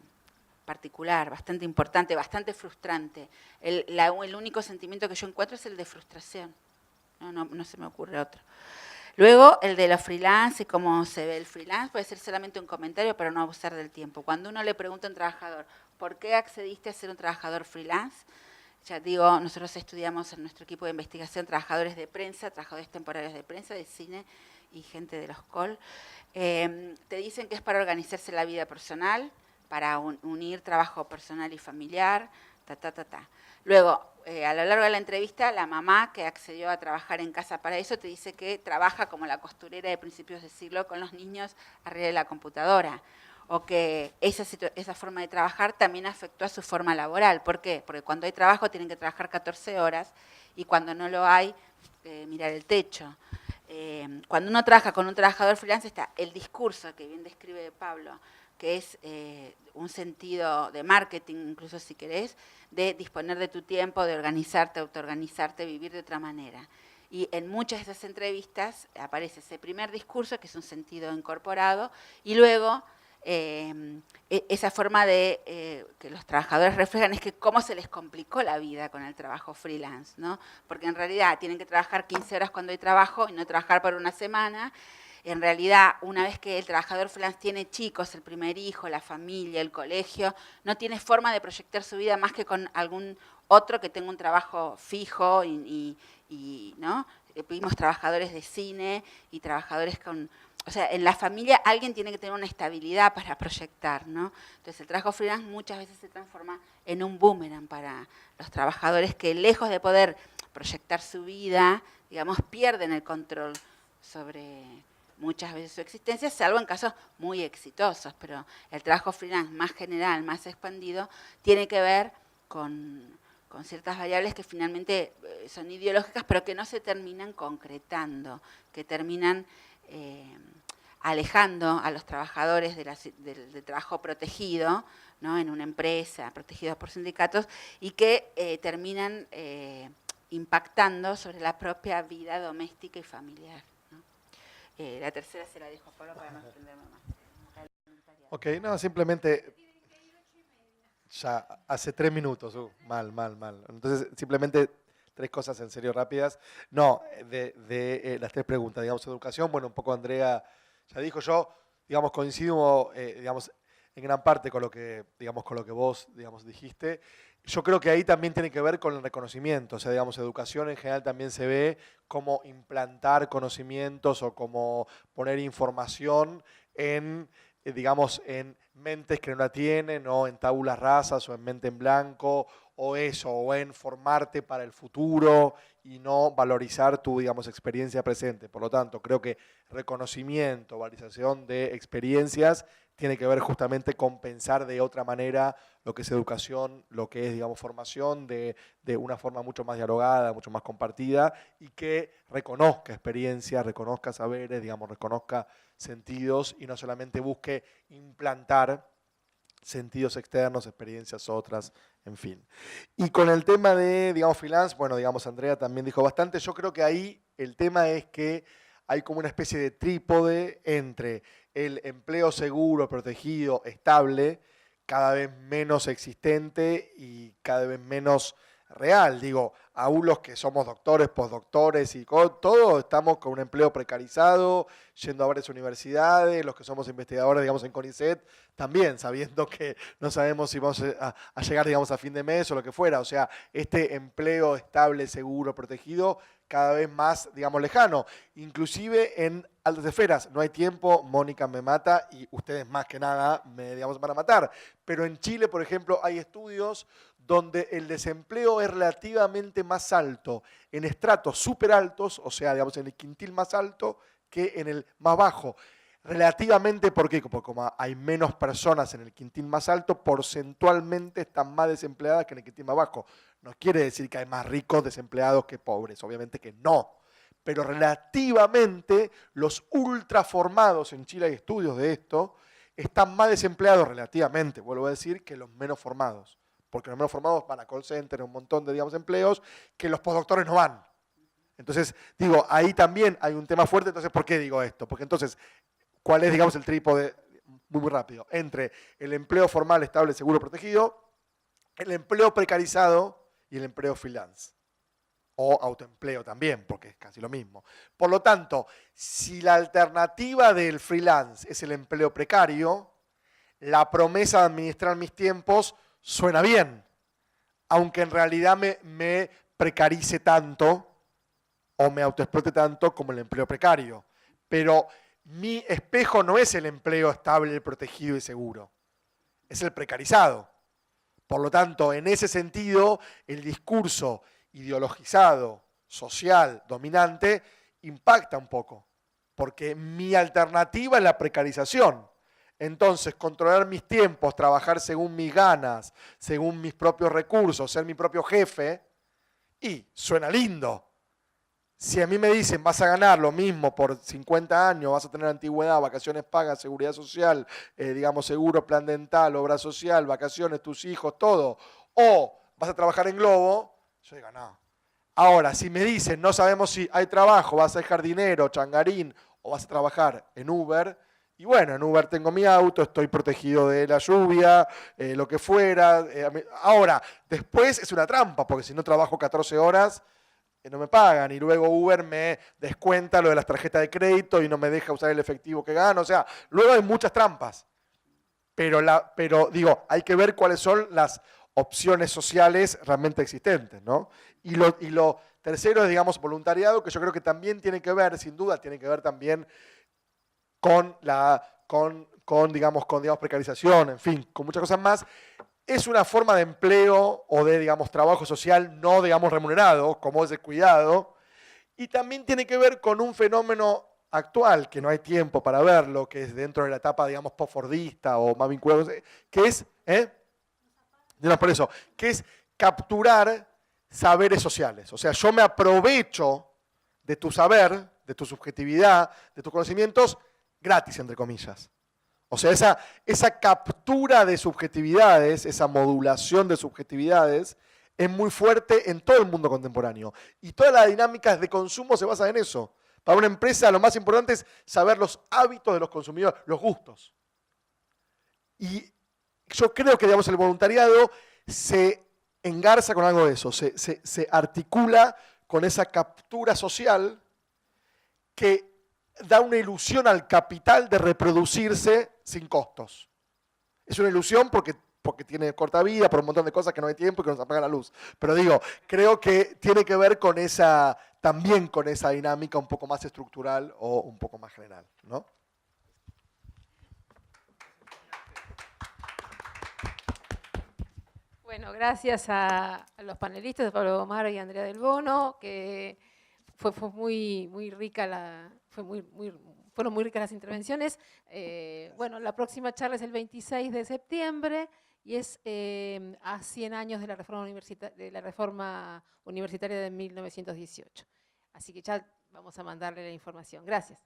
Speaker 3: particular, bastante importante, bastante frustrante. El único sentimiento que yo encuentro es el de frustración. No se me ocurre otro. Luego, el de los freelance y cómo se ve el freelance, puede ser solamente un comentario para no abusar del tiempo. Cuando uno le pregunta a un trabajador, ¿por qué accediste a ser un trabajador freelance? Ya digo, nosotros estudiamos en nuestro equipo de investigación trabajadores de prensa, trabajadores temporarios de prensa, de cine y gente de los COL. Te dicen que es para organizarse la vida personal, para unir trabajo personal y familiar, Luego, a lo largo de la entrevista, la mamá que accedió a trabajar en casa para eso te dice que trabaja como la costurera de principios de siglo con los niños arriba de la computadora, o que esa forma de trabajar también afectó a su forma laboral. ¿Por qué? Porque cuando hay trabajo tienen que trabajar 14 horas y cuando no lo hay, mirar el techo. Cuando uno trabaja con un trabajador freelance está el discurso que bien describe Pablo, que es un sentido de marketing, incluso si querés, de disponer de tu tiempo, de organizarte, autoorganizarte, vivir de otra manera. Y en muchas de esas entrevistas aparece ese primer discurso, que es un sentido incorporado, y luego esa forma de que los trabajadores reflejan es que cómo se les complicó la vida con el trabajo freelance, ¿no? Porque en realidad tienen que trabajar 15 horas cuando hay trabajo y no trabajar por una semana. En realidad, una vez que el trabajador freelance tiene chicos, el primer hijo, la familia, el colegio, no tiene forma de proyectar su vida más que con algún otro que tenga un trabajo fijo y ¿no? vimos trabajadores de cine y trabajadores con... O sea, en la familia alguien tiene que tener una estabilidad para proyectar, ¿no? Entonces el trabajo freelance muchas veces se transforma en un boomerang para los trabajadores que, lejos de poder proyectar su vida, digamos, pierden el control sobre muchas veces su existencia, salvo en casos muy exitosos. Pero el trabajo freelance más general, más expandido, tiene que ver con ciertas variables que finalmente son ideológicas, pero que no se terminan concretando, que terminan alejando a los trabajadores del trabajo protegido, ¿no? En una empresa, protegidos por sindicatos, y que terminan impactando sobre la propia vida doméstica y familiar, ¿no? La tercera se la dejo a Pablo para no extenderme más.
Speaker 2: Ok, no, simplemente... Ya, hace 3 minutos, mal. Entonces, simplemente 3 cosas en serio rápidas. No, de las 3 preguntas, digamos, educación, bueno, un poco Andrea ya dijo, yo, digamos, coincido, digamos, en gran parte con lo que, digamos, con lo que vos, digamos, dijiste. Yo creo que ahí también tiene que ver con el reconocimiento, o sea, digamos, educación en general también se ve como implantar conocimientos o como poner información en, digamos, en mentes que no la tienen, o en tábulas rasas, o en mente en blanco, o eso, o en formarte para el futuro y no valorizar tu, digamos, experiencia presente. Por lo tanto, creo que reconocimiento, valorización de experiencias tiene que ver justamente con pensar de otra manera lo que es educación, lo que es, digamos, formación, de una forma mucho más dialogada, mucho más compartida, y que reconozca experiencias, reconozca saberes, digamos, reconozca sentidos y no solamente busque implantar sentidos externos, experiencias otras, en fin. Y con el tema de, digamos, freelance, bueno, digamos, Andrea también dijo bastante. Yo creo que ahí el tema es que hay como una especie de trípode entre el empleo seguro, protegido, estable, cada vez menos existente y cada vez menos real. Digo, aún los que somos doctores, postdoctores y todo, estamos con un empleo precarizado, yendo a varias universidades, los que somos investigadores, digamos, en CONICET, también sabiendo que no sabemos si vamos a llegar, digamos, a fin de mes o lo que fuera. O sea, este empleo estable, seguro, protegido, cada vez más, digamos, lejano. Inclusive en altas esferas. No hay tiempo, Mónica me mata y ustedes más que nada me, digamos, van a matar. Pero en Chile, por ejemplo, hay estudios donde el desempleo es relativamente más alto en estratos súper altos, o sea, digamos, en el quintil más alto que en el más bajo. Relativamente, ¿por qué? Porque como hay menos personas en el quintil más alto, porcentualmente están más desempleadas que en el quintil más bajo. No quiere decir que hay más ricos desempleados que pobres, obviamente que no. Pero relativamente los ultraformados, en Chile hay estudios de esto, están más desempleados relativamente, vuelvo a decir, que los menos formados. Porque los menos formados van a call center, un montón de, digamos, empleos, que los postdoctores no van. Entonces, digo, ahí también hay un tema fuerte. Entonces, ¿por qué digo esto? Porque entonces, ¿cuál es, digamos, el trípode, muy rápido, entre el empleo formal, estable, seguro, protegido, el empleo precarizado y el empleo freelance? O autoempleo también, porque es casi lo mismo. Por lo tanto, si la alternativa del freelance es el empleo precario, la promesa de administrar mis tiempos suena bien, aunque en realidad me precarice tanto o me autoexplote tanto como el empleo precario. Pero mi espejo no es el empleo estable, protegido y seguro, es el precarizado. Por lo tanto, en ese sentido, el discurso ideologizado, social, dominante, impacta un poco, porque mi alternativa es la precarización. Entonces, controlar mis tiempos, trabajar según mis ganas, según mis propios recursos, ser mi propio jefe, y suena lindo. Si a mí me dicen, vas a ganar lo mismo por 50 años, vas a tener antigüedad, vacaciones pagas, seguridad social, digamos, seguro, plan dental, obra social, vacaciones, tus hijos, todo, o vas a trabajar en Globo, yo digo, no. Ahora, si me dicen, no sabemos si hay trabajo, vas a ser jardinero, changarín, o vas a trabajar en Uber, y bueno, en Uber tengo mi auto, estoy protegido de la lluvia, lo que fuera. Ahora, después es una trampa, porque si no trabajo 14 horas, no me pagan, y luego Uber me descuenta lo de las tarjetas de crédito y no me deja usar el efectivo que gano. O sea, luego hay muchas trampas. Pero digo, hay que ver cuáles son las opciones sociales realmente existentes, ¿no? Y lo Tercero es, digamos, voluntariado, que yo creo que también tiene que ver, sin duda, tiene que ver también con digamos, precarización, en fin, con muchas cosas más. Es una forma de empleo o de, digamos, trabajo social no, digamos, remunerado, como es el cuidado, y también tiene que ver con un fenómeno actual, que no hay tiempo para verlo, que es dentro de la etapa, digamos, postfordista o más vinculado, que es, no, por eso, que es capturar saberes sociales. O sea, yo me aprovecho de tu saber, de tu subjetividad, de tus conocimientos, gratis, entre comillas. O sea, esa captura de subjetividades, esa modulación de subjetividades, es muy fuerte en todo el mundo contemporáneo. Y todas las dinámicas de consumo se basan en eso. Para una empresa lo más importante es saber los hábitos de los consumidores, los gustos. Y yo creo que, digamos, el voluntariado se engarza con algo de eso, se articula con esa captura social que da una ilusión al capital de reproducirse sin costos. Es una ilusión porque tiene corta vida, por un montón de cosas que no hay tiempo y que nos apaga la luz. Pero digo, creo que tiene que ver con también con esa dinámica un poco más estructural o un poco más general, ¿no?
Speaker 1: Bueno, gracias a los panelistas, Pablo Gomara y Andrea Del Bono, que fue muy rica fueron muy ricas las intervenciones. Bueno, la próxima charla es el 26 de septiembre y es a 100 años de la reforma universitaria de 1918. Así que ya vamos a mandarle la información. Gracias.